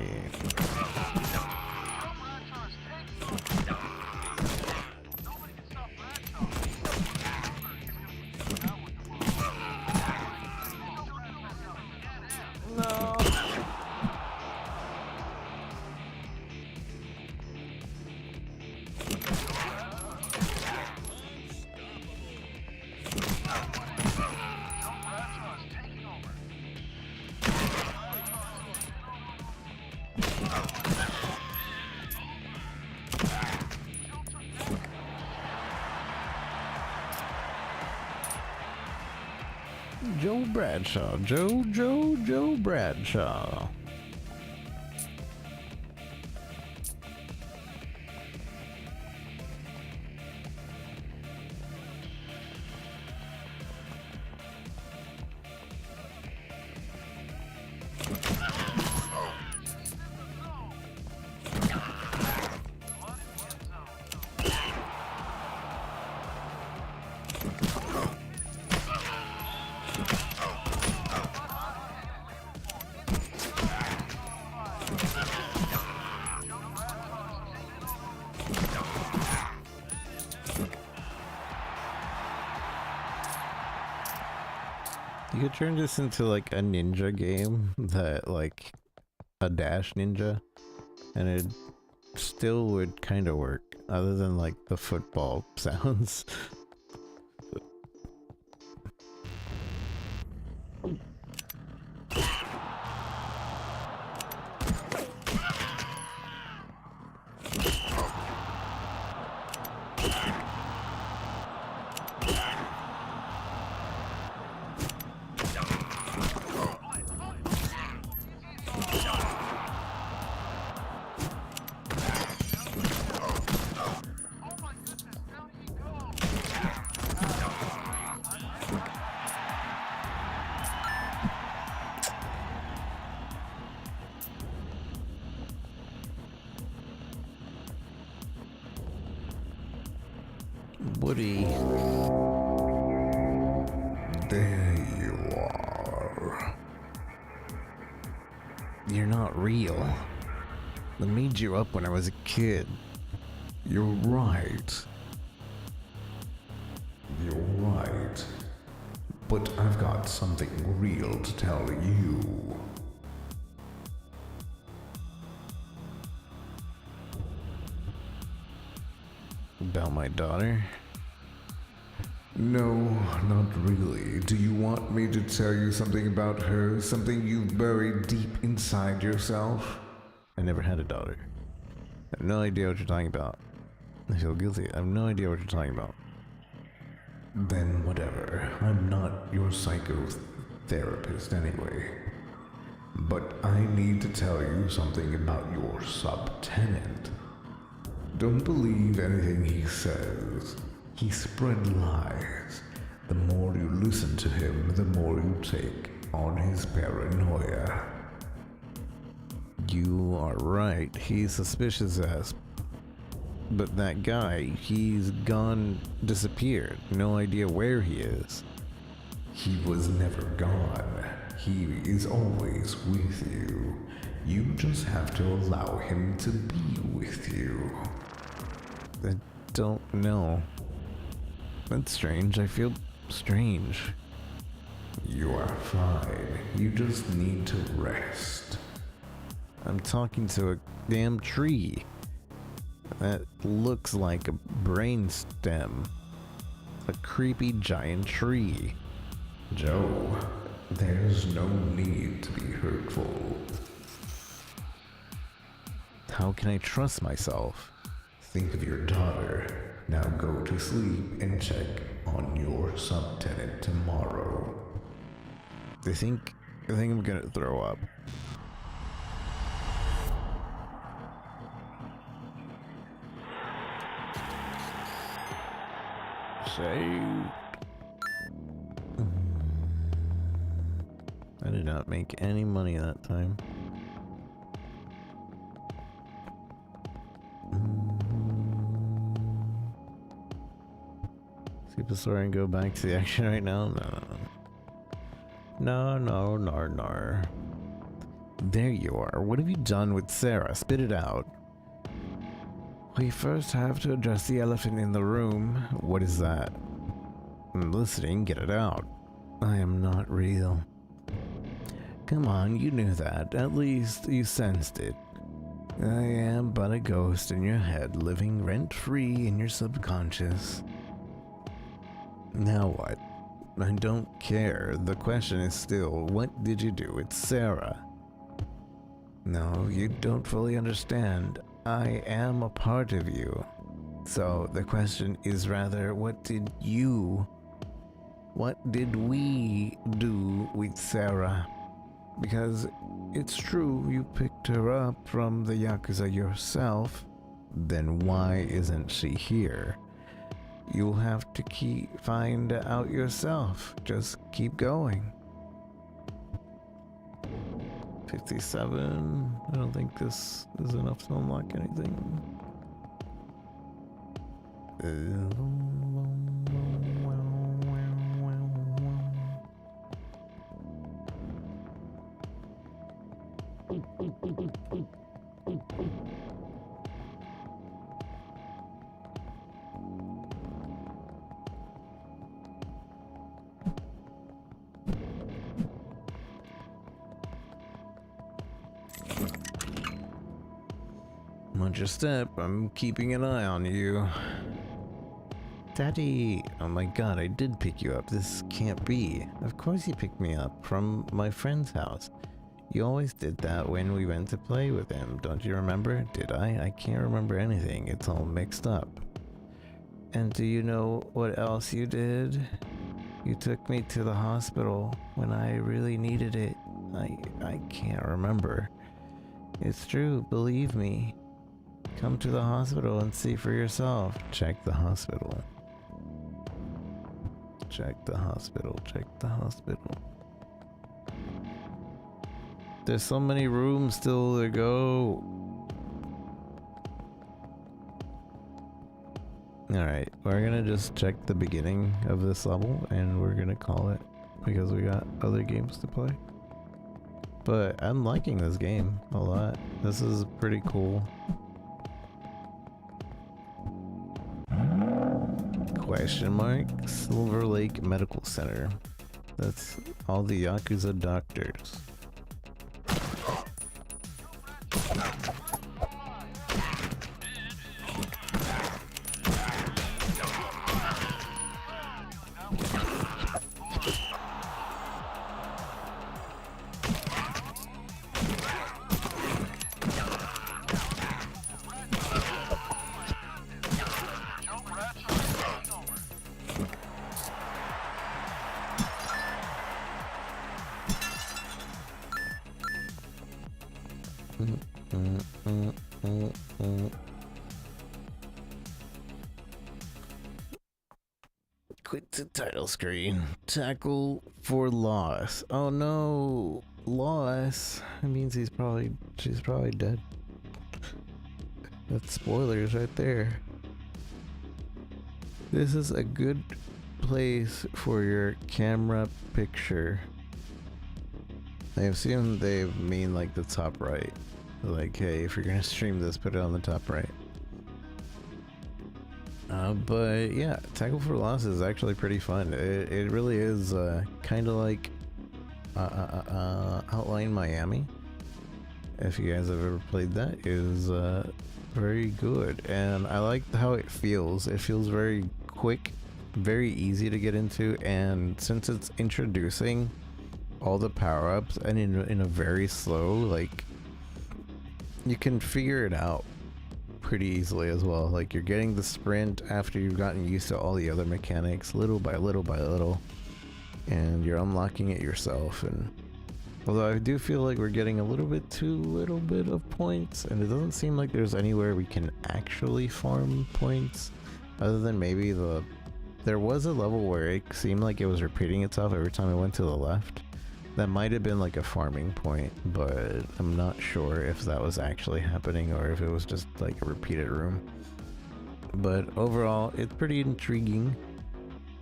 Speaker 1: Joe Bradshaw, Joe Bradshaw. You could turn this into like a ninja game that like a dash ninja, and it still would kind of work, other than like the football sounds. Woody.
Speaker 2: There you are.
Speaker 1: You're not real. I made you up when I was a kid.
Speaker 2: You're right. You're right. But I've got something real to tell you.
Speaker 1: About my daughter?
Speaker 2: No, not really. Do you want me to tell you something about her? Something you've buried deep inside yourself?
Speaker 1: I never had a daughter. I have no idea what you're talking about. I feel guilty. I have no idea what you're talking about.
Speaker 2: Then whatever. I'm not your psychotherapist anyway. But I need to tell you something about your subtenant. Don't believe anything he says. He spread lies. The more you listen to him, the more you take on his paranoia.
Speaker 1: You are right. He's suspicious as. But that guy, he's gone, disappeared. No idea where he is.
Speaker 2: He was never gone. He is always with you. You just have to allow him to be with you.
Speaker 1: I don't know. That's strange. I feel strange.
Speaker 2: You are fine. You just need to rest.
Speaker 1: I'm talking to a damn tree. That looks like a brain stem. A creepy giant tree.
Speaker 2: Joe, there's no need to be hurtful.
Speaker 1: How can I trust myself?
Speaker 2: Think of your daughter. Now go to sleep and check on your subtenant tomorrow.
Speaker 1: I think I'm gonna throw up. Saved. I did not make any money that time. Skip the story and go back to the action right now? No. There you are. What have you done with Sarah? Spit it out. We first have to address the elephant in the room. What is that? I'm listening, get it out. I am not real. Come on, you knew that. At least you sensed it. I am but a ghost in your head, living rent-free in your subconscious. Now what? I don't care. The question is still, what did you do with Sarah? No, you don't fully understand. I am a part of you. So the question is rather, what did we do with Sarah? Because it's true, you picked her up from the Yakuza yourself. Then why isn't she here? You'll have to find out yourself. Just keep going. 57. I don't think this is enough to unlock anything. Watch your step. I'm keeping an eye on you. Daddy! Oh my god, I did pick you up. This can't be. Of course you picked me up from my friend's house. You always did that when we went to play with him. Don't you remember? Did I? I can't remember anything. It's all mixed up. And do you know what else you did? You took me to the hospital when I really needed it. I can't remember. It's true, believe me. Come to the hospital and see for yourself. Check the hospital. Check the hospital. Check the hospital. There's so many rooms still to go. Alright, we're gonna just check the beginning of this level and we're gonna call it because we got other games to play. But I'm liking this game a lot. This is pretty cool. Question mark? Silver Lake Medical Center. That's all the Yakuza doctors. Quit the title screen. Tackle for loss. Oh no, loss. It means she's probably dead. That's spoilers right there. This is a good place for your camera picture. I assume they mean like the top right. Like, hey, if you're gonna stream this, put it on the top right. But yeah, Tackle for Loss is actually pretty fun. It really is kind of like Outline Miami. If you guys have ever played that, it is very good, and I like how it feels. It feels very quick, very easy to get into, and since it's introducing all the power-ups and in a very slow, like, you can figure it out pretty easily as well. Like, you're getting the sprint after you've gotten used to all the other mechanics little by little by little, and you're unlocking it yourself. And although I do feel like we're getting a little bit of points, and it doesn't seem like there's anywhere we can actually farm points other than maybe there was a level where it seemed like it was repeating itself every time I went to the left. That might have been like a farming point, but I'm not sure if that was actually happening or if it was just like a repeated room. But overall, it's pretty intriguing,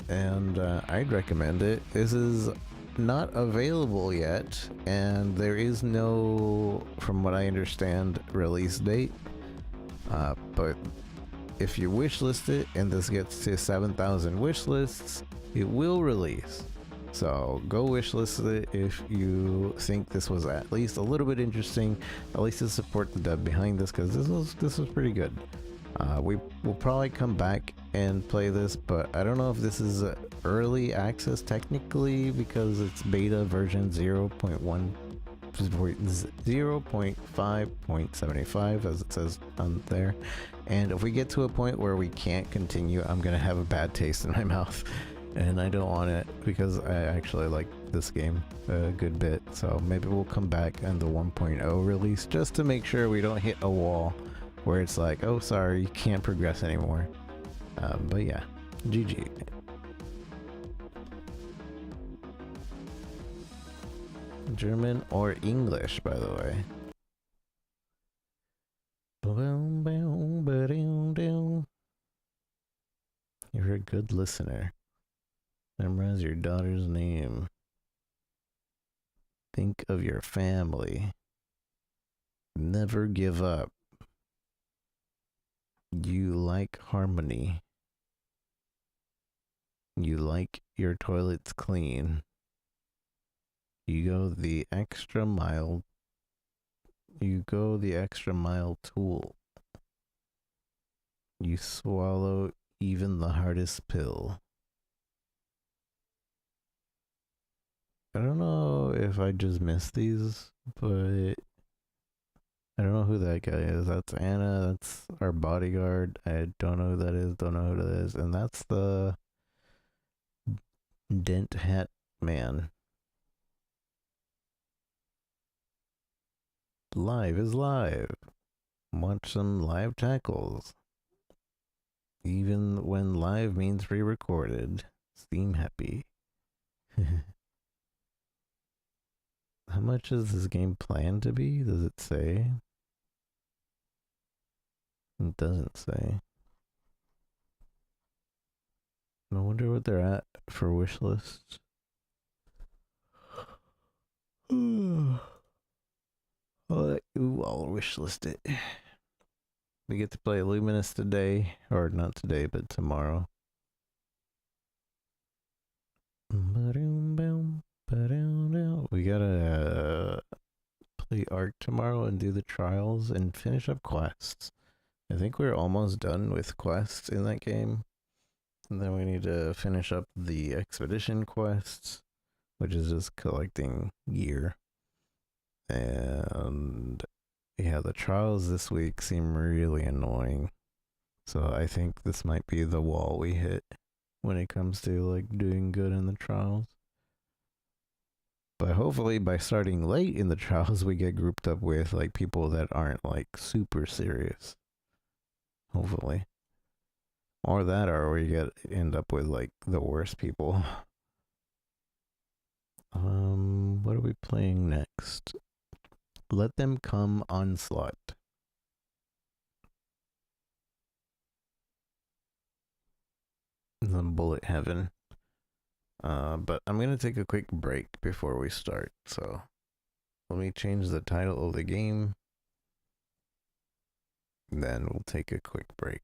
Speaker 1: and I'd recommend it. This is not available yet, and there is no, from what I understand, release date. But if you wishlist it and this gets to 7,000 wishlists, it will release. So go wishlist it if you think this was at least a little bit interesting, at least to support the dev behind this, because this was pretty good. We will probably come back and play this, but I don't know if this is early access technically because it's beta version 0.5.75 as it says on there. And if we get to a point where we can't continue, I'm gonna have a bad taste in my mouth. And I don't want it because I actually like this game a good bit. So maybe we'll come back on the 1.0 release just to make sure we don't hit a wall where it's like, oh, sorry, you can't progress anymore. But yeah, GG. German or English, by the way. You're a good listener. Memorize your daughter's name. Think of your family. Never give up. You like harmony. You like your toilets clean. You go the extra mile. You go the extra mile tool. we swallow even the hardest pill. I don't know if I just missed these, but I don't know who that guy is. That's Anna. That's our bodyguard. I don't know who that is. Don't know who that is. And that's the Dent Hat Man. Live is live. Watch some live tackles. Even when live means pre-recorded. Steam happy. How much is this game planned to be? Does it say? It doesn't say. I wonder what they're at for wish lists. I'll wish list it. We get to play Luminous today, or not today, but tomorrow. We gotta play Ark tomorrow and do the trials and finish up quests. I think we're almost done with quests in that game. And then we need to finish up the expedition quests, which is just collecting gear. And yeah, the trials this week seem really annoying. So I think this might be the wall we hit when it comes to like doing good in the trials. But hopefully by starting late in the trials we get grouped up with like people that aren't like super serious. Hopefully. Or that, or we end up with like the worst people. What are we playing next? Let Them Come Onslaught. The Bullet Heaven. But I'm gonna take a quick break before we start, so let me change the title of the game. Then we'll take a quick break.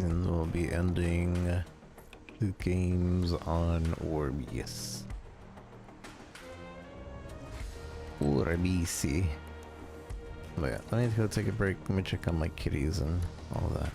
Speaker 1: And we'll be ending the games on Orybyss. Orybyss. But yeah, I need to go take a break. Let me check on my kitties and all that.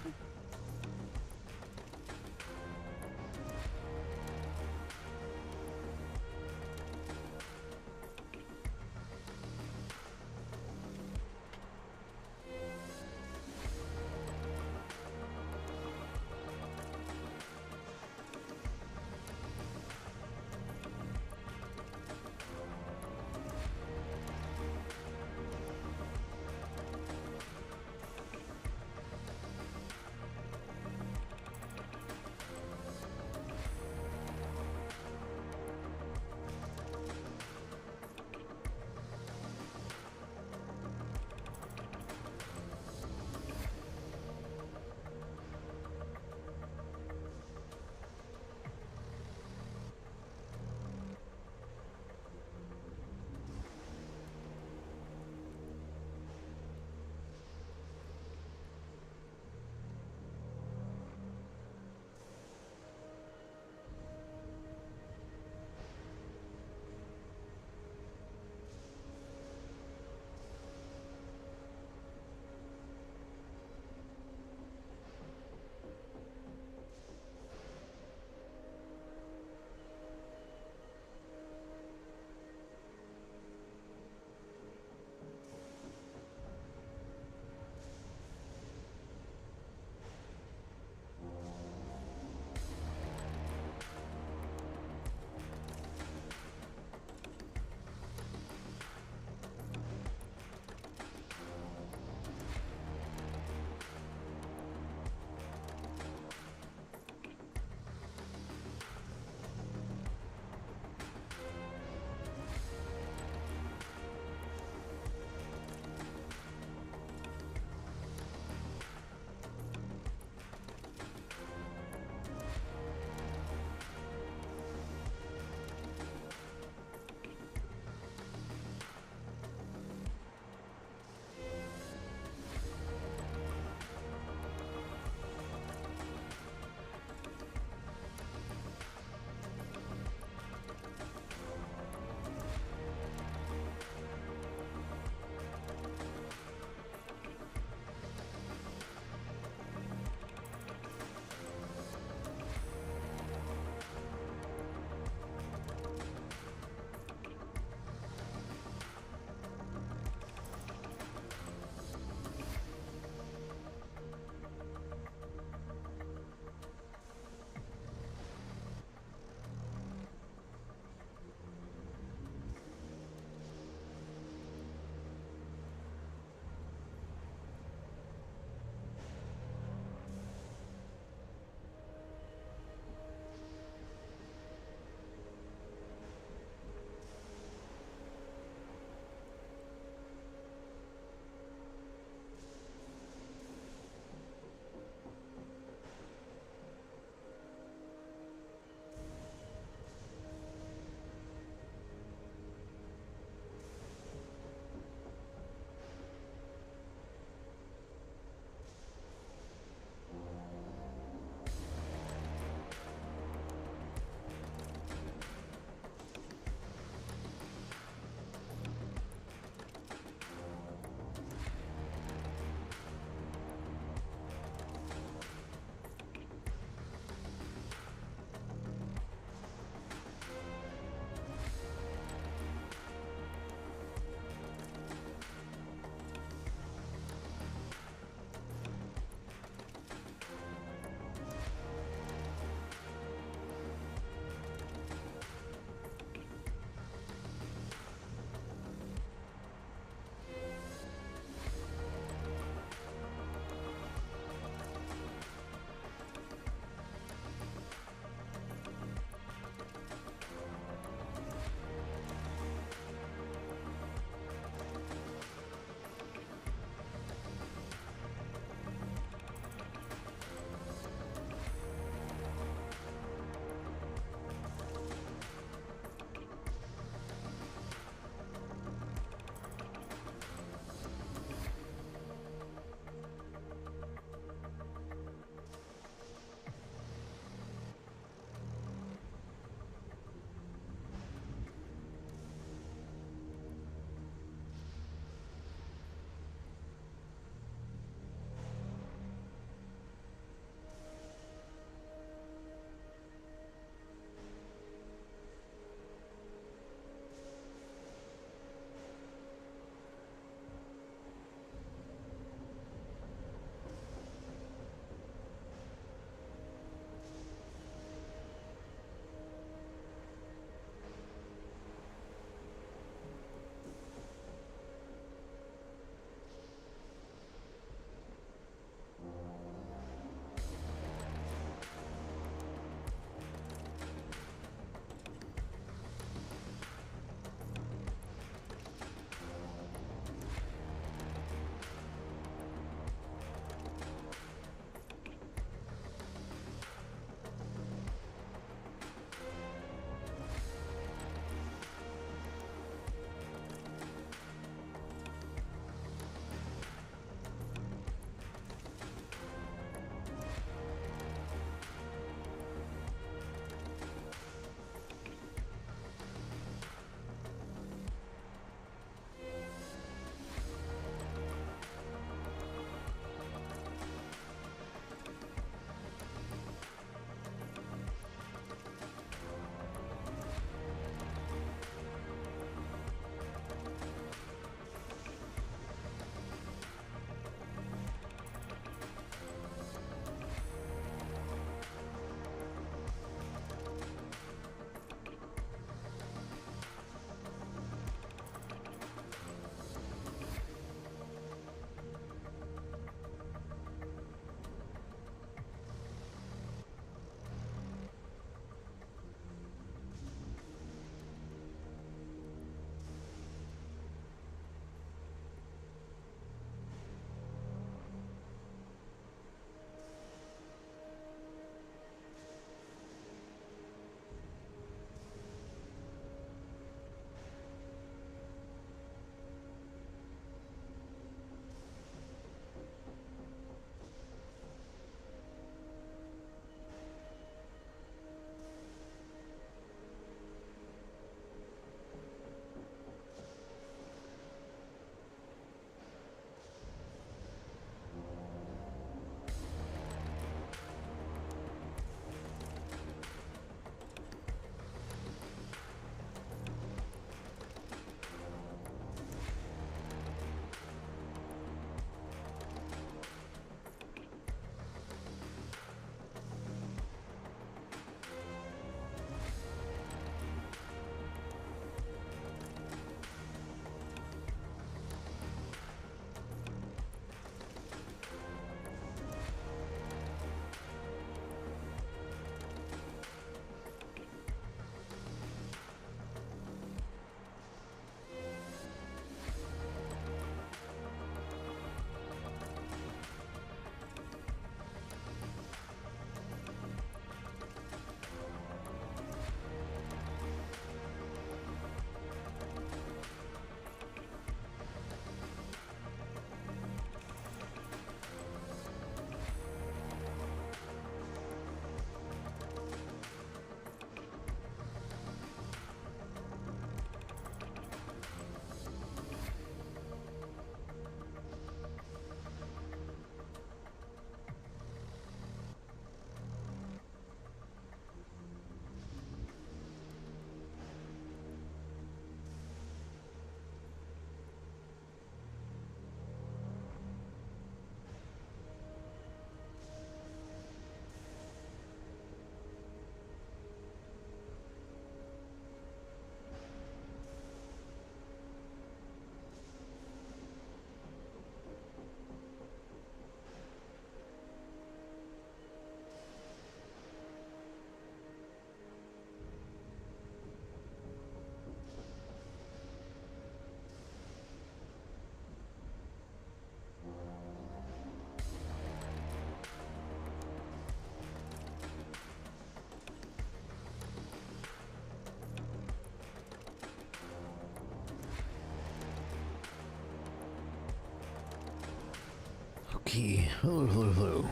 Speaker 1: Okay. Hello, hello, hello.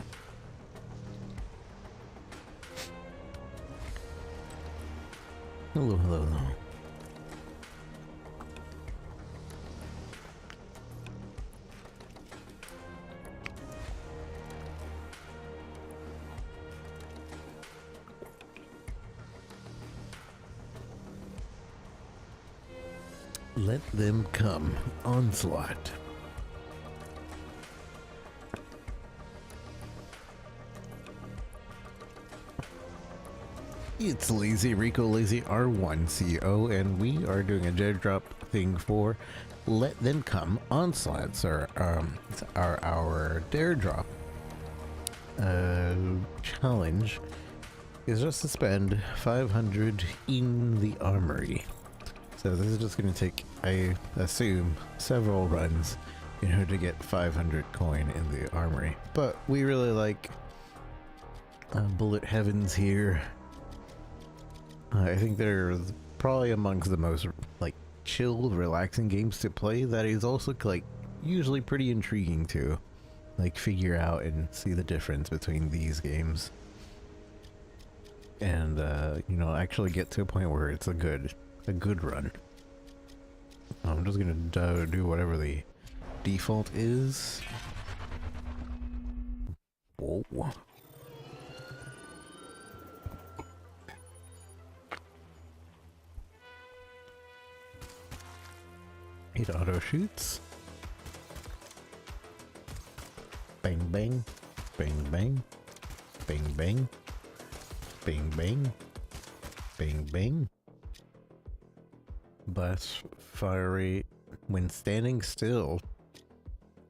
Speaker 1: Hello, hello, hello. Let them come. Onslaught. It's Lazy Rico Lazy R1CO, and we are doing a dead drop thing for Let Them Come Onslaughts, or our dare drop challenge is just to spend 500 in the armory. So this is just going to take, I assume, several runs in order to get 500 coin in the armory. But we really like Bullet Heavens here. I think they're probably amongst the most like chill, relaxing games to play. That is also like usually pretty intriguing to like figure out and see the difference between these games, and you know, actually get to a point where it's a good run. I'm just gonna do whatever the default is. Whoa. It auto shoots. Bang bang, bang bang, bang bang, bang bang, bang bang. Blast fire rate when standing still.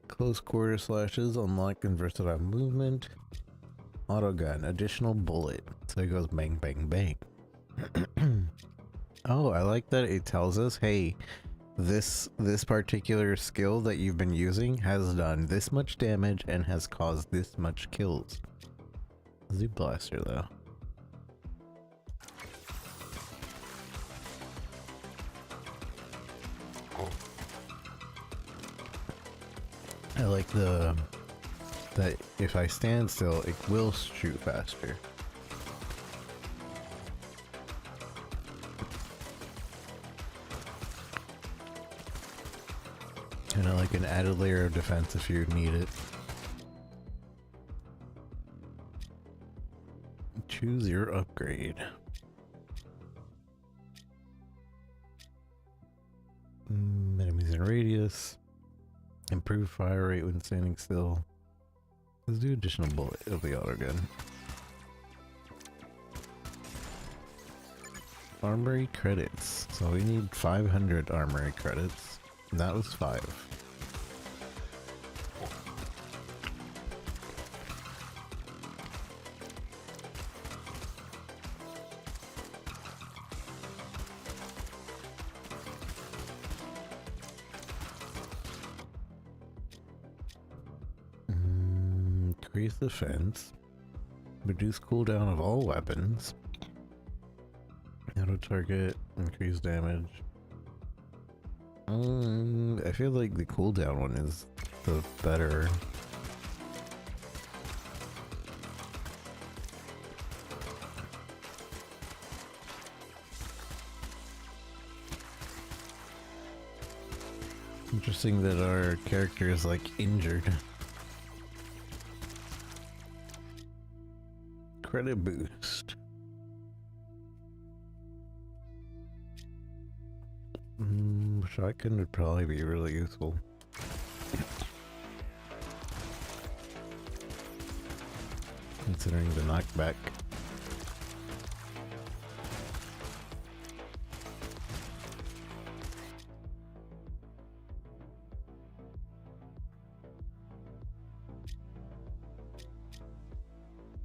Speaker 1: Close quarter slashes unlock and versatile movement. Auto gun, additional bullet. So it goes bang bang bang. Oh, I like that it tells us, hey, this particular skill that you've been using has done this much damage and has caused this much kills. Zoo blaster though. I like that if I stand still, it will shoot faster. Kind of like an added layer of defense if you need it. Choose your upgrade. Enemies in radius. Improve fire rate when standing still. Let's do additional bullet of the auto gun. Armory credits. So we need 500 armory credits. And that was 5. Increase defense. Reduce cooldown of all weapons. Auto target. Increase damage. I feel like the cooldown one is the better. Interesting that our character is like injured. Credit boost. Shotgun would probably be really useful. Considering the knockback.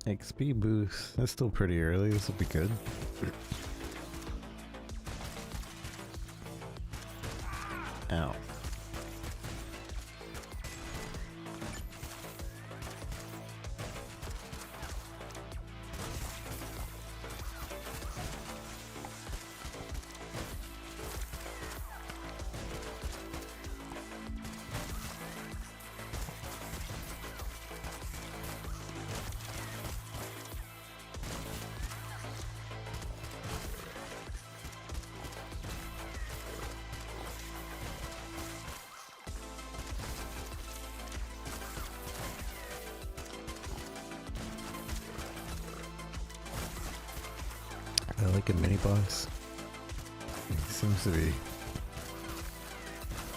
Speaker 1: XP boost. That's still pretty early. This will be good. Ow. I like a mini boss. It seems to be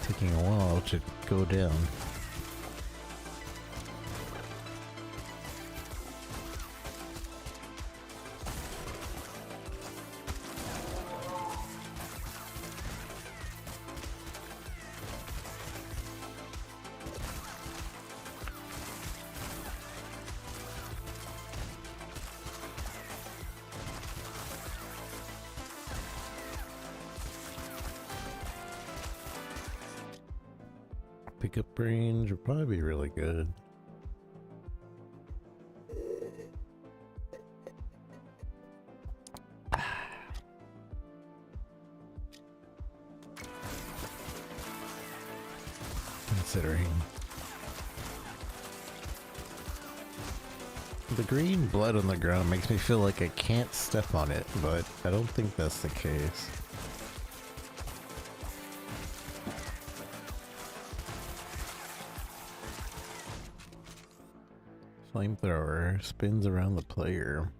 Speaker 1: taking a while to go down. Pickup range would probably be really good. Considering the green blood on the ground makes me feel like I can't step on it, but I don't think that's the case. Flamethrower spins around the player.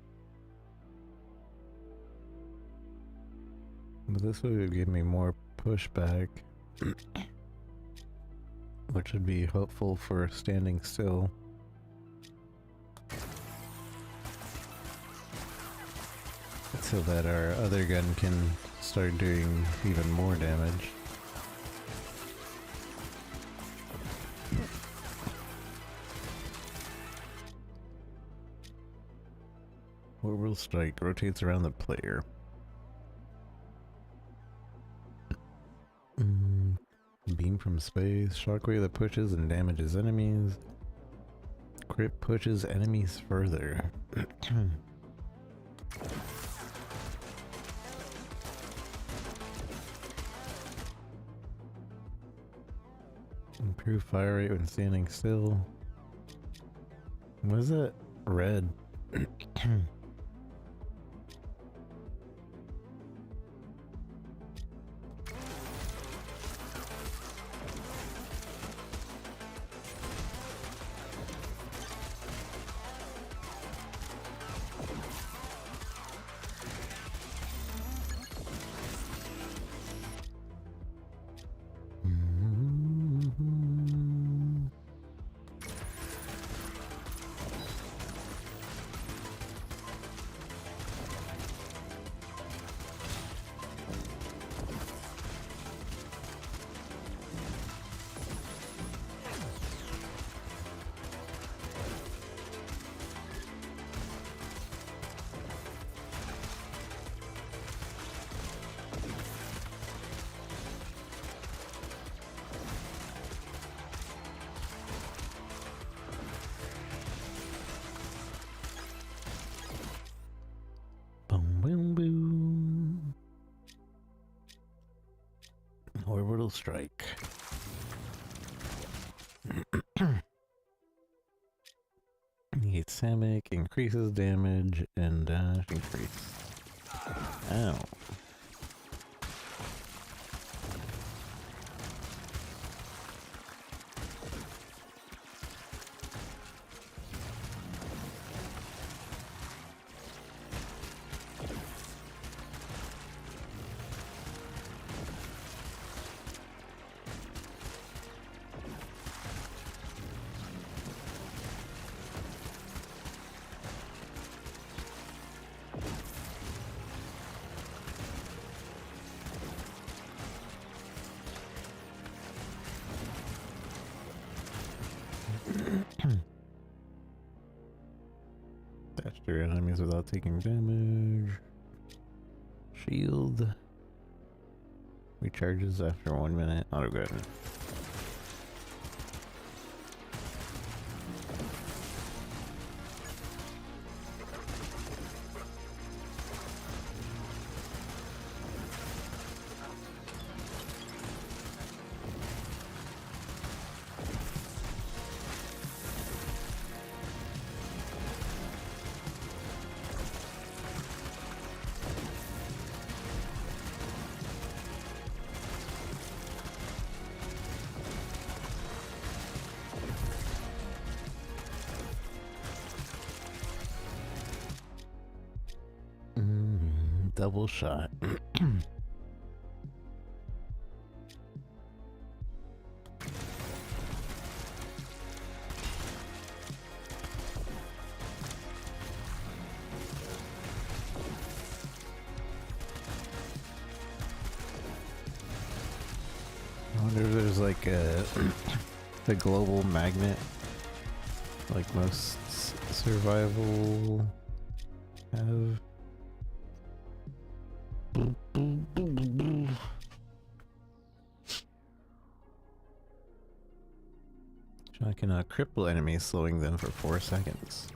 Speaker 1: But this would give me more pushback, which would be helpful for standing still. So that our other gun can start doing even more damage. Orbital strike rotates around the player. Beam from space, shockwave that pushes and damages enemies. Crit pushes enemies further. Improve fire rate when standing still. What is that? Red. Orbital strike. Negates Samic, increases damage, and dash increase. Ow. Dash through enemies without taking damage. Shield. Recharges after 1 minute. Auto gun. double shot. I wonder if there's like a the global magnet, like most survival have. Shot cannot cripple enemies, slowing them for 4 seconds.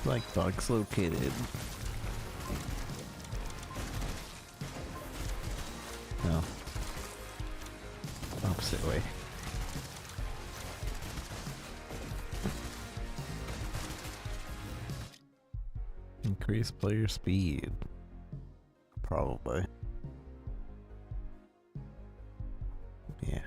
Speaker 1: Like bugs located. No. Opposite way. Increase player speed. Probably. Yeah.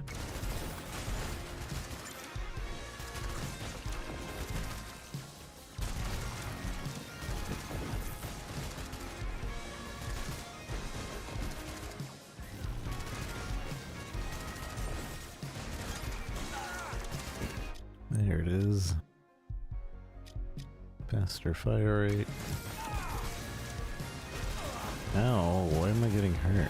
Speaker 1: There it is. Faster fire rate. Ow, why am I getting hurt?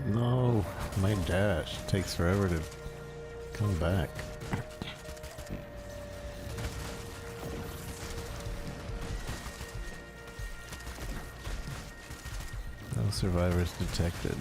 Speaker 1: No, my dash takes forever to come back. No survivors detected.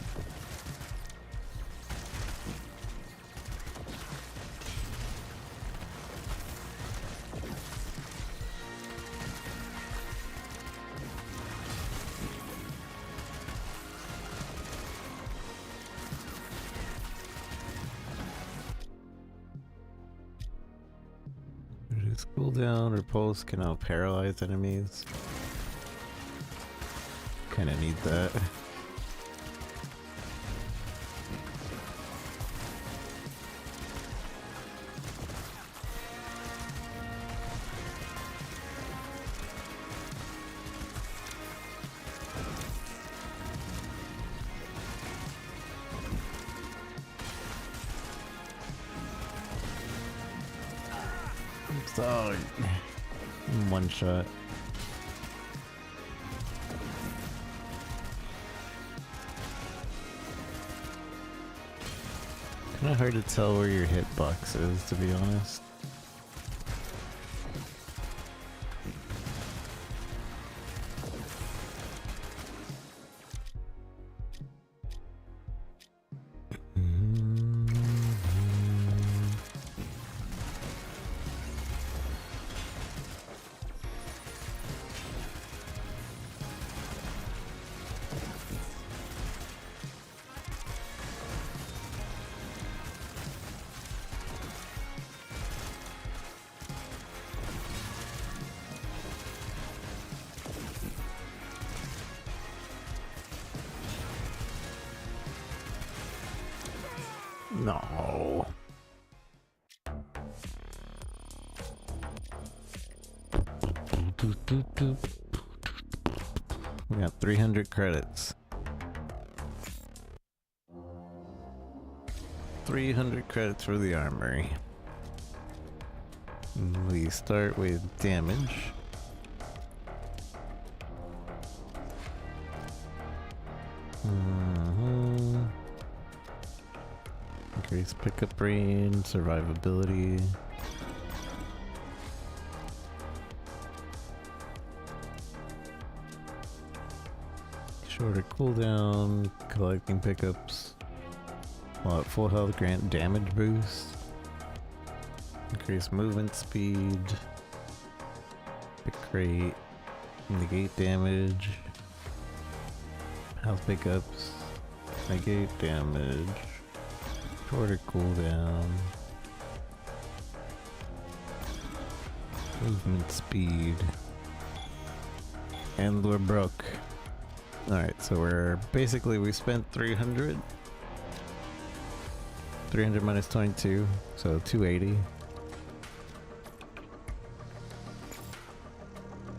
Speaker 1: Reduce cooldown, repulse can now paralyze enemies. Kinda need that. So, one shot. Kinda hard to tell where your hitbox is, to be honest. No. We got 300 credits. 300 credits for the armory. We start with damage. Increase pickup range, survivability. Shorter cooldown, collecting pickups. While at full health, grant damage boost. Increase movement speed. Pick rate. Negate damage. Health pickups. Negate damage. Shorter cooldown. Movement speed. And we're broke. Alright, so we spent 300. 300 minus 22, so 280.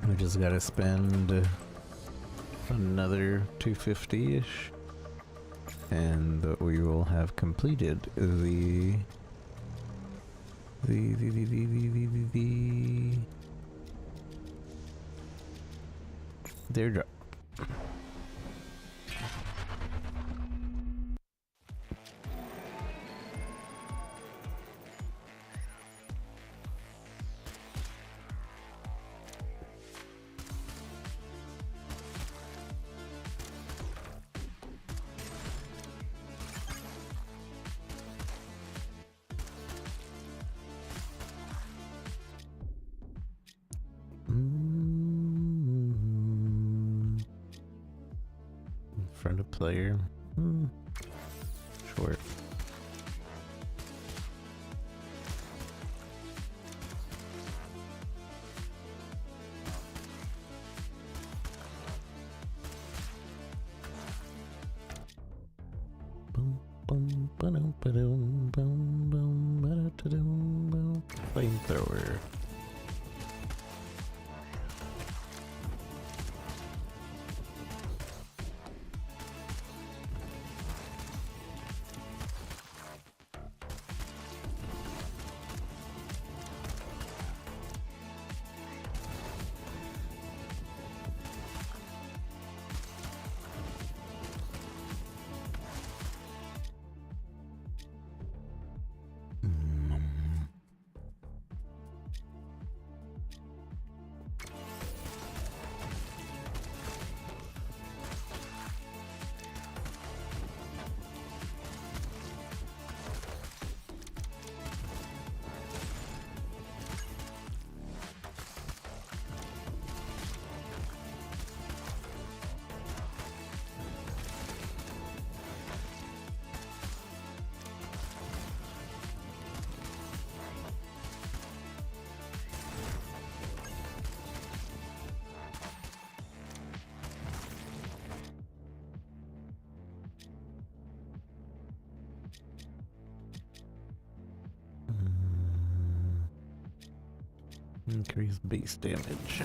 Speaker 1: We just gotta spend another 250-ish. And we will have completed the drop. Front of player. Short. Flamethrower. Increase base damage.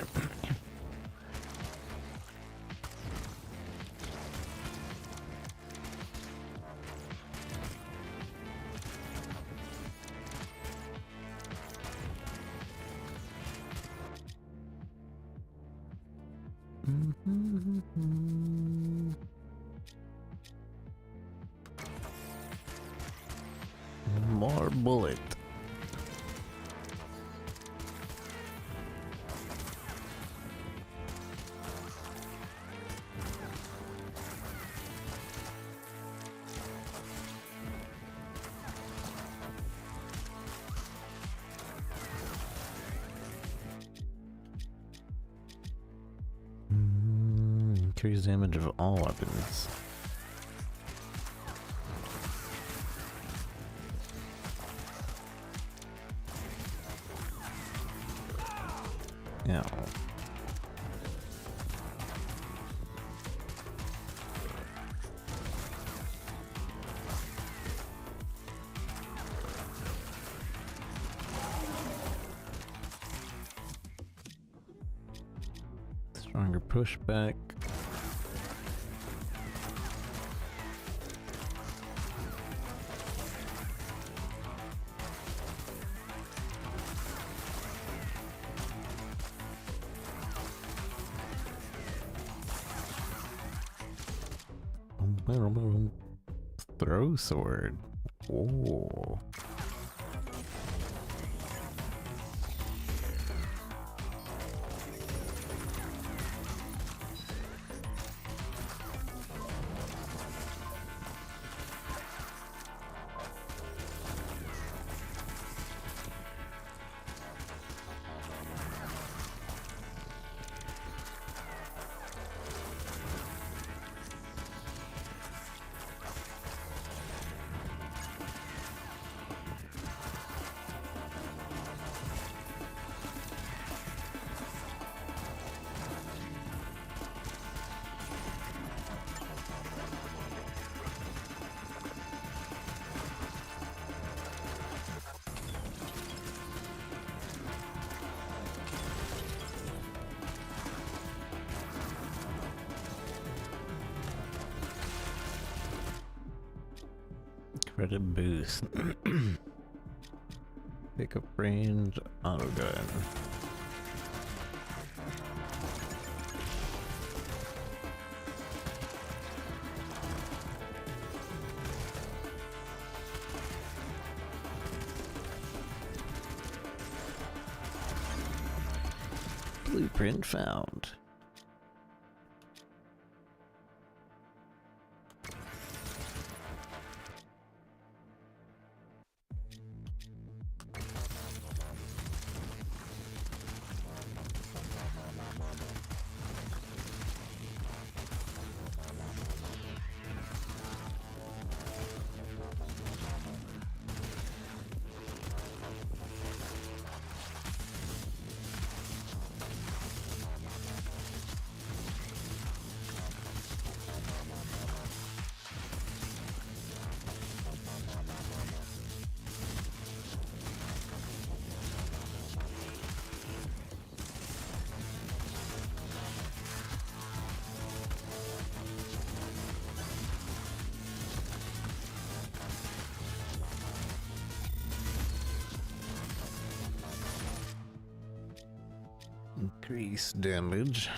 Speaker 1: More bullet. Increase damage of all weapons. Yeah. Stronger pushback. Throw sword. Oh. Credit boost. Pickup range, auto gun. Blueprint found. Increase damage.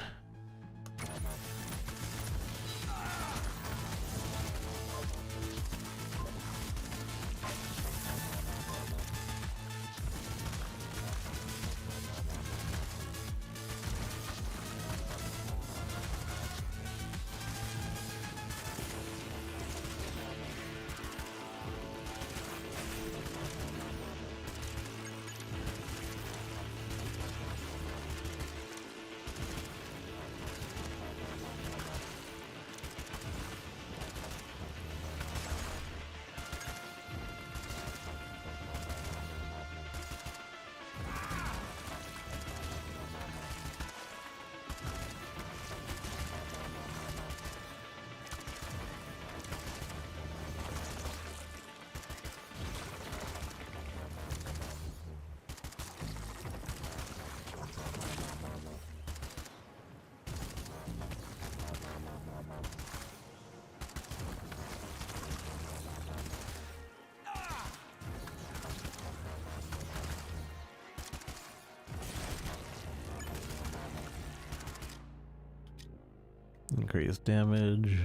Speaker 1: Increase damage.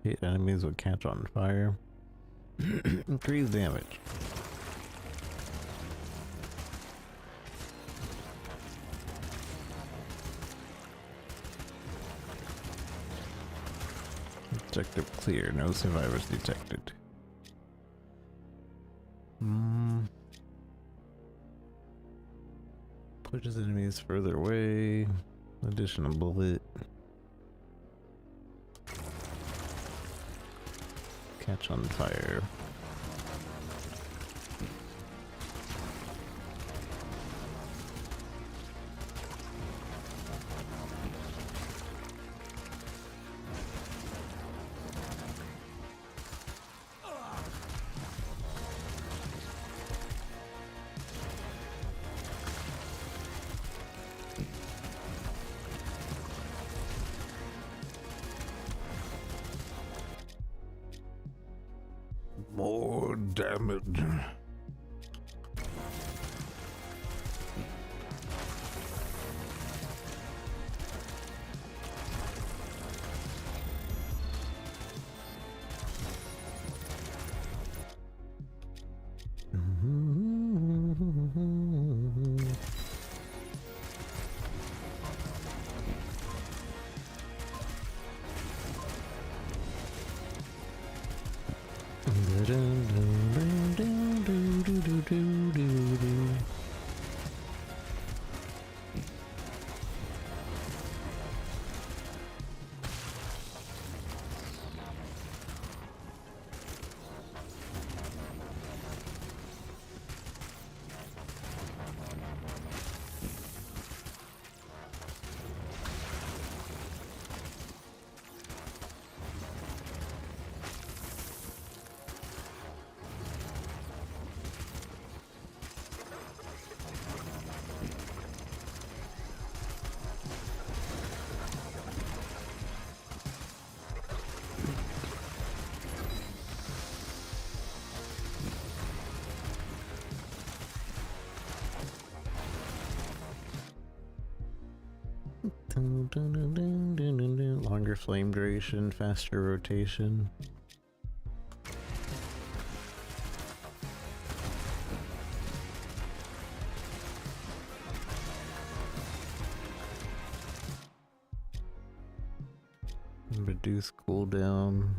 Speaker 1: Hit enemies will catch on fire. Increase damage. Objective clear. No survivors detected. Pushes enemies further away. Additional bullet. Catch on fire. More damage. Longer flame duration, faster rotation. Reduce cooldown.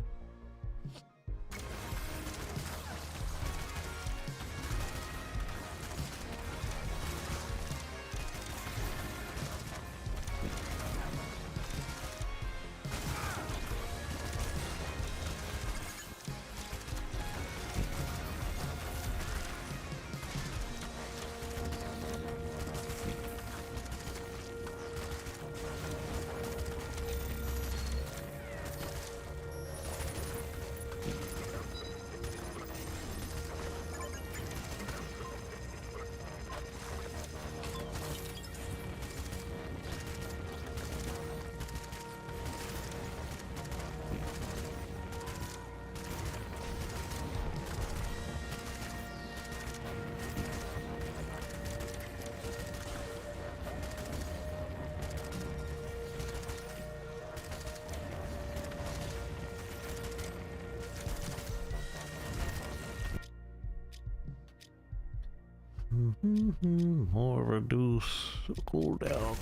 Speaker 1: More reduce cooldown.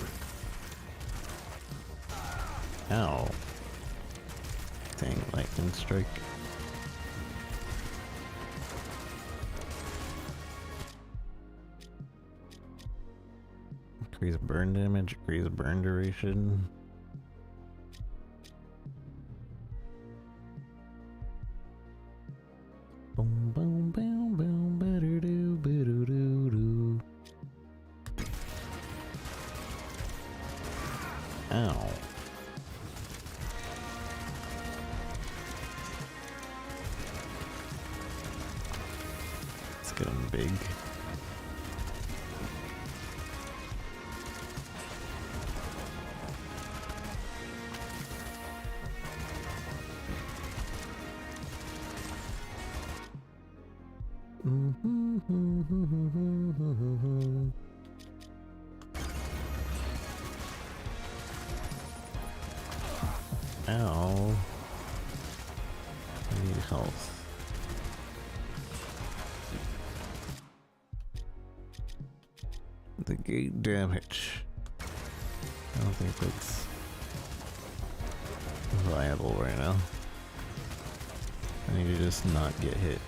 Speaker 1: Ow. Dang, lightning strike. Increase burn damage, increase burn duration. Boom, boom, boom, boom, better do, better do, do. Ow. Let's get him big. Ow. I need health. The gate damage. I don't think that's viable right now. I need to just not get hit.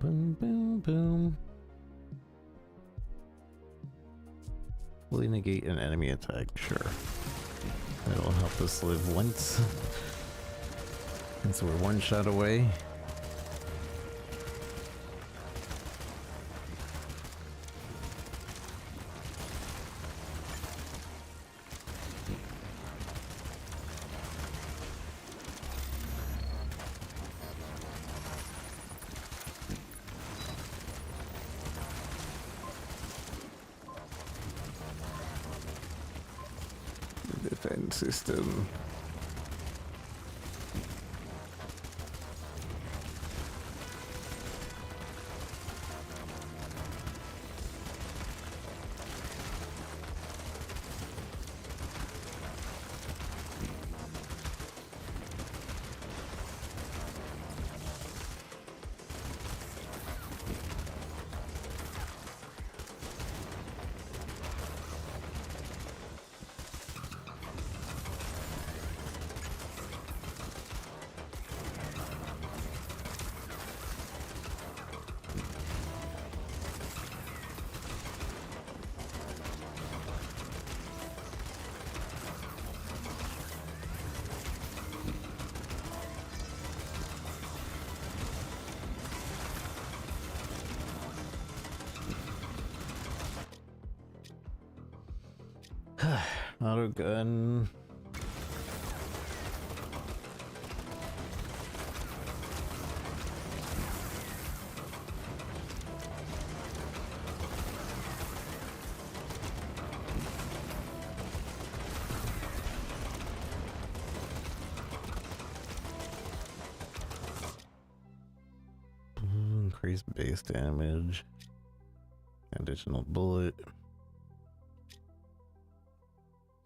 Speaker 1: Boom, boom, boom. Fully negate an enemy attack, sure. That'll help us live once. And so we're one shot away. defense system. Auto gun. Increase base damage. Additional bullet.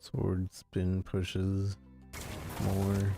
Speaker 1: Sword spin pushes more.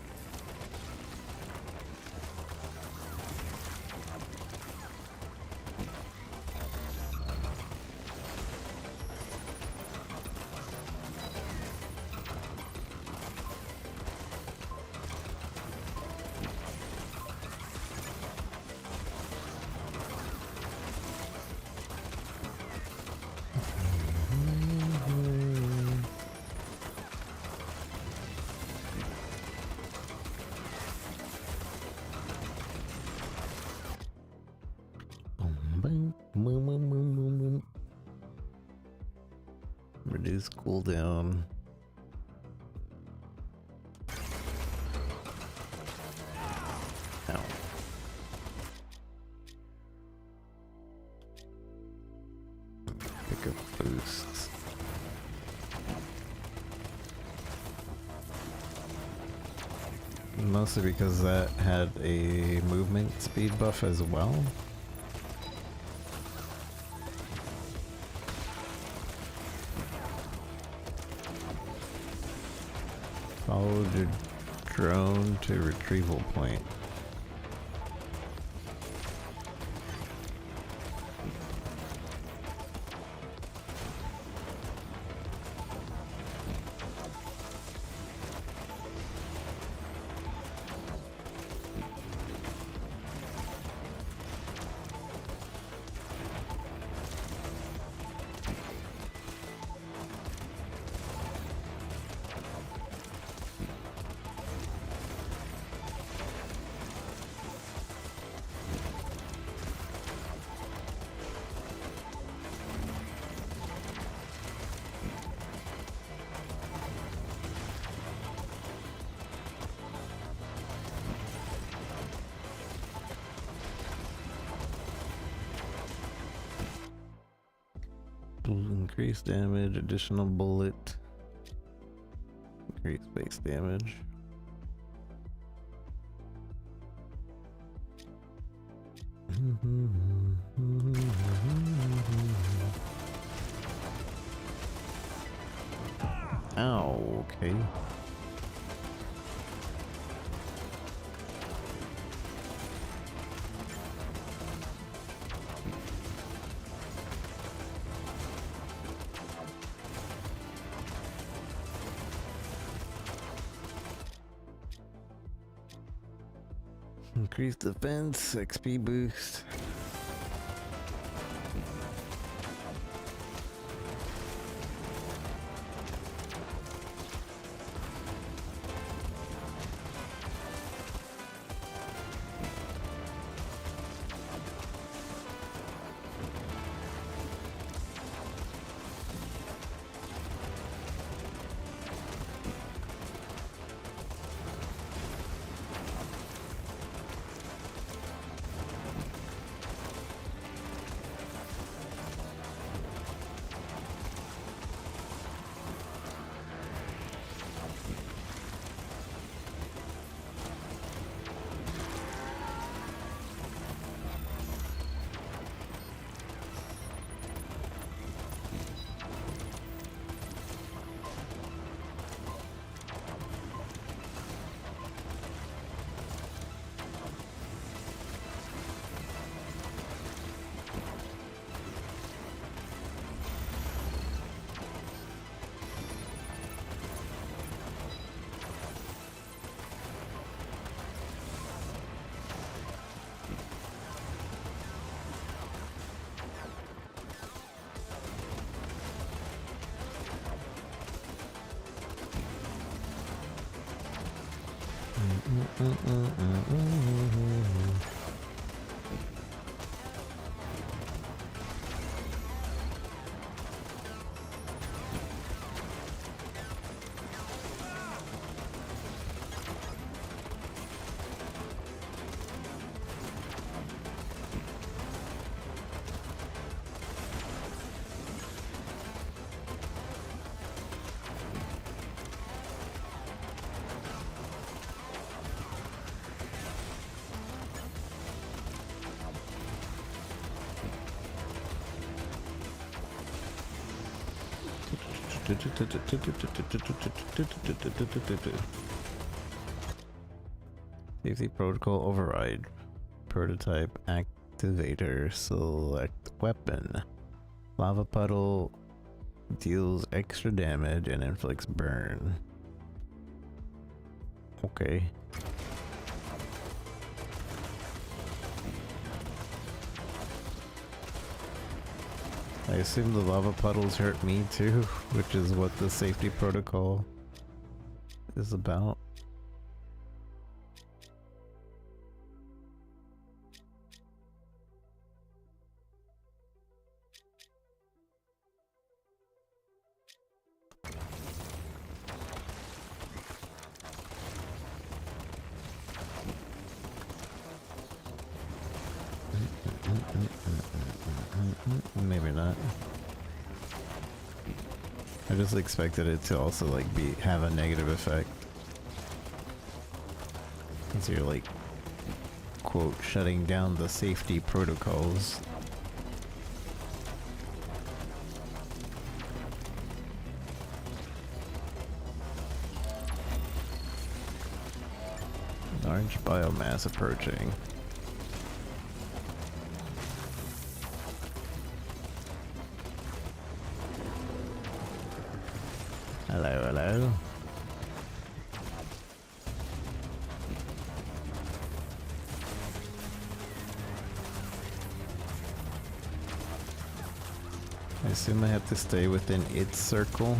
Speaker 1: Reduce cooldown. Ow. Pick up boosts. Mostly because that had a movement speed buff as well. Follow the drone to retrieval point. Increase damage, additional bullet, increase base damage. Ow, okay. Increase defense, XP boost. Safety protocol override. Prototype activator. Select weapon. Lava puddle deals extra damage and inflicts burn. Okay. I assume the lava puddles hurt me too, which is what the safety protocol is about. Maybe not. I just expected it to also like have a negative effect. Since you're like quote shutting down the safety protocols. Large biomass approaching. Hello, hello. I assume I have to stay within its circle.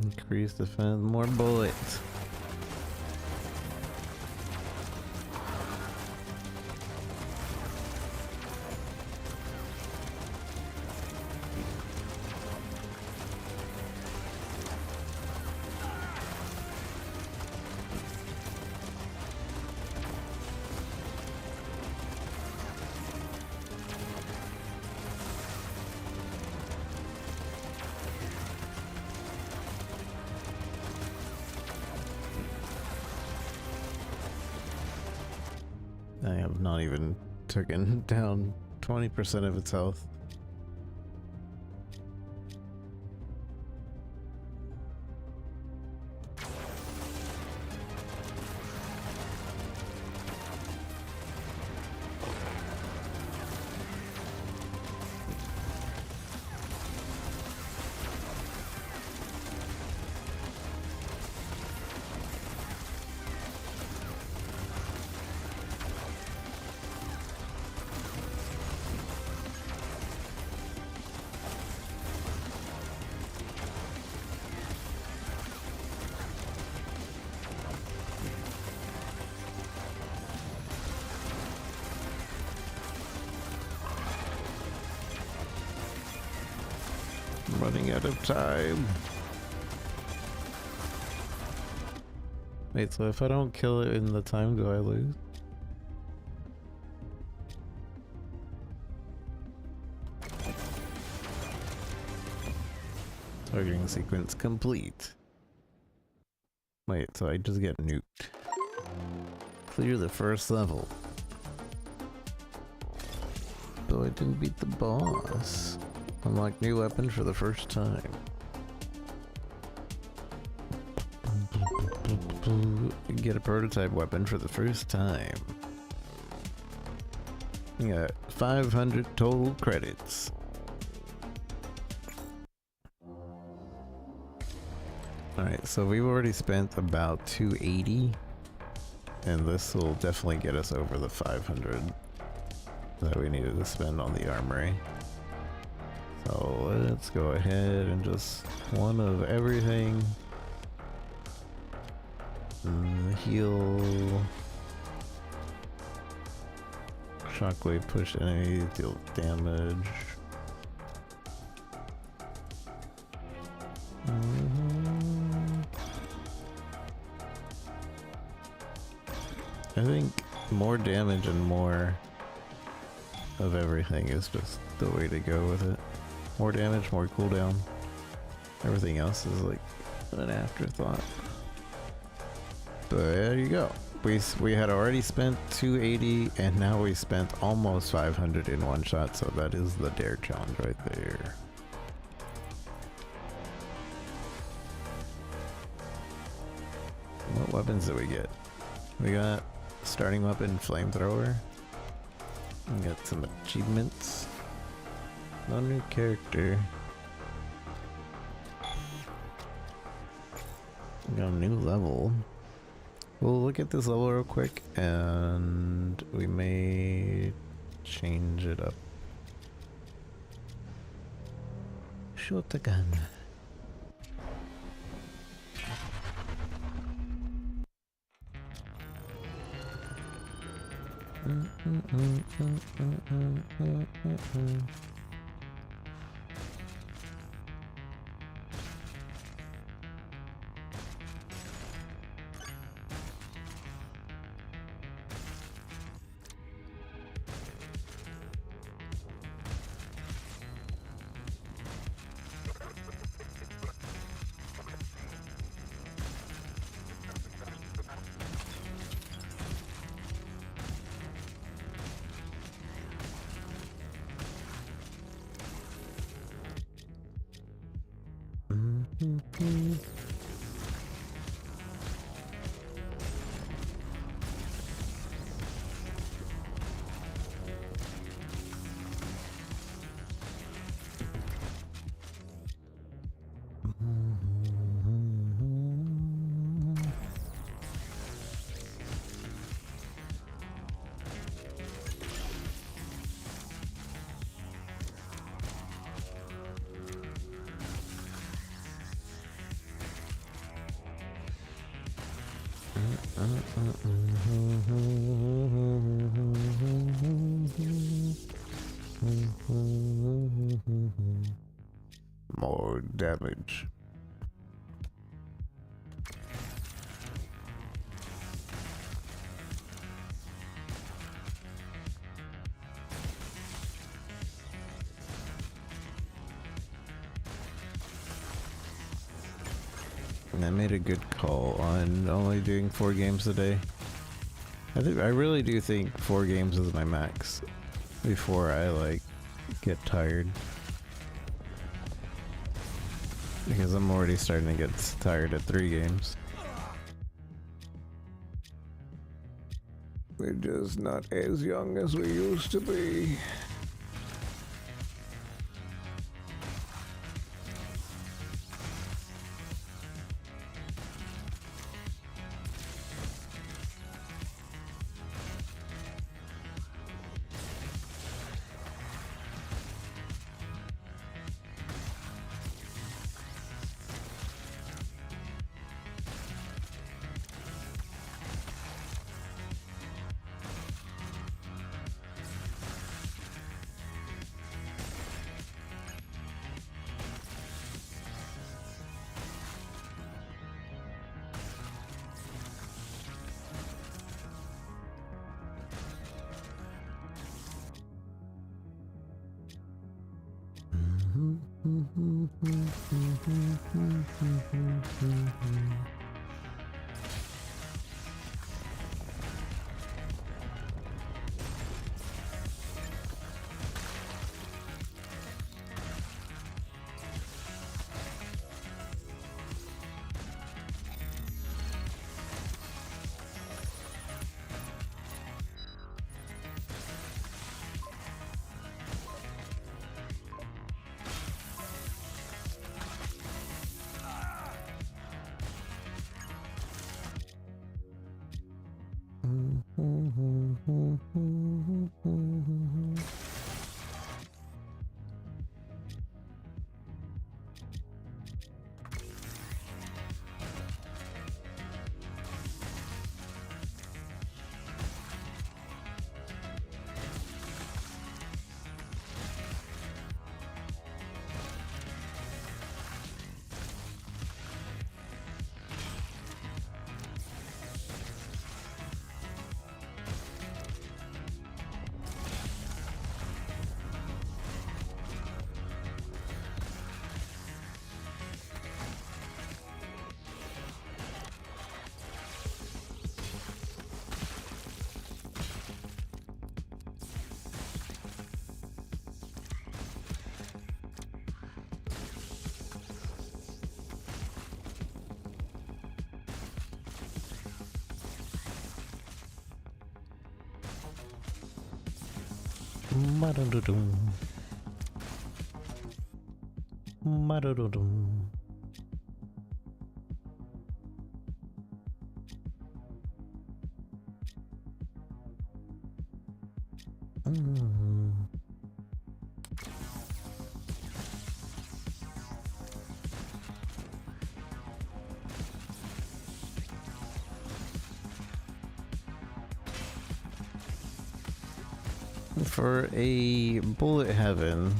Speaker 1: Increase defense, more bullets. I have not even taken down 20% of its health. Running out of time. Wait, so if I don't kill it in the time, do I lose? Targeting sequence complete. Wait, so I just get nuked. Clear the first level. Though I didn't beat the boss. Unlock new weapon for the first time. Get a prototype weapon for the first time. You got 500 total credits. Alright, so we've already spent about 280 And this will definitely get us over the 500 that we needed to spend on the armory. So let's go ahead and just one of everything. Heal. Shockwave, push enemies, deal damage. I think more damage and more of everything is just the way to go with it. More damage, more cooldown. Everything else is like an afterthought. But there you go. We had already spent 280 and now we spent almost 500 in one shot, so that is the dare challenge right there. What weapons did we get? We got starting weapon flamethrower. We got some achievements. No new character. We got a new level. We'll look at this level real quick and we may change it up. Shotgun. More damage. And I made a good call on only doing 4 games a day. I really do think 4 games is my max before I like get tired. Because I'm already starting to get tired at 3 games. We're just not as young as we used to be. Ma-dum-dum-dum. Ma-dum-dum-dum. Mm. For a bullet heaven,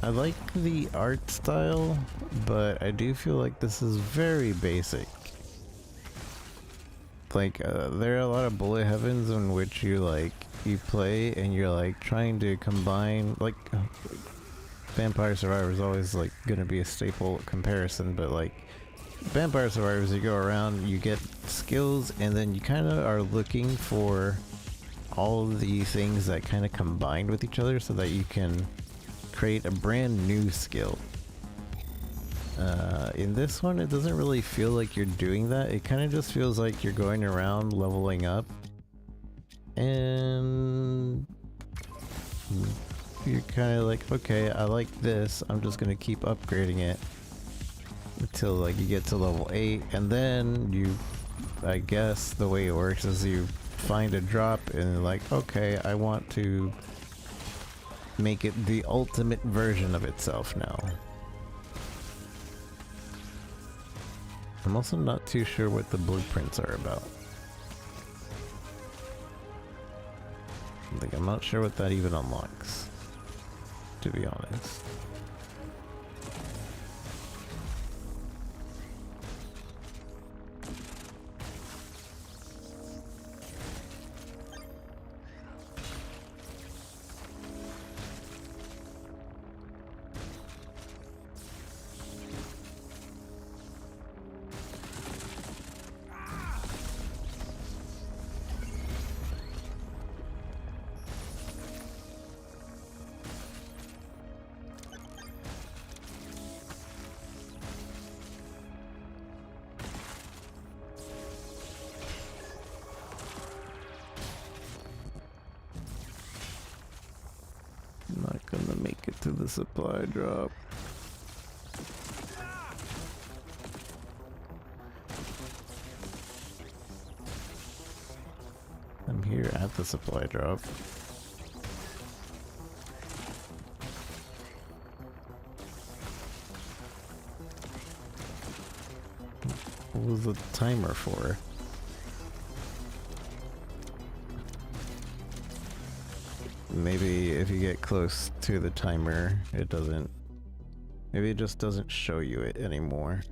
Speaker 1: I like the art style, but I do feel like this is very basic. Like, there are a lot of bullet heavens in which you play and you're like trying to combine, like, Vampire Survivor is always like gonna be a staple comparison, but like, Vampire Survivors, you go around, you get skills, and then you kind of are looking for all of the things that kind of combine with each other so that you can create a brand new skill. In this one, it doesn't really feel like you're doing that. It kind of just feels like you're going around leveling up, and you're kind of like, okay, I like this, I'm just gonna keep upgrading it until like you get to level 8, and then you, I guess the way it works is you find a drop and like, okay, I want to make it the ultimate version of itself now. I'm also not too sure what the blueprints are about. I'm not sure what that even unlocks, to be honest. Not gonna make it to the supply drop. I'm here at the supply drop. What was the timer for? Maybe if you get close to the timer, it doesn't... Maybe it just doesn't show you it anymore.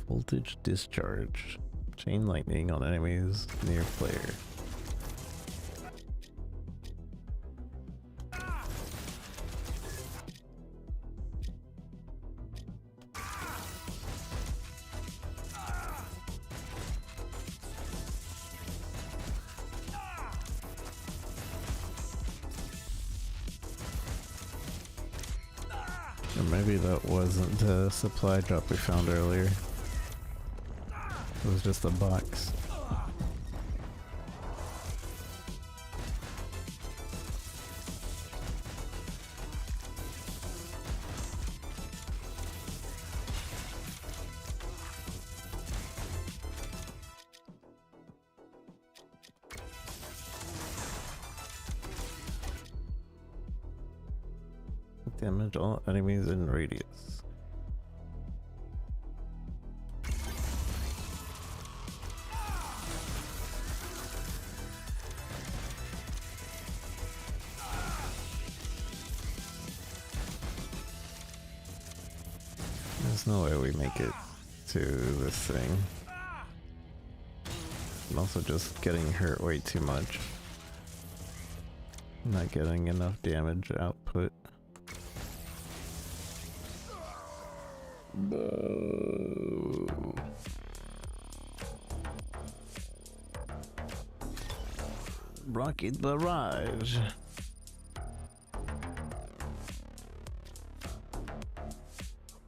Speaker 1: Voltage discharge. Chain lightning on enemies near player. Or maybe that wasn't the supply drop we found earlier. It was just a box. Damage all enemies in radius. There's no way we make it to this thing. I'm also just getting hurt way too much. Not getting enough damage output. Boo. Rocket barrage.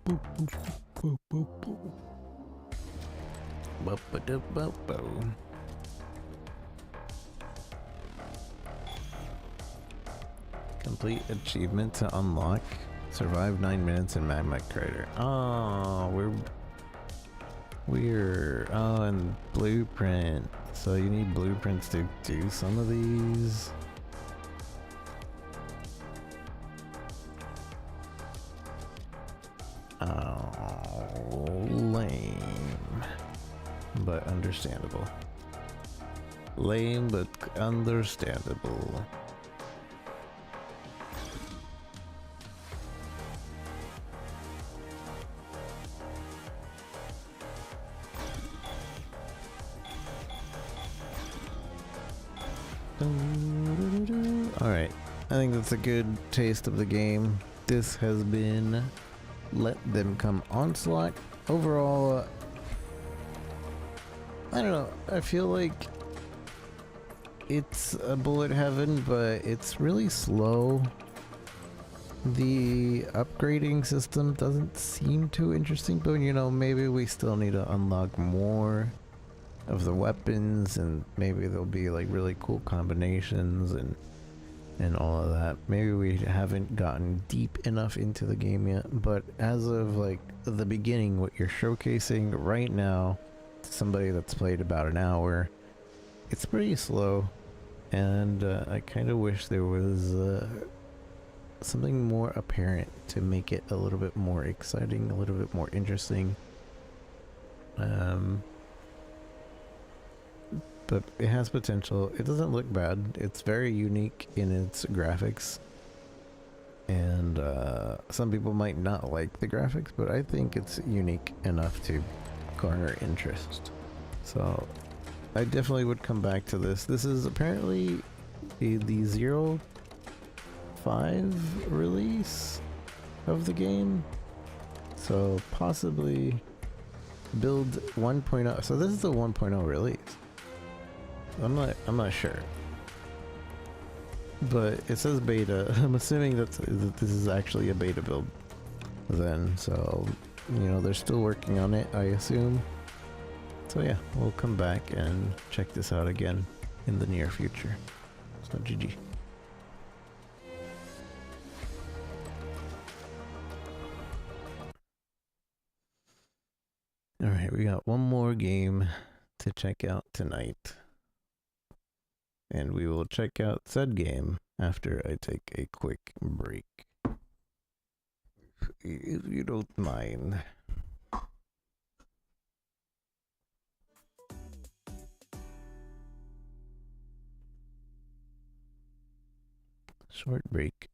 Speaker 3: Boop, boop, boop, boop, boop.
Speaker 1: Ba-ba-da-ba-bo. Complete achievement to unlock. Survive 9 minutes in magma crater. Oh, we're and blueprint. So you need blueprints to do some of these. Oh, lame, but understandable. Lame, but understandable. Alright, I think that's a good taste of the game. This has been Let Them Come Onslaught. Overall, I don't know, I feel like it's a bullet heaven, but it's really slow. The upgrading system doesn't seem too interesting, but you know, maybe we still need to unlock more of the weapons, and maybe there'll be like really cool combinations and all of that. Maybe we haven't gotten deep enough into the game yet, but as of like the beginning, what you're showcasing right now to somebody that's played about an hour, it's pretty slow, and I kind of wish there was something more apparent to make it a little bit more exciting, a little bit more interesting. But it has potential. It doesn't look bad. It's very unique in its graphics. And some people might not like the graphics, but I think it's unique enough to garner interest. So I definitely would come back to this. This is apparently the 0.5 release of the game. So possibly build 1.0. So this is the 1.0 release. I'm not sure, but it says beta. I'm assuming that this is actually a beta build then, so you know they're still working on it, I assume. So yeah, we'll come back and check this out again in the near future. So GG. Alright, we got one more game to check out tonight. And we will check out said game after I take a quick break. If you don't mind. Short break.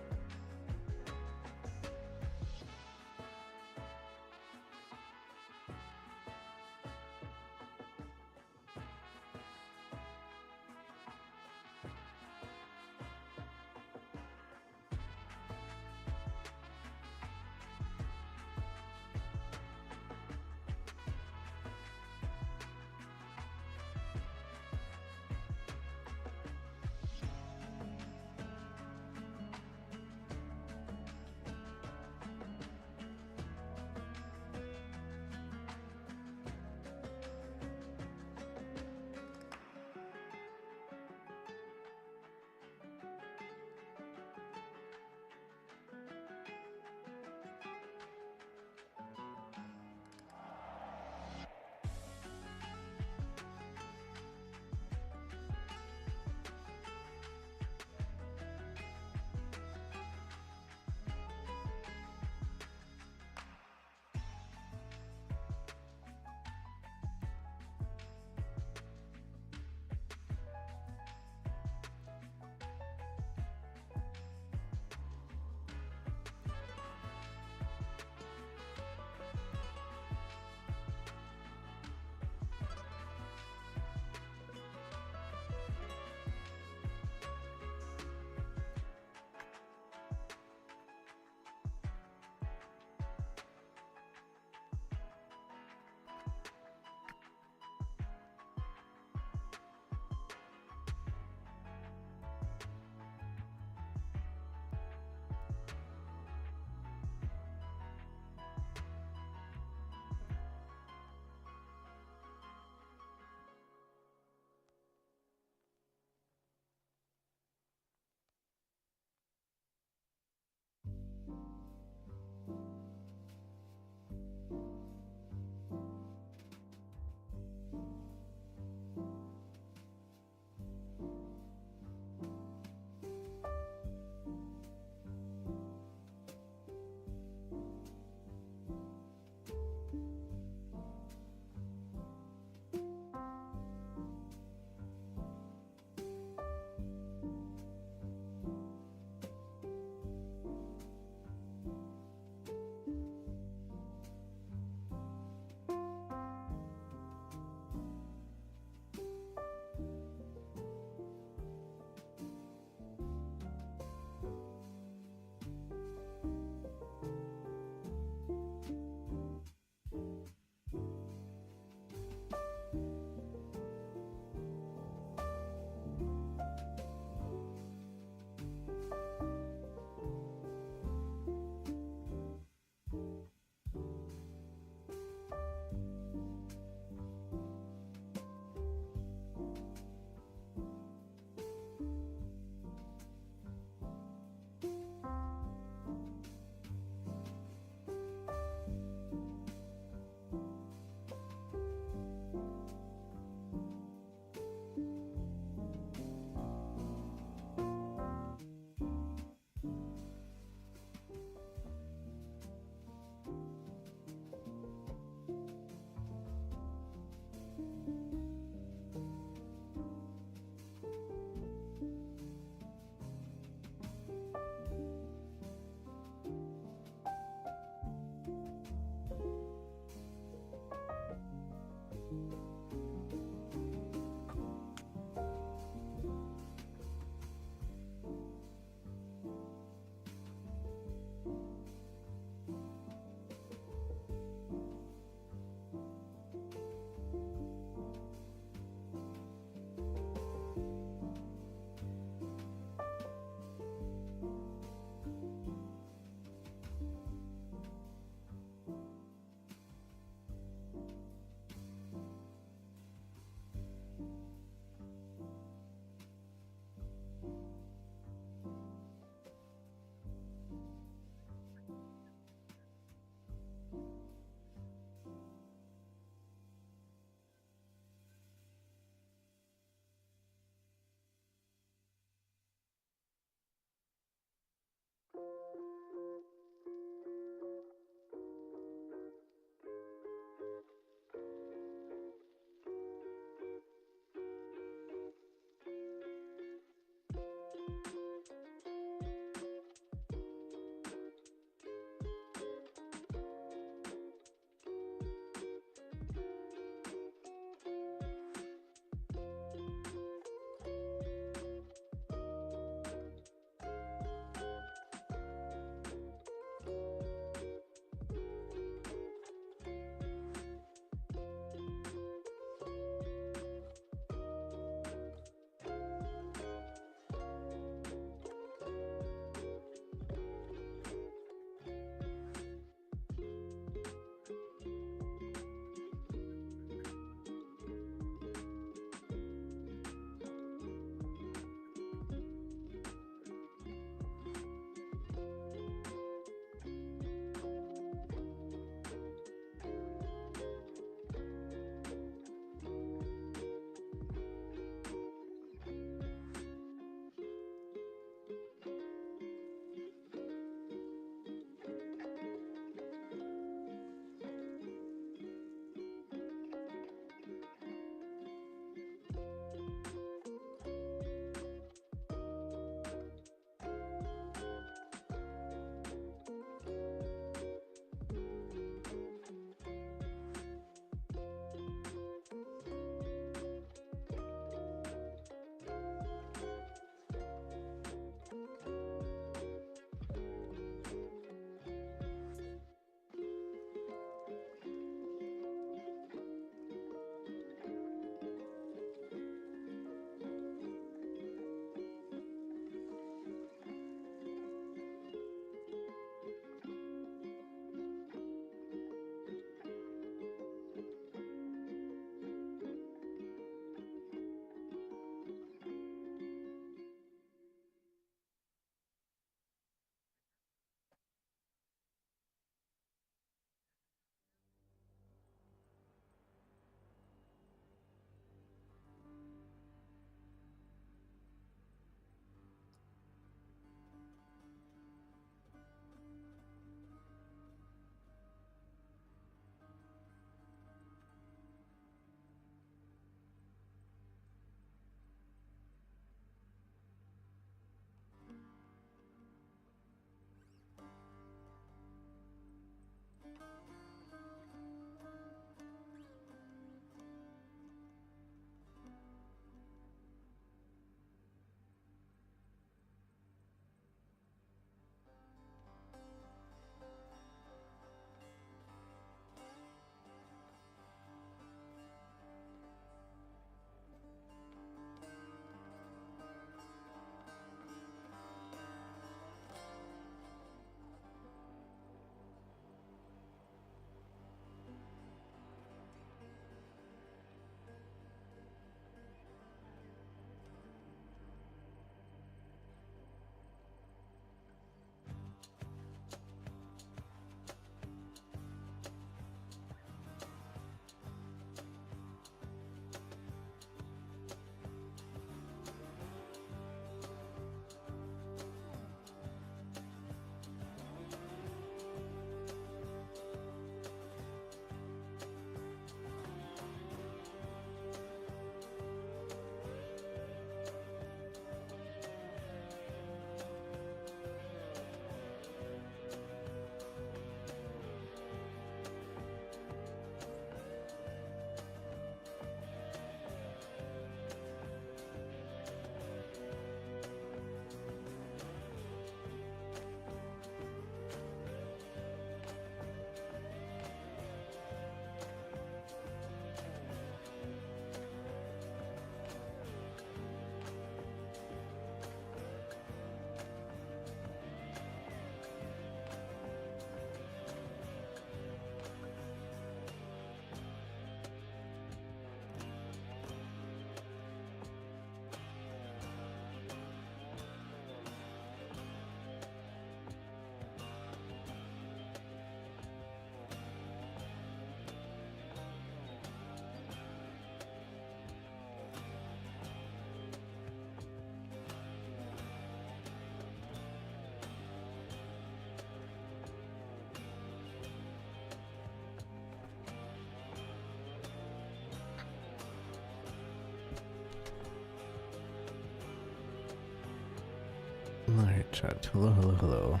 Speaker 1: Alright, chat. Hello, hello, hello.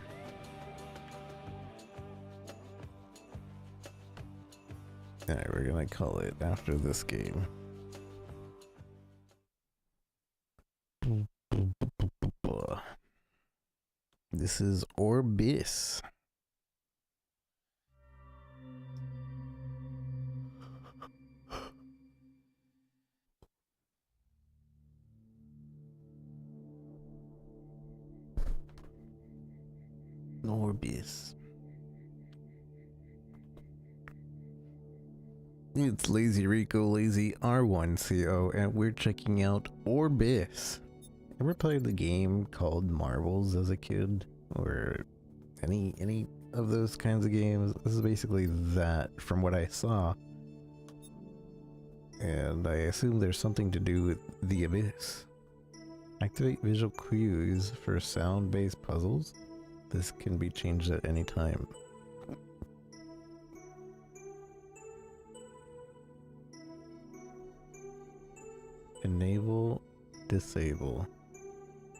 Speaker 1: Alright, we're gonna call it after this game. This is Orybyss. Orybyss. It's Lazy Rico, Lazy R1CO, and we're checking out Orybyss. Ever played the game called Marbles as a kid? Or any of those kinds of games? This is basically that from what I saw. And I assume there's something to do with the abyss. Activate visual cues for sound-based puzzles. This can be changed at any time. Enable, disable.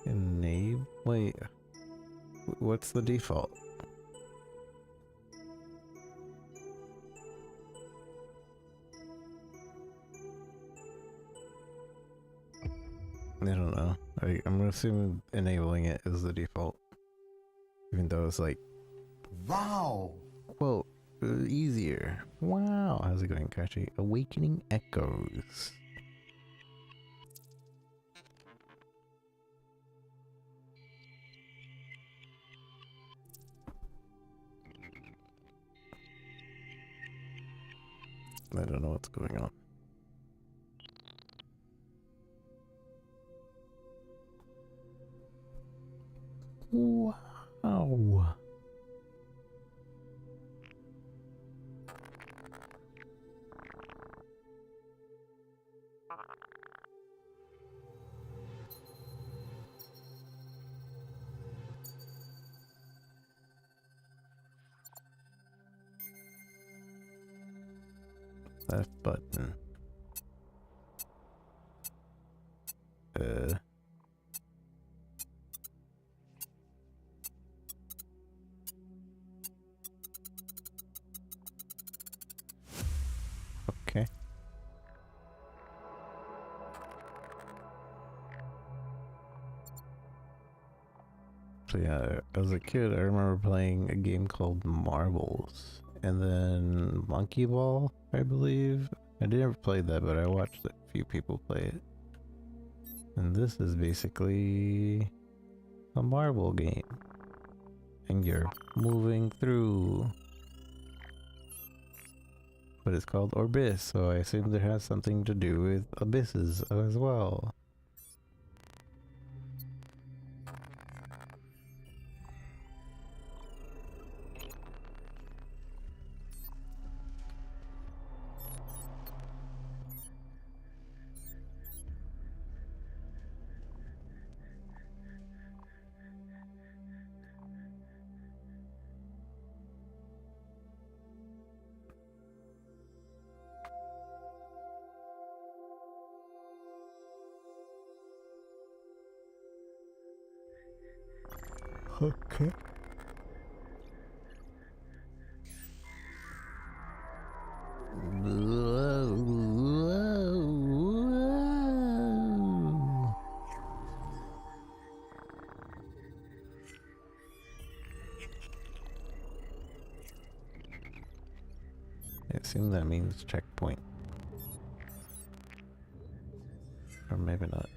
Speaker 1: Enable, wait, what's the default? I don't know. I'm assuming enabling it is the default. Even though it's like,
Speaker 2: Wow!
Speaker 1: well, easier. Wow, how's it going, Kachi? Awakening Echoes. I don't know what's going on. Wow. Left button. Okay. So yeah, as a kid, I remember playing a game called Marbles, and then Monkey Ball, I believe. I never played that, but I watched a few people play it. And this is basically a marble game, and you're moving through. But it's called Orybyss, so I assume it has something to do with abysses as well. Okay. I assume that means checkpoint. Or maybe not.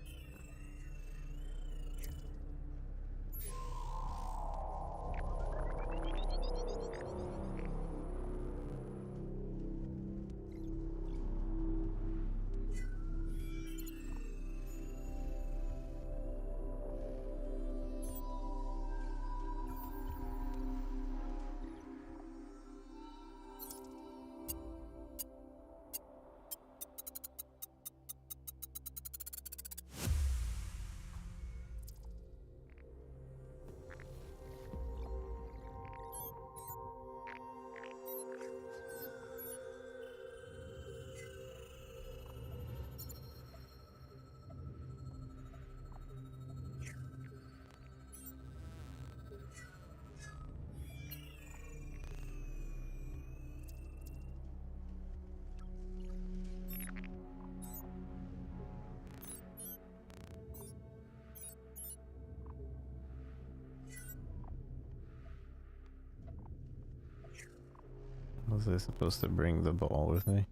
Speaker 1: Was I supposed to bring the ball with me?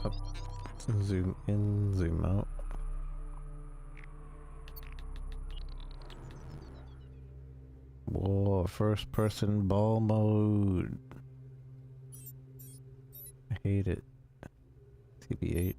Speaker 1: Up. Zoom in, zoom out. Whoa, first person ball mode. I hate it. TBH.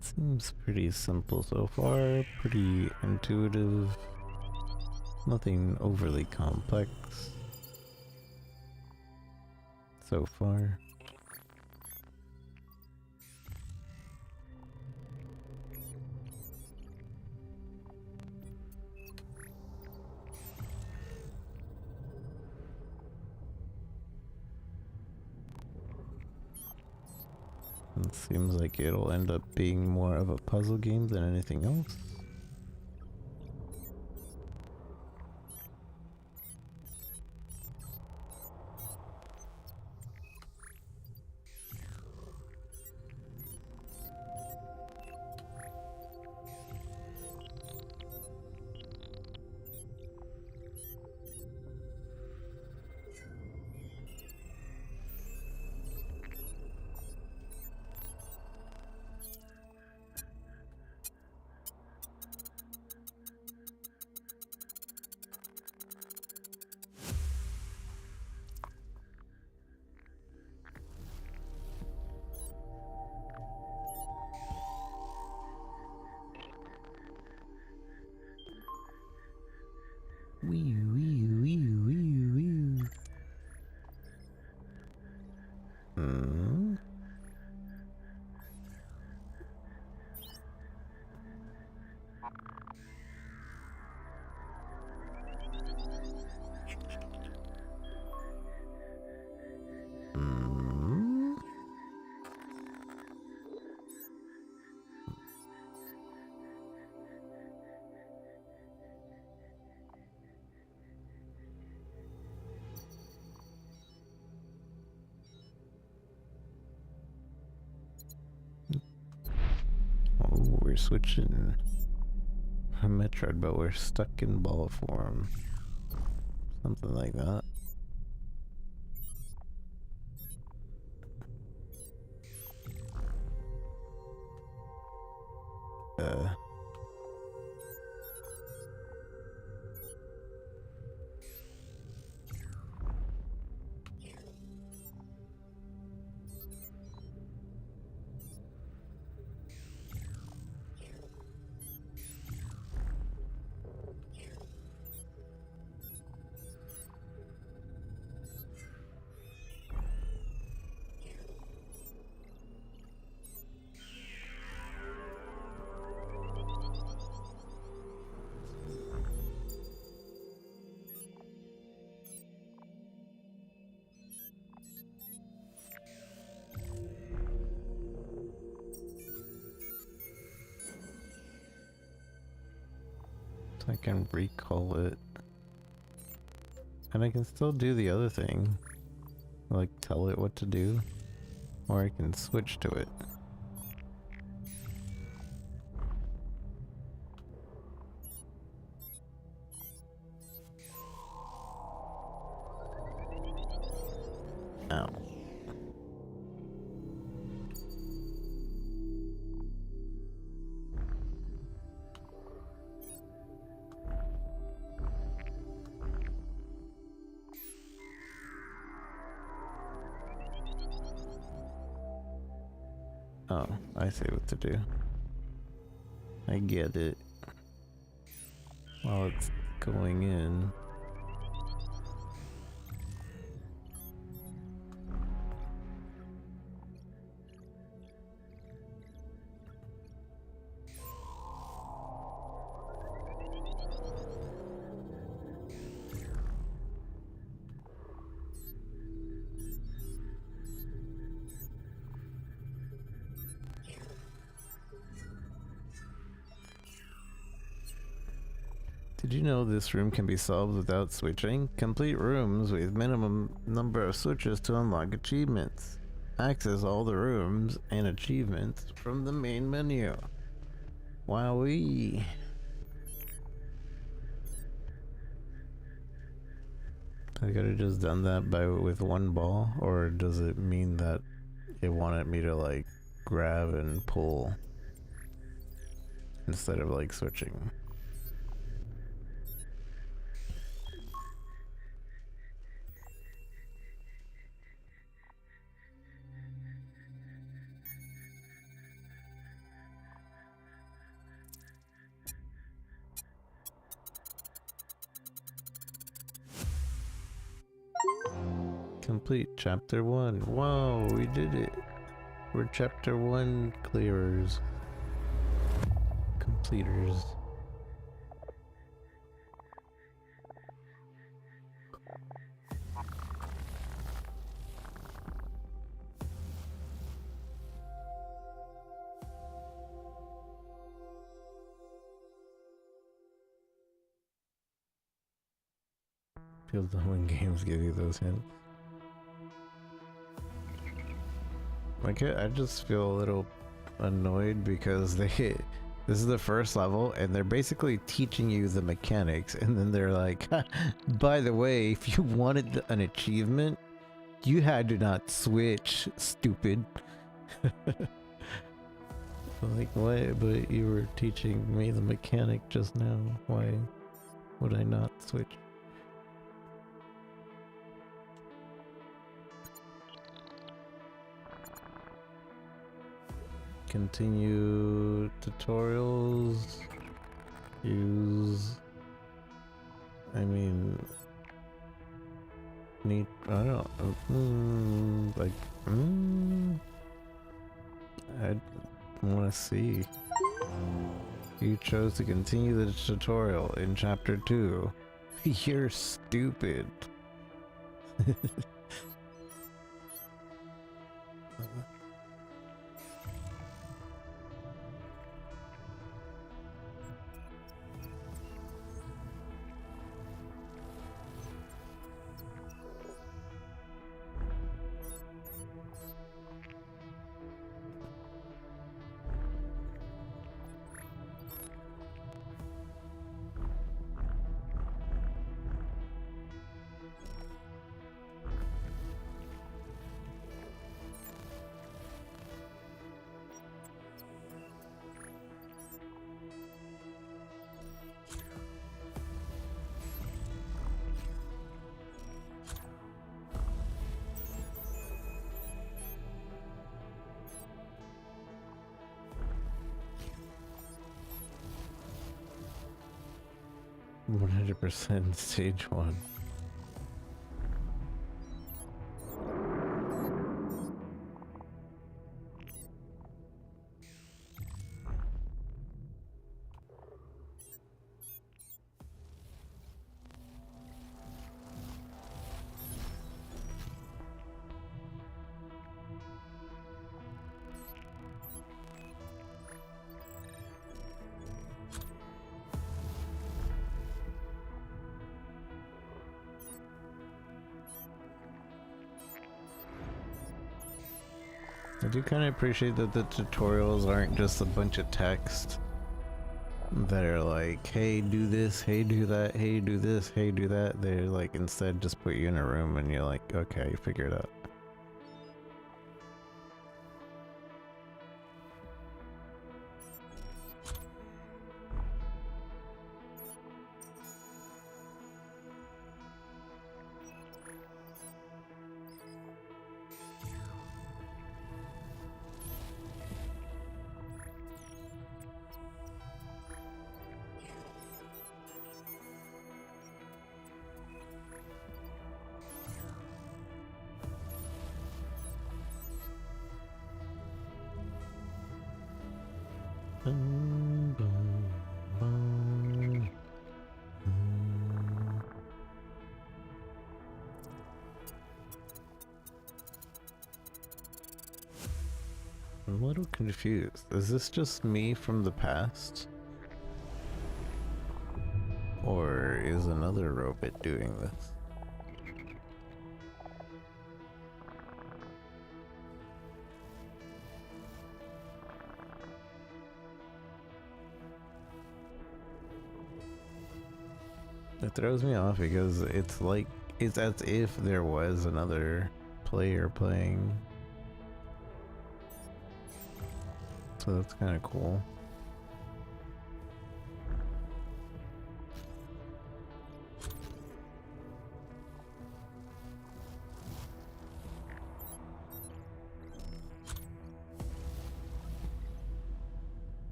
Speaker 1: Seems pretty simple so far, pretty intuitive, nothing overly complex so far. It seems like it'll end up being more of a puzzle game than anything else. Wee wee wee wee wee. Hmm. Hmm. Oh, we're switching Metroid, but we're stuck in ball form. Something like that. Uh. I can recall it. And I can still do the other thing. Like tell it what to do. Or I can switch to it. Ow. Oh, I see what to do. I get it. While it's going in. Did you know this room can be solved without switching? Complete rooms with minimum number of switches to unlock achievements. Access all the rooms and achievements from the main menu. Wowee. I could have just done that with one ball, or does it mean that it wanted me to like grab and pull instead of like switching? Complete chapter 1. Whoa, we did it. We're chapter 1 clearers. Completers. Feels dumb when games give you those hints. Like, I just feel a little annoyed because this is the first level and they're basically teaching you the mechanics, and then they're like, by the way, if you wanted an achievement, you had to not switch, stupid. Like, what? But you were teaching me the mechanic just now. Why would I not switch? Continue tutorials. Use. I mean, need. I don't. I want to see. You chose to continue the tutorial in chapter 2. You're stupid. %, stage 1. I do kind of appreciate that the tutorials aren't just a bunch of text that are like, hey, do this, hey, do that, hey, do this, hey, do that. They're like, instead just put you in a room and you're like, okay, figure it out. I'm a little confused. Is this just me from the past? Or is another robot doing this? It throws me off because it's like, it's as if there was another player playing. So that's kind of cool.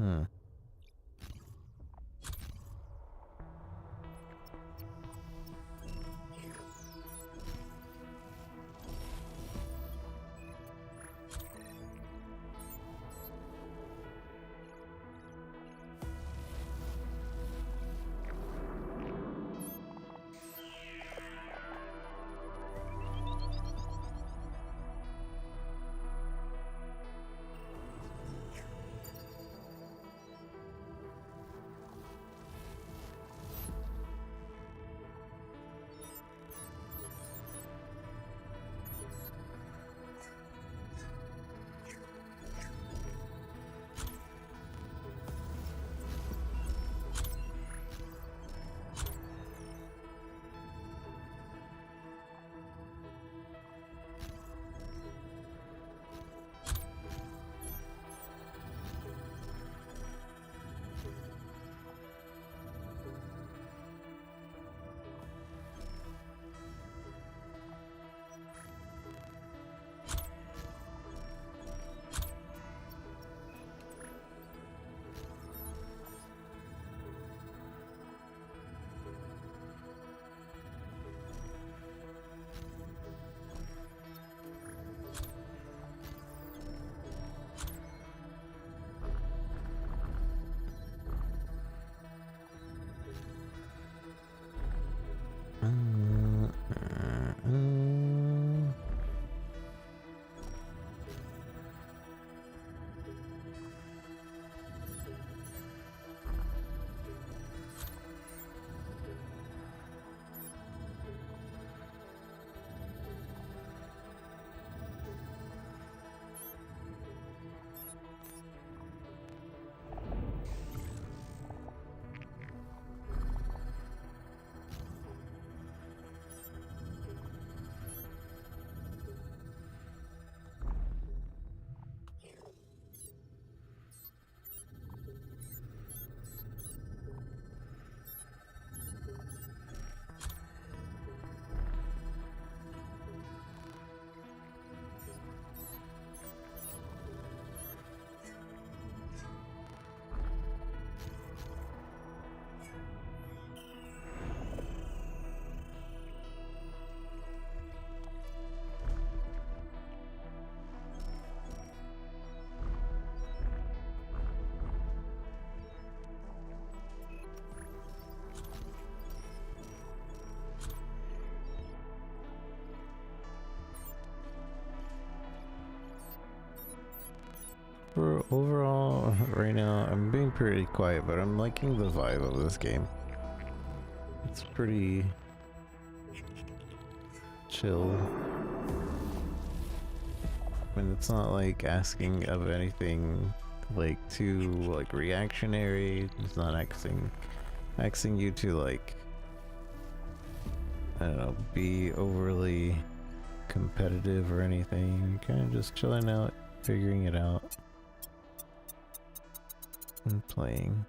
Speaker 1: Hmm. For overall, right now, I'm being pretty quiet, but I'm liking the vibe of this game. It's pretty chill. And it's not like asking of anything like too like reactionary. It's not asking you to like, I don't know, be overly competitive or anything. Kind of just chilling out, figuring it out, and playing.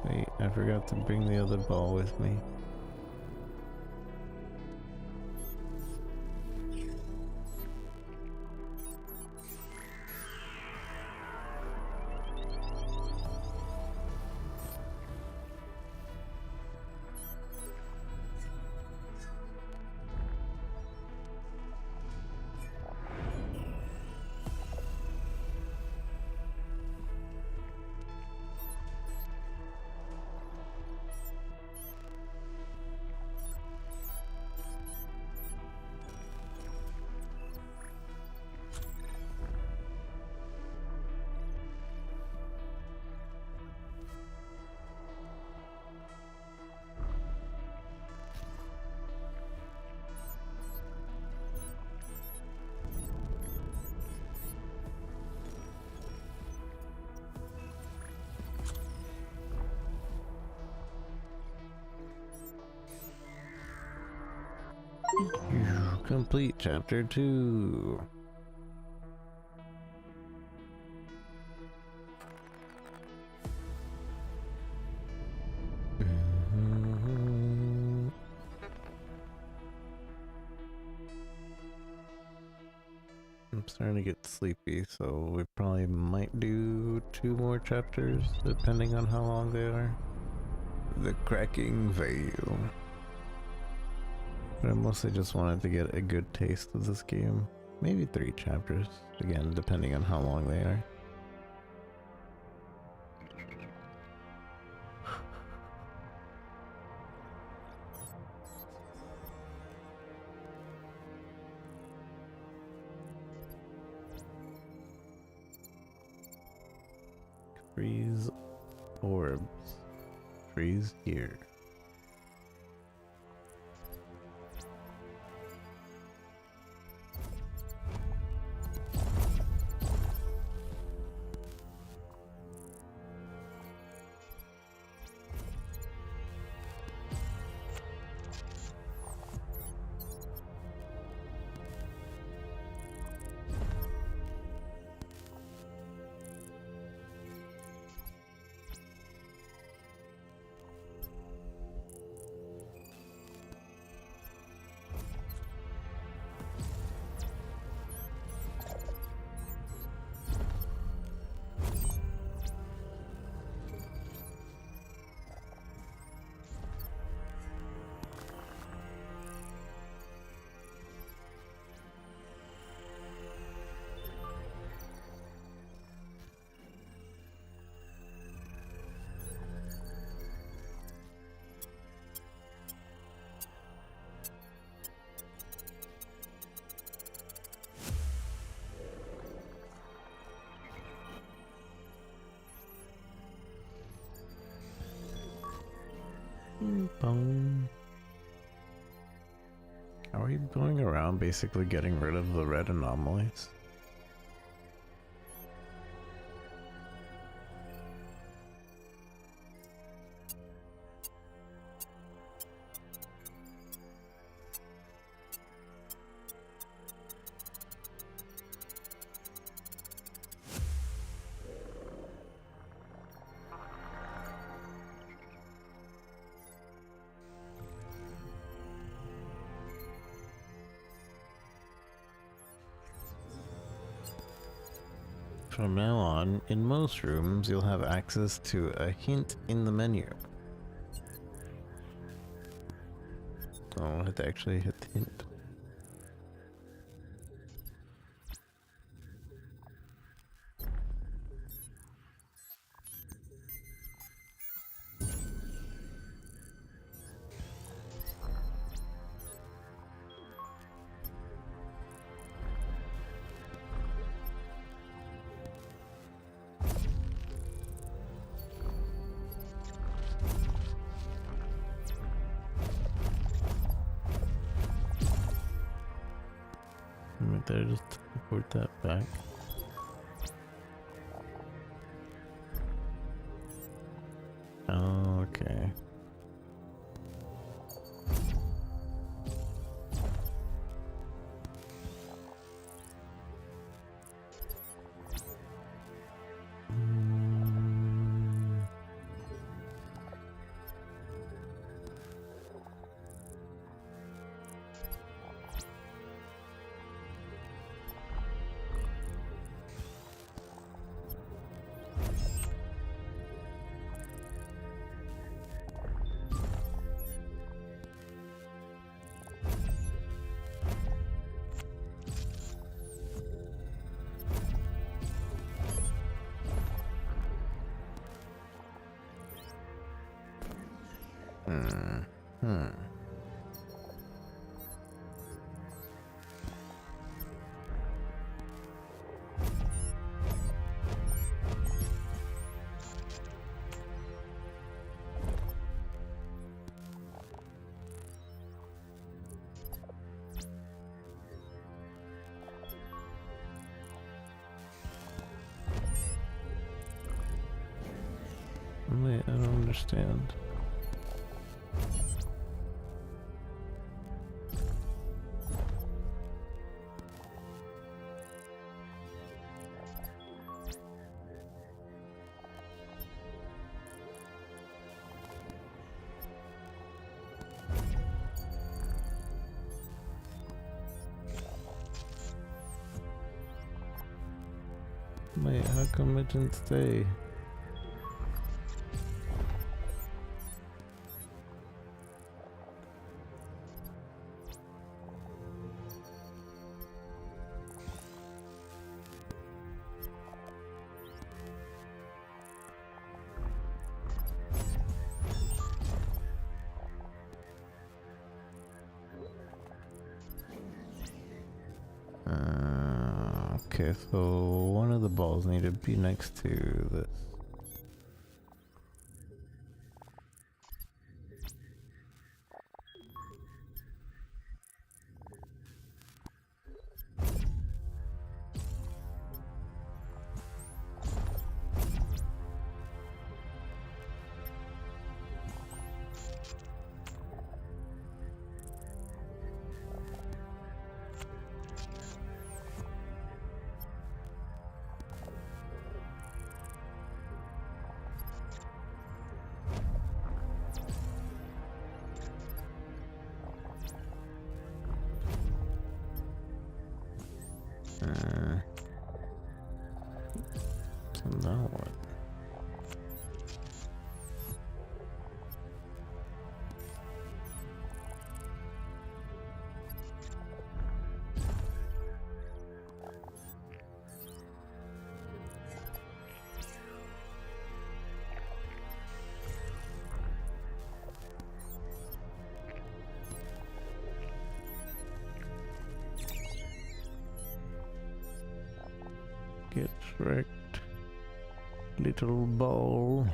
Speaker 1: Wait, I forgot to bring the other ball with me. Complete chapter 2. I'm starting to get sleepy, so we probably might do 2 more chapters, depending on how long they are. The Cracking Veil. But I mostly just wanted to get a good taste of this game. Maybe 3 chapters, again, depending on how long they are. Freeze orbs. Freeze here. Bong. Are we going around basically getting rid of the red anomalies? From now on, in most rooms, you'll have access to a hint in the menu. Oh, I had to actually hit the hint. Right there, just teleport that back. Oh, okay. Wait, I don't understand. Wait, how come it didn't stay? Okay, so one of the balls need to be next to this. So now what? Get wrecked, little ball.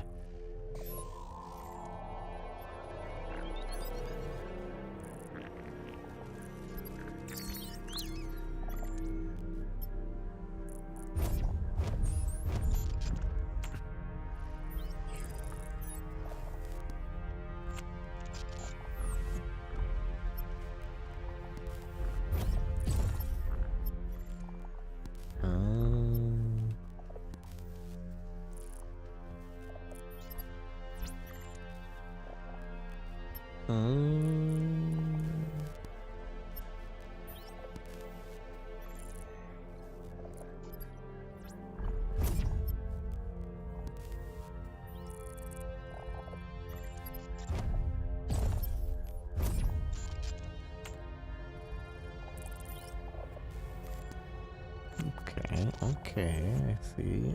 Speaker 1: Okay,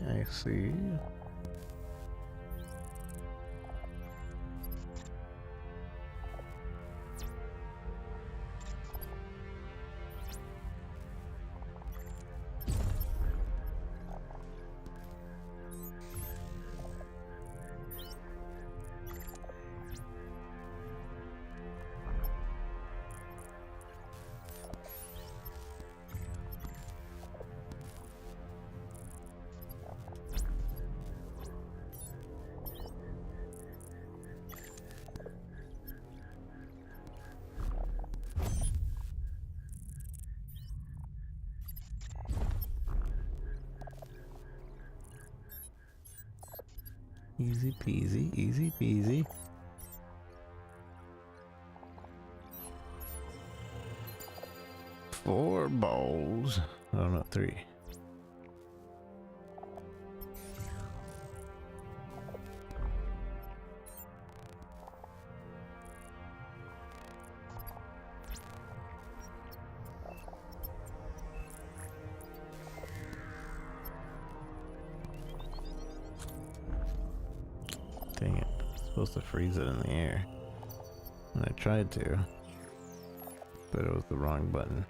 Speaker 1: I see. Easy peasy, easy peasy. 4 balls. Oh no, 3. Dang it. I'm supposed to freeze it in the air. And I tried to, but it was the wrong button.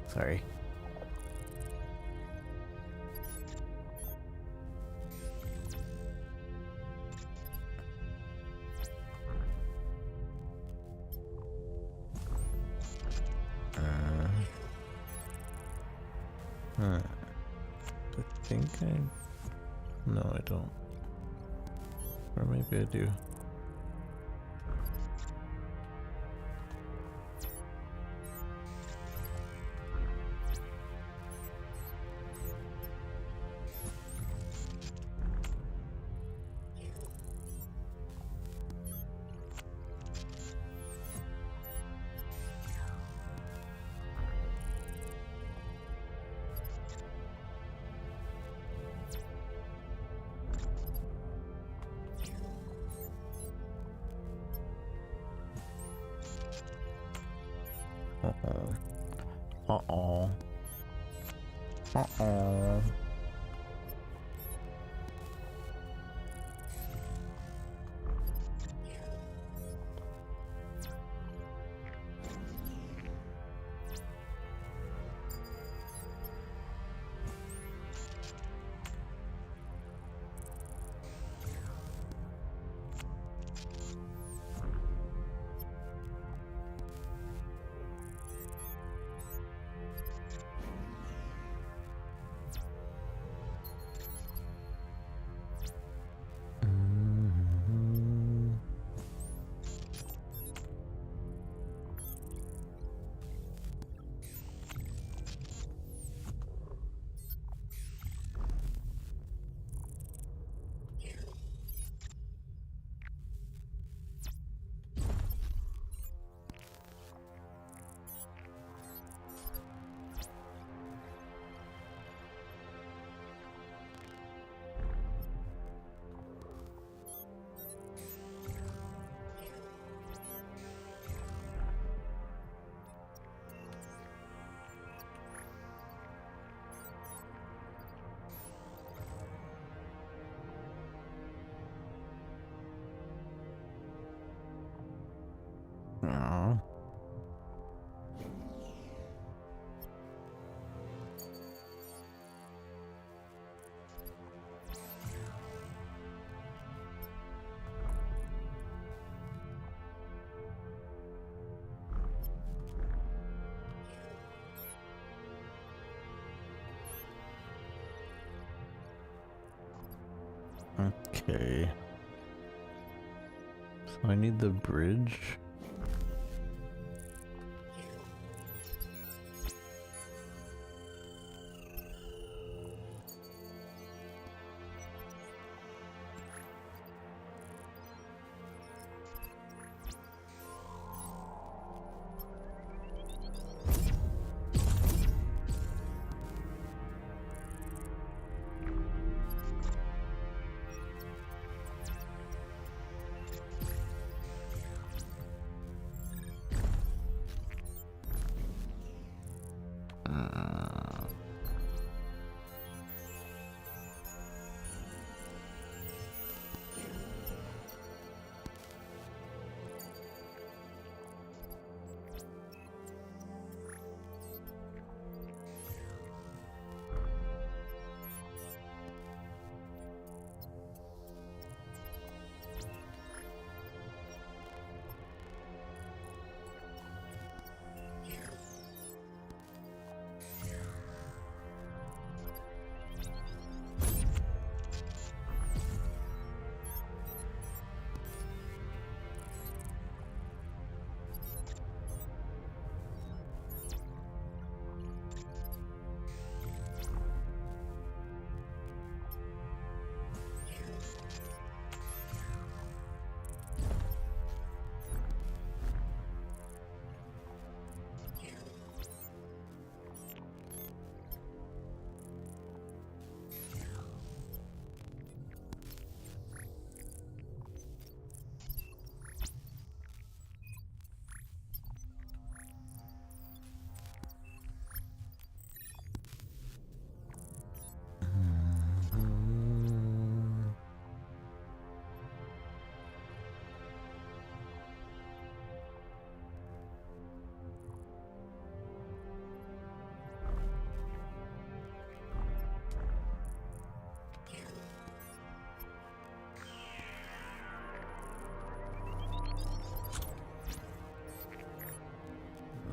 Speaker 1: Sorry. I think no, I don't. Or maybe I do. Uh-oh. Uh-oh. Uh-oh. Oh. Okay. So I need the bridge.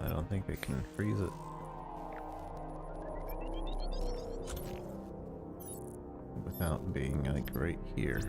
Speaker 1: I don't think I can freeze it. Without being like right here.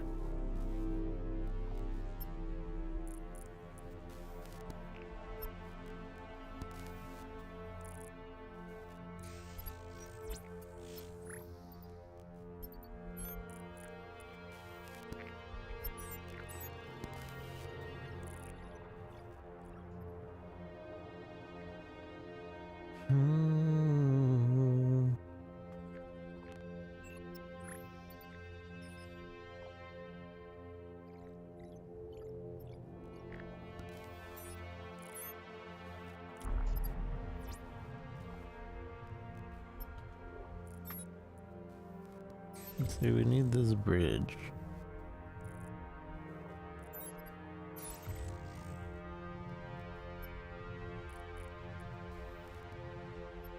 Speaker 1: Let's see, we need this bridge.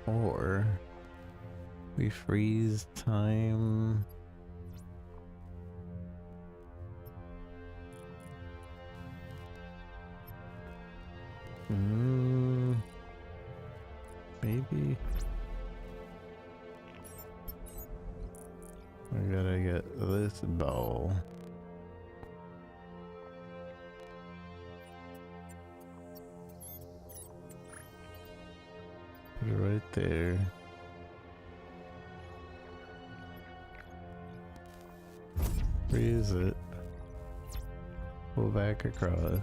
Speaker 1: Or we freeze time. Maybe. I gotta get this bow. Put it right there. Freeze it. Pull back across.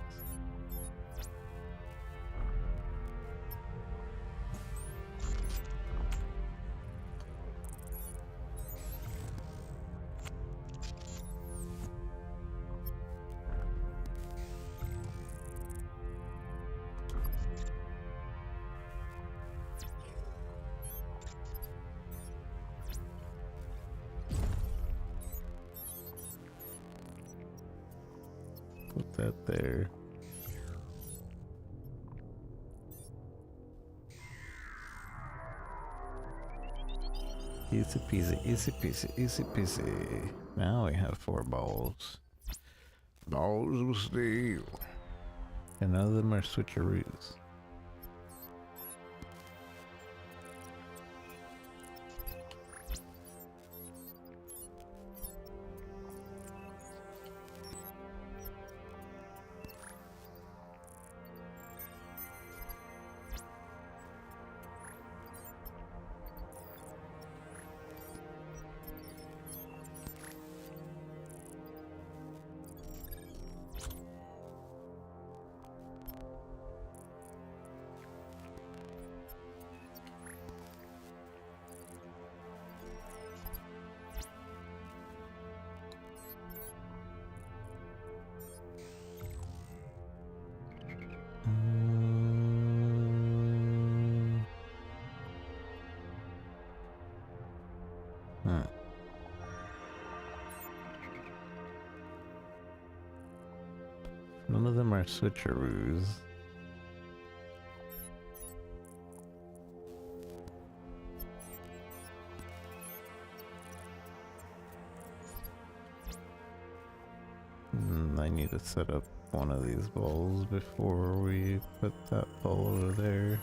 Speaker 1: Put that there. Easy peasy, easy peasy, easy peasy. Now we have 4 balls.
Speaker 2: Balls of steel.
Speaker 1: And none of them are switcheroos. none of them are switcheroos. I need to set up one of these balls before we put that ball over there.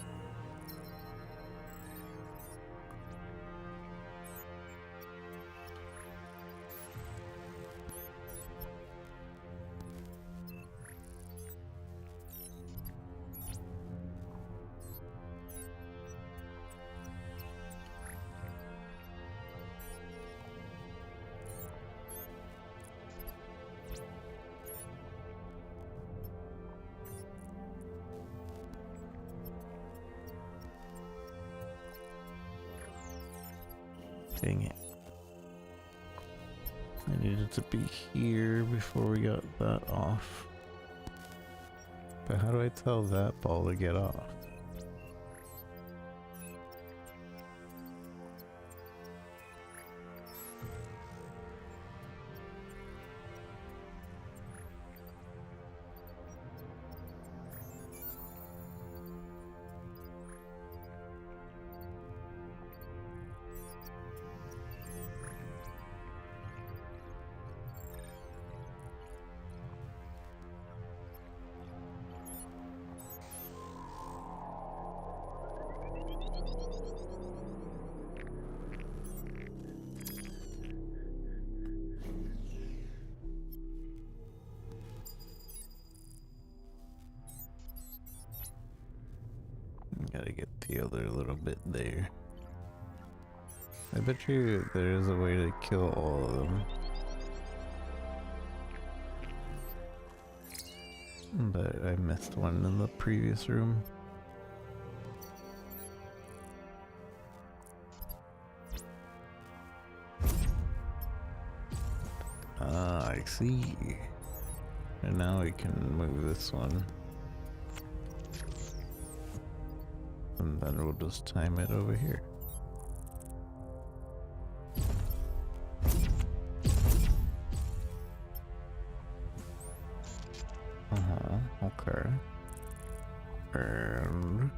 Speaker 1: Dang it. I needed to be here before we got that off. But how do I tell that ball to get off? Gotta get the other little bit there. I bet you there is a way to kill all of them. But I missed one in the previous room. Ah, I see. And now we can move this one. And then we'll just time it over here. Okay. And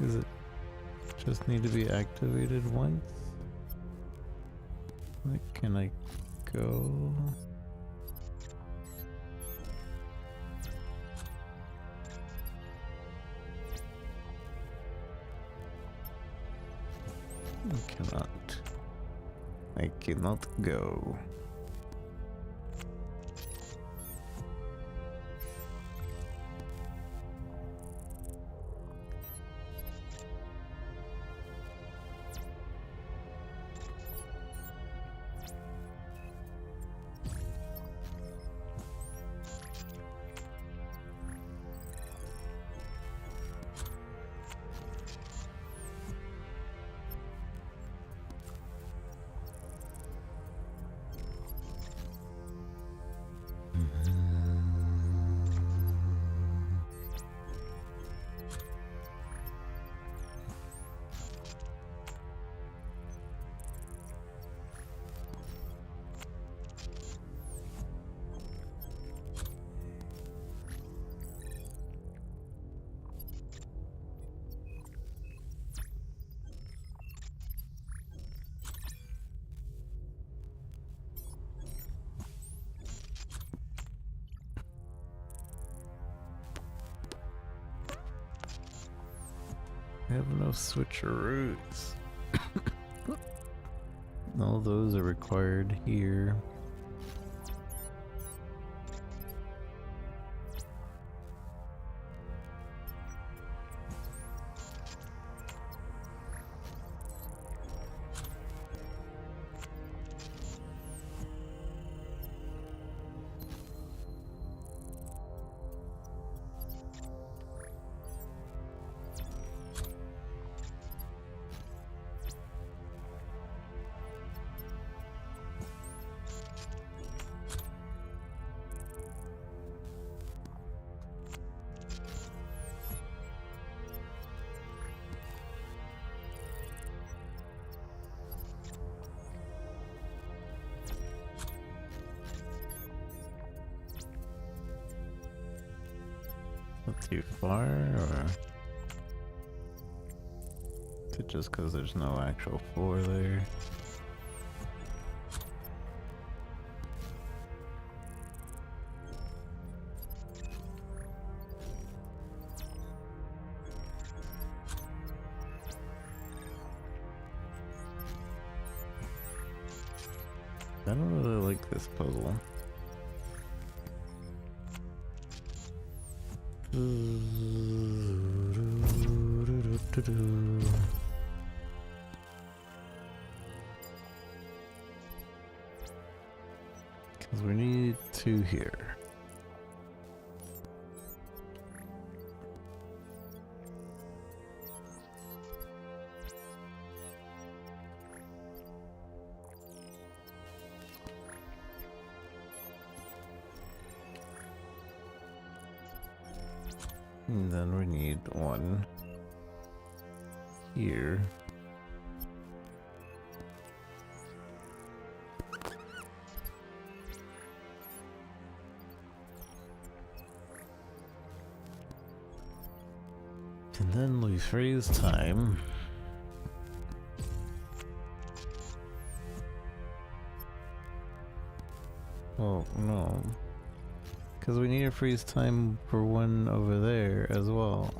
Speaker 1: does it just need to be activated once? Like, can I go? I cannot. I cannot go. I have no switcheroos. All those are required here. too far, or is it just because there's no actual floor there? I don't really like this puzzle. Because we need two here. And then we need one here. And then we freeze time. Oh no. Because we need to freeze time for one over there as well.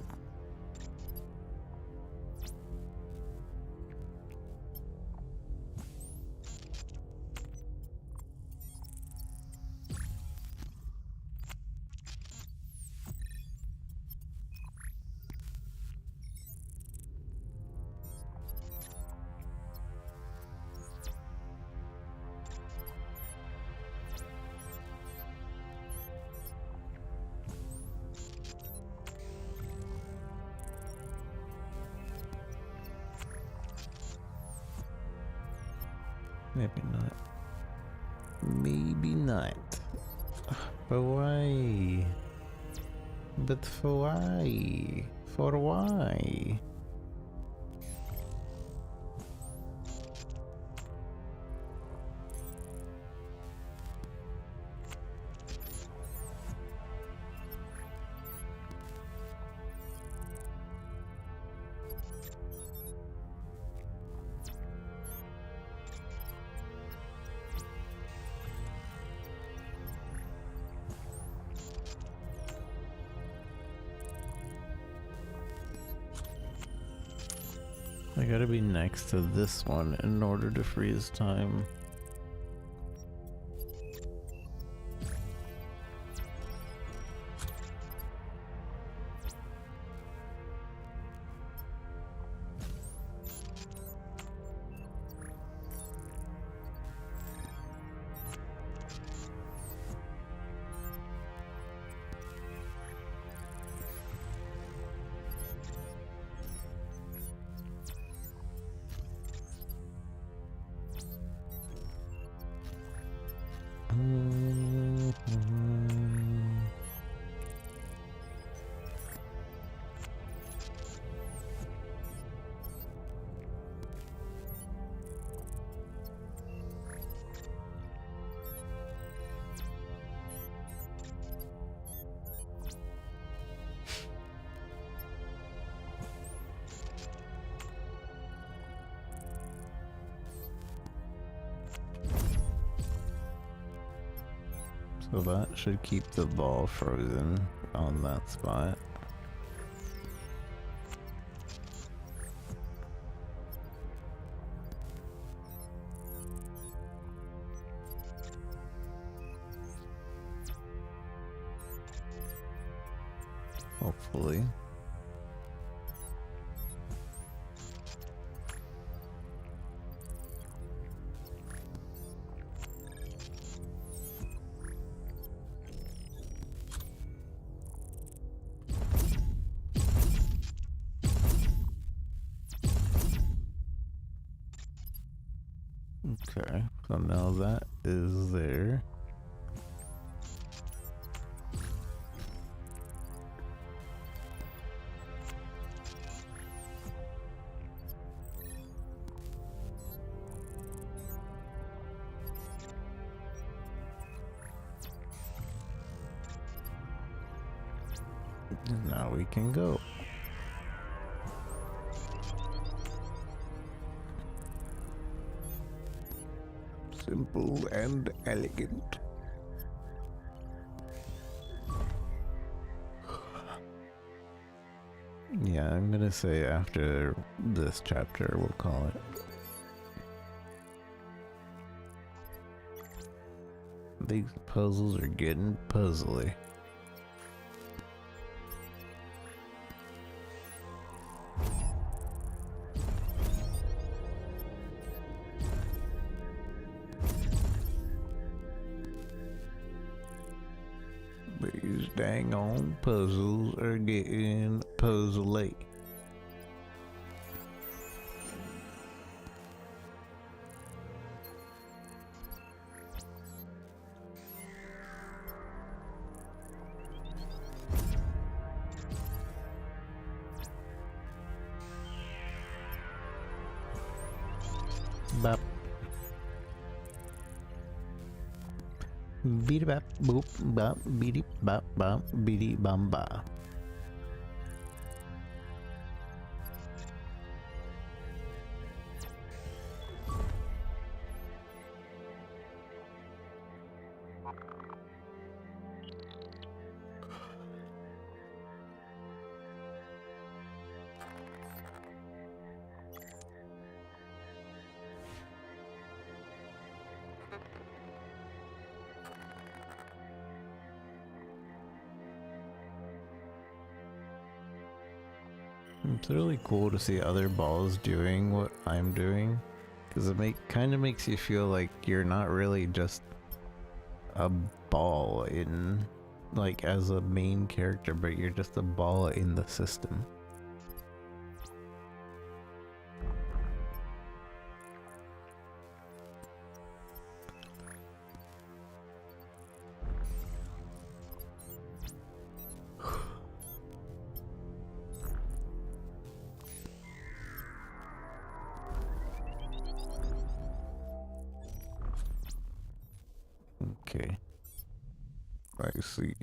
Speaker 1: Maybe not. Maybe not. But why? But for why? For why? I gotta be next to this one in order to freeze time. So that should keep the ball frozen on that spot. Hopefully. Okay, so now that is there. Now we can go.
Speaker 2: Simple and elegant.
Speaker 1: Yeah, I'm gonna say after this chapter, we'll call it. These puzzles are getting puzzly. These dang on puzzles are getting puzzly. Bop. Beady bop boop bop beady bop bop beady bamba. It's really cool to see other balls doing what I'm doing, because it kind of makes you feel like you're not really just a ball in, like, as a main character, but you're just a ball in the system. Okay.
Speaker 2: I see.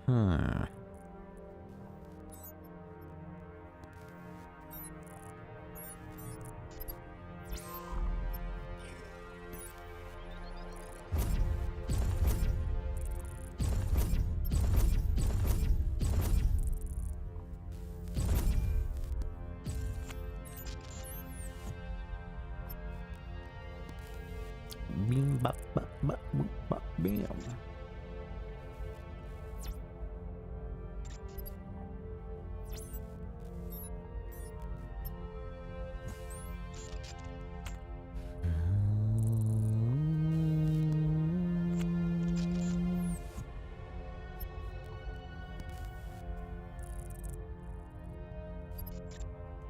Speaker 1: Huh. Bing bop bop bop boop bop bam.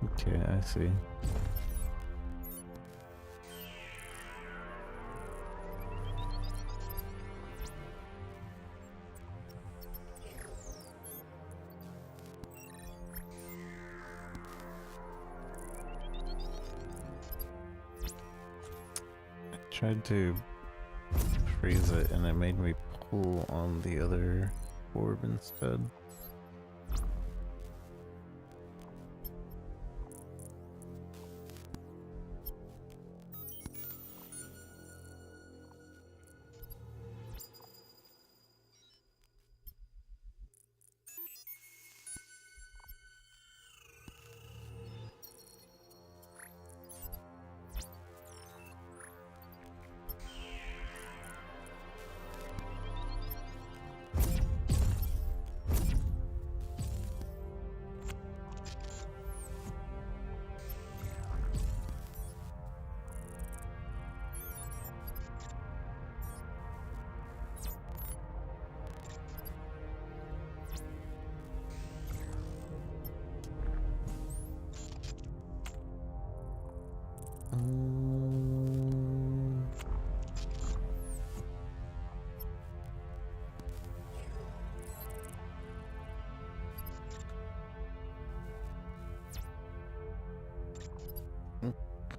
Speaker 1: Okay, I see. I tried to freeze it and it made me pull on the other orb instead.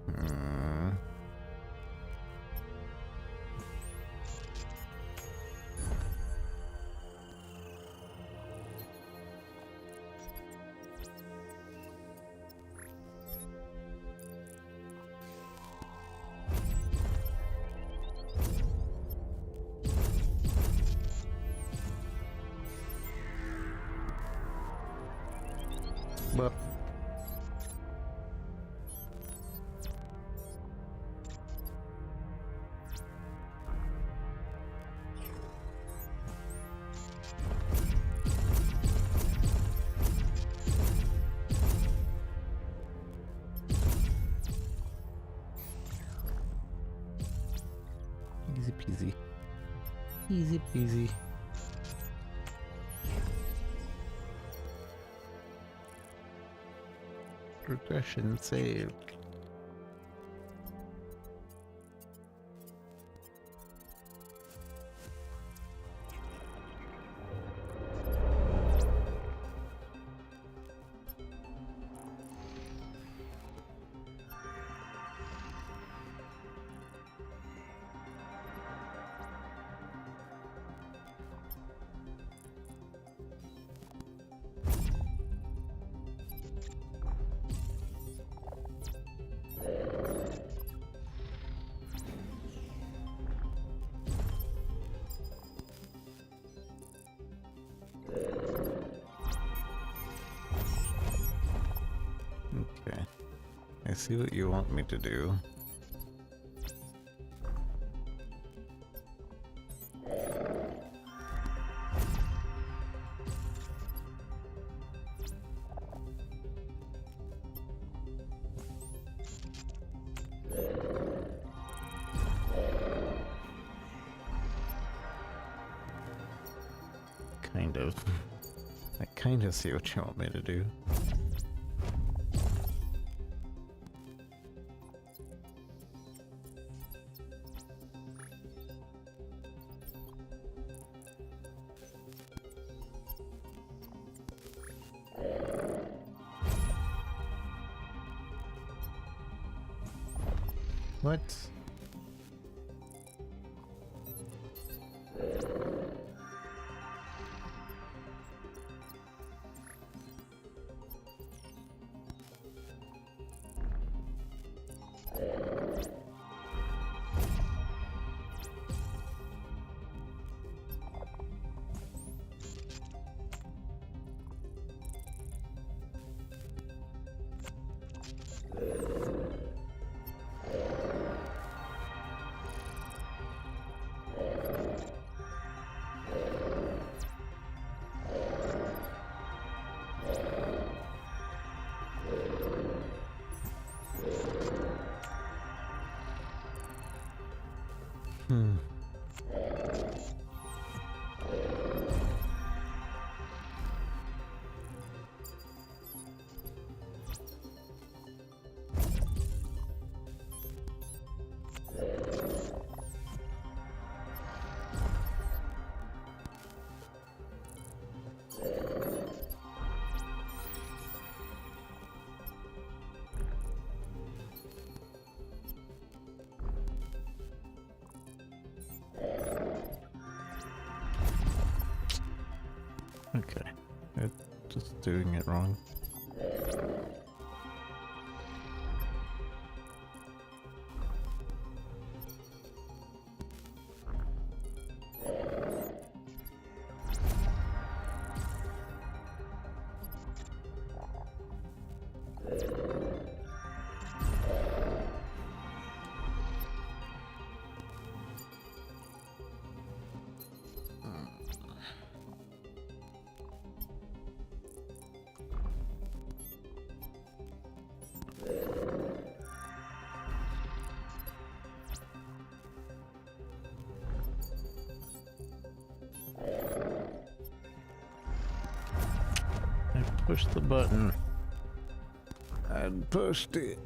Speaker 1: Hmm. But easy peasy. Easy peasy. Progression saved. Okay. I see what you want me to do. Kind of. I kind of see what you want me to do. What? Hmm. just doing it wrong. I pushed the button.
Speaker 2: I pushed it.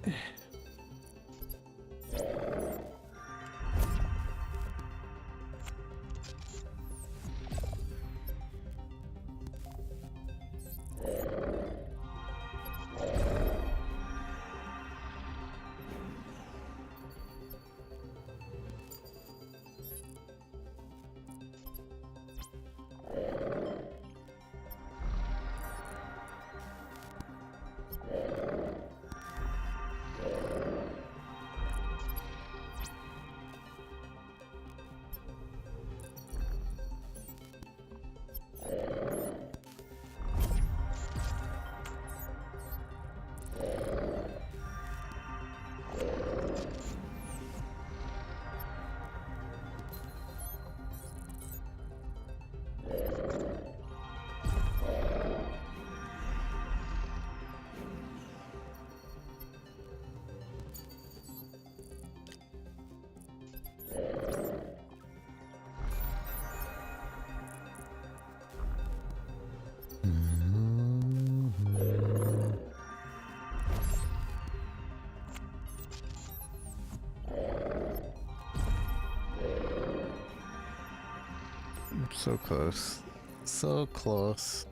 Speaker 1: So close. So close.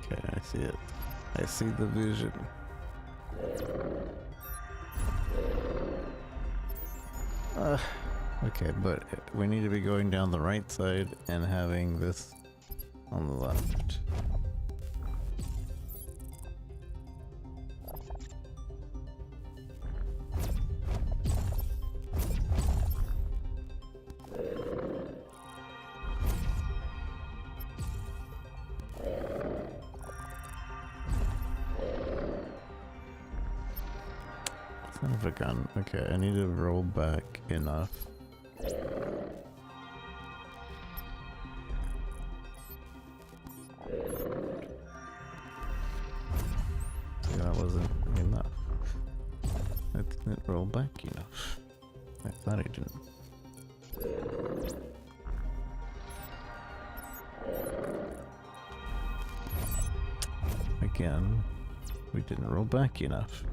Speaker 1: Okay, I see it. I see the vision. Okay, but we need to be going down the right side and having this on the left. Son of a gun. Okay, I need to roll back enough. See, that wasn't enough. I didn't roll back enough. I thought I didn't. Again, we didn't roll back enough.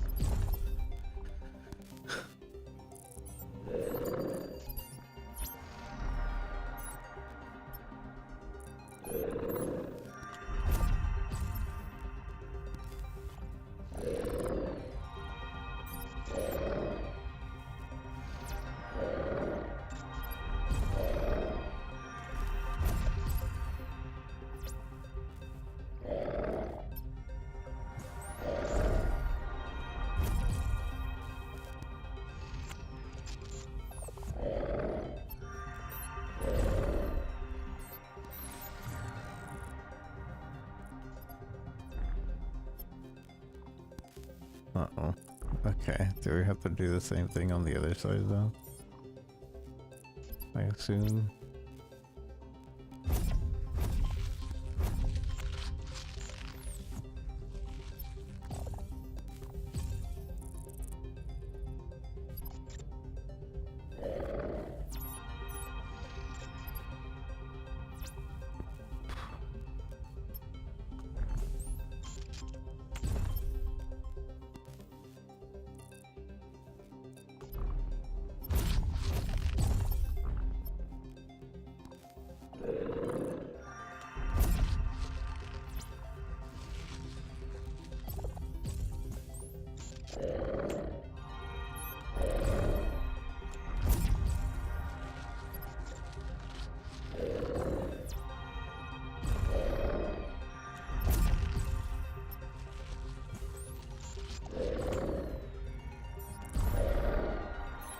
Speaker 1: Uh-oh. Okay, do we have to do the same thing on the other side though? I assume.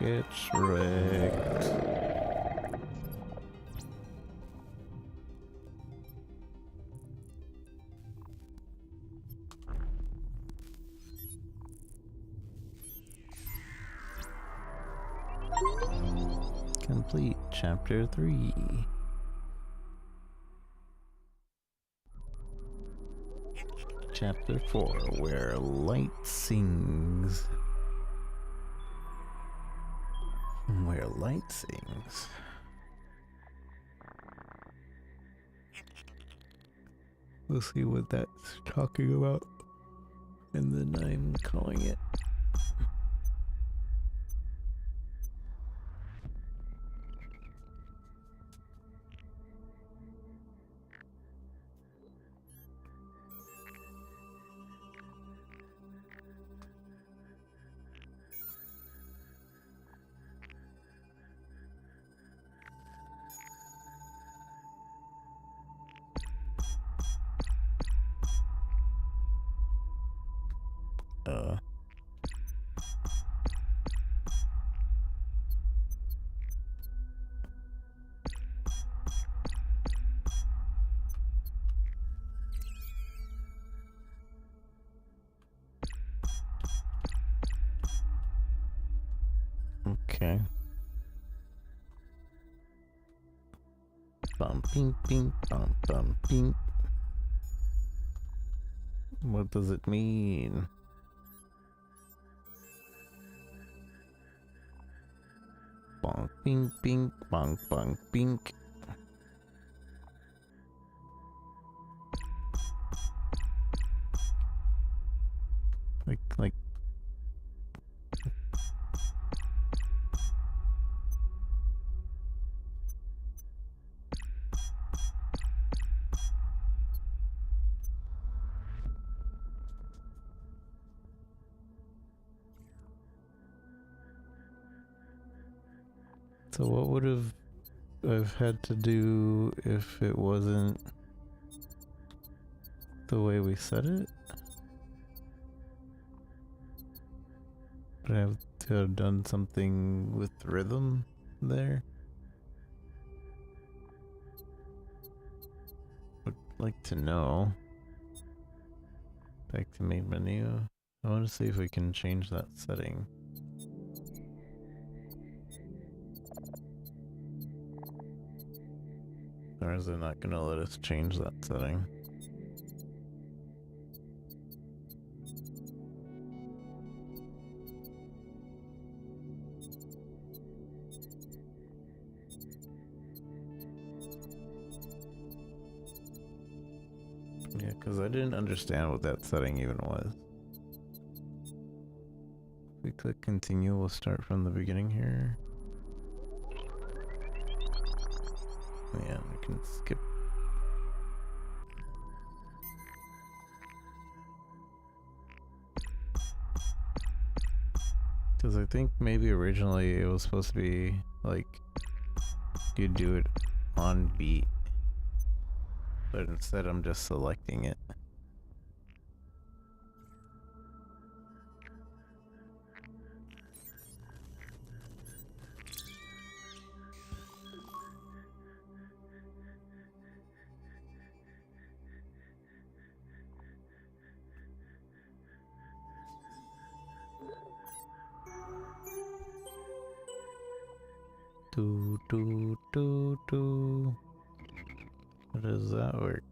Speaker 1: It's wrecked. Complete chapter 3. Chapter 4, where light sings. Where light sings. We'll see what that's talking about. And then I'm calling it. Okay. Bum ping ping bum bum ping. What does it mean? Bonk ping ping bonk bonk pink. Like so what would have I've had to do if it wasn't the way we said it? Would I have to have done something with rhythm there? Would like to know. Back to main menu. I want to see if we can change that setting. Or is it not going to let us change that setting? Yeah, because I didn't understand what that setting even was. If we click continue, we'll start from the beginning here. Yeah, I can skip. Because I think maybe originally it was supposed to be like you do it on beat, but instead I'm just selecting it. Do do do do. How does that work?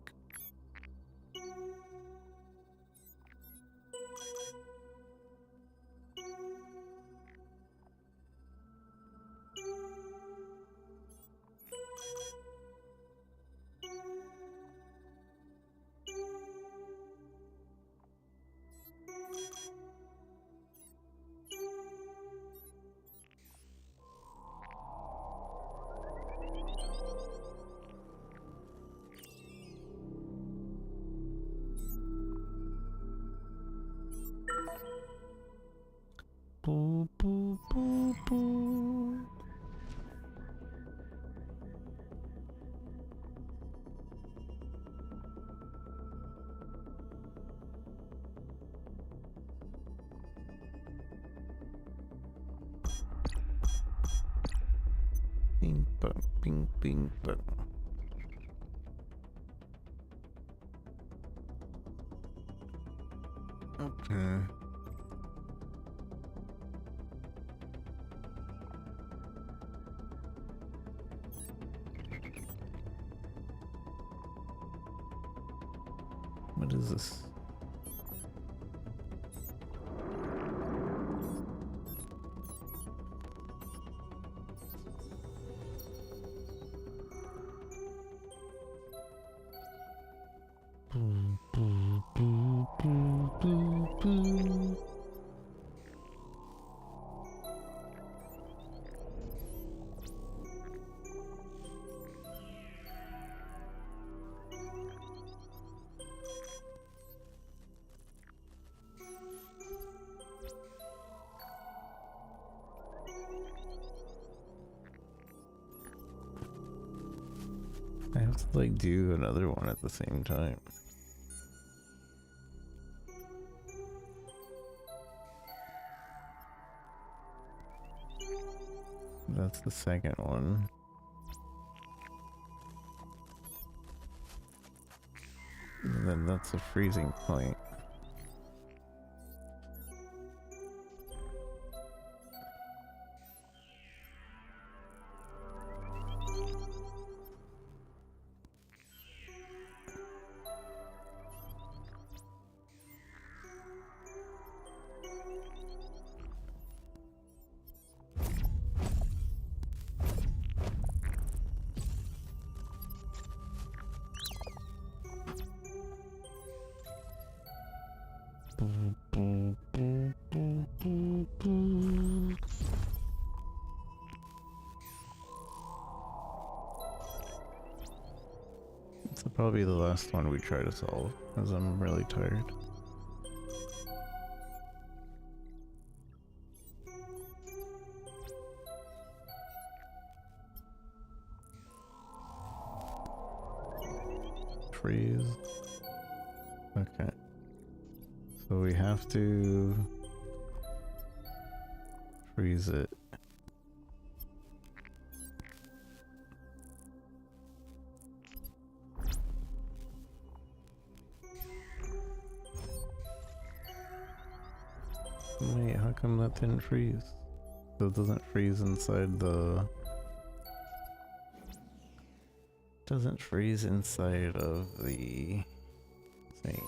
Speaker 1: Boo boo boo boo. jumping button. Okay. What is this? I have to like do another one at the same time. That's the second one. And then that's a freezing point. It's probably the last one we try to solve, as I'm really tired. Freeze. Okay. So we have to freeze it. Wait, how come that didn't freeze? So it doesn't freeze inside the... Doesn't freeze inside of the thing.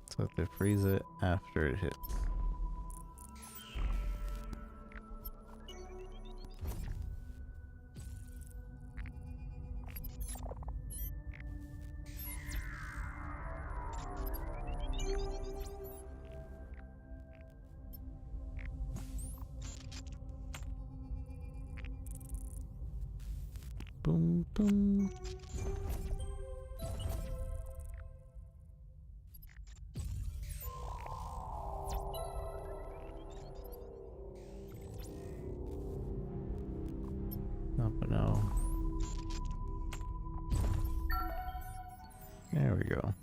Speaker 1: So if they freeze it after it hits. Boom, boom. Up and now. There we go.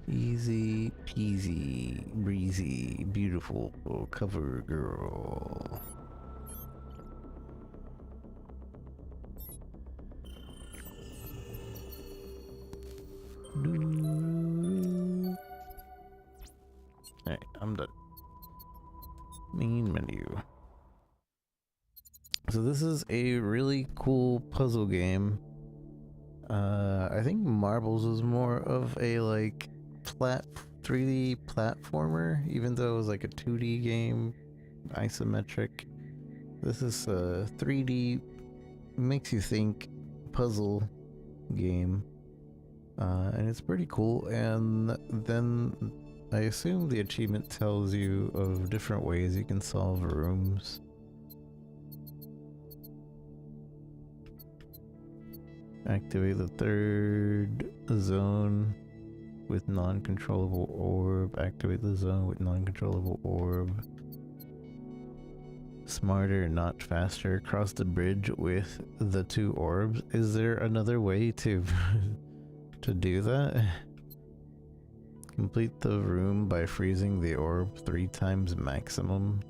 Speaker 1: Easy peasy, breezy, beautiful cover girl. Alright, I'm done. Main menu. So this is a really cool puzzle game. I think Marbles is more of a like 3D platformer, even though it was like a 2D game, isometric. This is a 3D, makes you think puzzle game. And it's pretty cool, and then I assume the achievement tells you of different ways you can solve rooms. Activate the third zone with non-controllable orb. Activate the zone with non-controllable orb. smarter, not faster. Cross the bridge with the 2 orbs. Is there another way to to do that? Complete the room by freezing the orb 3 times maximum.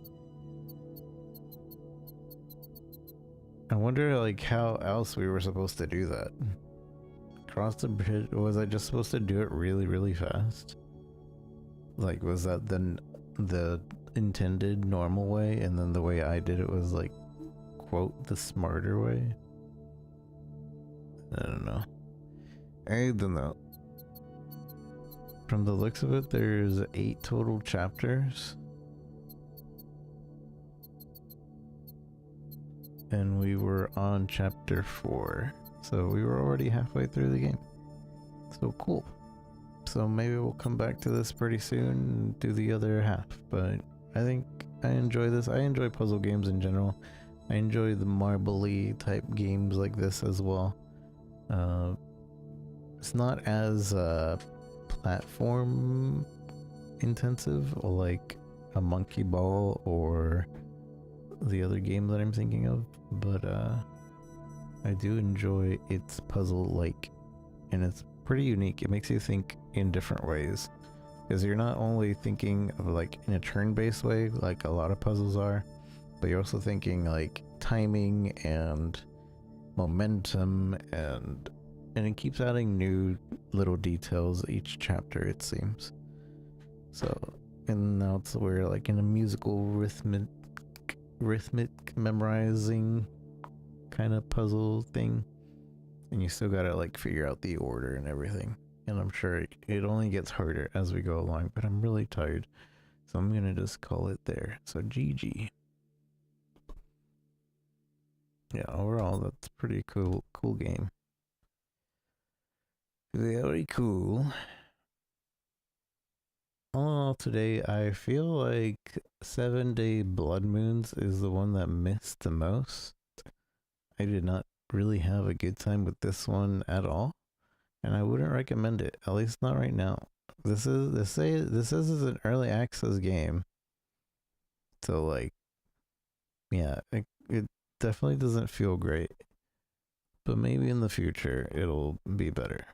Speaker 1: I wonder like how else we were supposed to do that. Cross the bridge, was I just supposed to do it really fast? Like was that the intended normal way, and then the way I did it was like, quote, the smarter way? I don't know. I don't know. From the looks of it, there's 8 total chapters. And we were on chapter 4. So we were already halfway through the game. So cool. So maybe we'll come back to this pretty soon and do the other half. But I think I enjoy this. I enjoy puzzle games in general. I enjoy the marbly type games like this as well. It's not as platform intensive like a monkey ball or the other game that I'm thinking of, but I do enjoy its puzzle like, and it's pretty unique. It makes you think in different ways, because you're not only thinking of like in a turn-based way like a lot of puzzles are, but you're also thinking like timing and momentum, and it keeps adding new little details each chapter, it seems. So, and now it's we're like in a musical rhythmic memorizing kind of puzzle thing, and you still gotta like figure out the order and everything. And I'm sure it only gets harder as we go along, but I'm really tired, so I'm gonna just call it there. So GG. Yeah, overall that's pretty cool game. Very cool. All in all, today I feel like 7-Day Blood Moons is the one that missed the most. I did not really have a good time with this one at all, and I wouldn't recommend it, at least not right now. This is an early access game, so like, yeah, it definitely doesn't feel great, but maybe in the future it'll be better.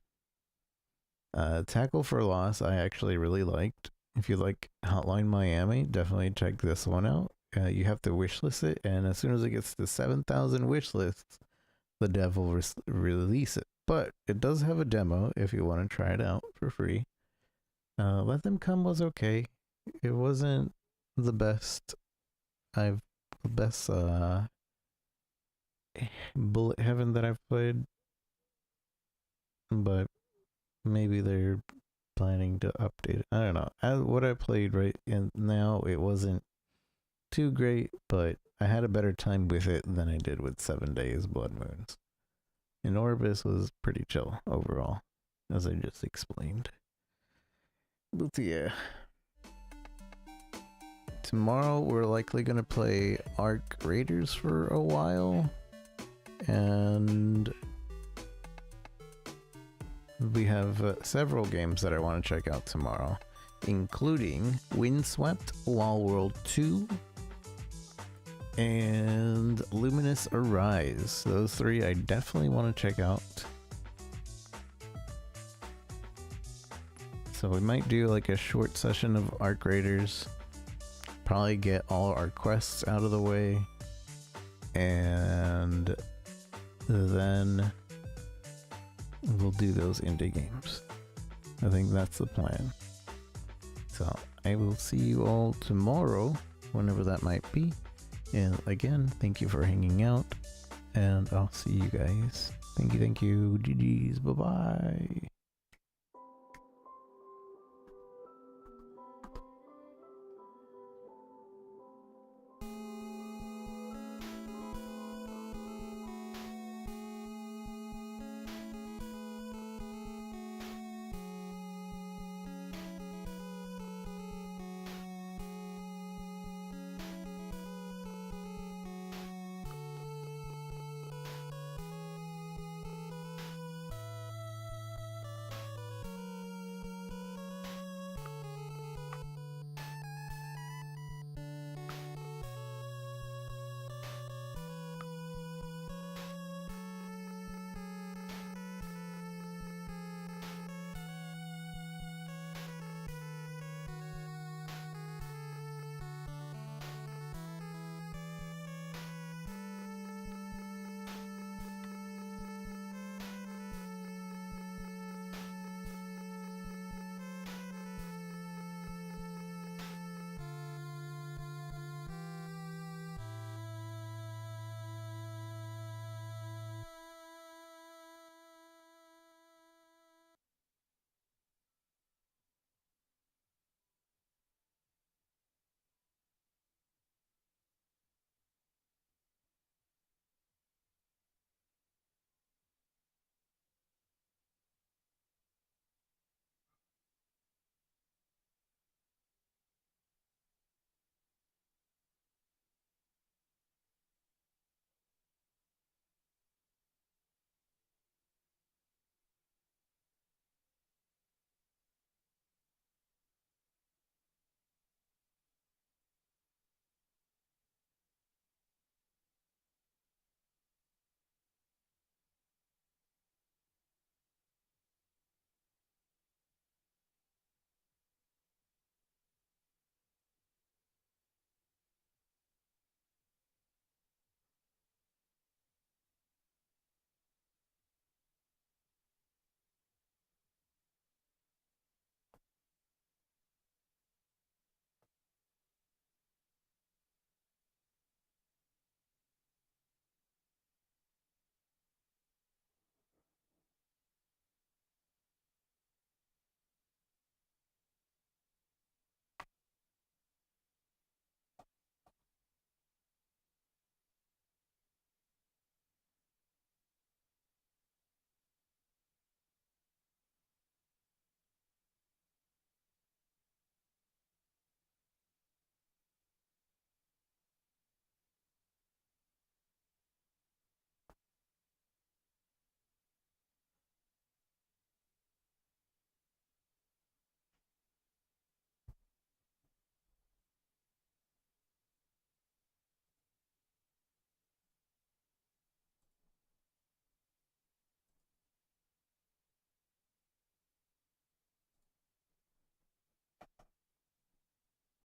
Speaker 1: Tackle for Loss I actually really liked. If you like Hotline Miami, definitely check this one out. You have to wishlist it, and as soon as it gets to 7,000 wishlists, the dev will release it. But it does have a demo if you want to try it out for free. Let Them Come was okay. It wasn't the best. Bullet Heaven that I've played, but maybe they're planning to update it. I don't know. What I played right now, it wasn't too great, but I had a better time with it than I did with 7 Days Blood Moons. And Orybyss was pretty chill overall, as I just explained. But yeah. Tomorrow we're likely gonna play Arc Raiders for a while, and we have several games that I want to check out tomorrow, including Windswept, Wall World 2, and Luminous Arise. Those 3 I definitely want to check out. So we might do like a short session of Arc Raiders, probably get all our quests out of the way, and then we'll do those indie games. I think that's the plan. So I will see you all tomorrow, whenever that might be. And again, thank you for hanging out, and I'll see you guys. Thank you. GG's. Bye-bye.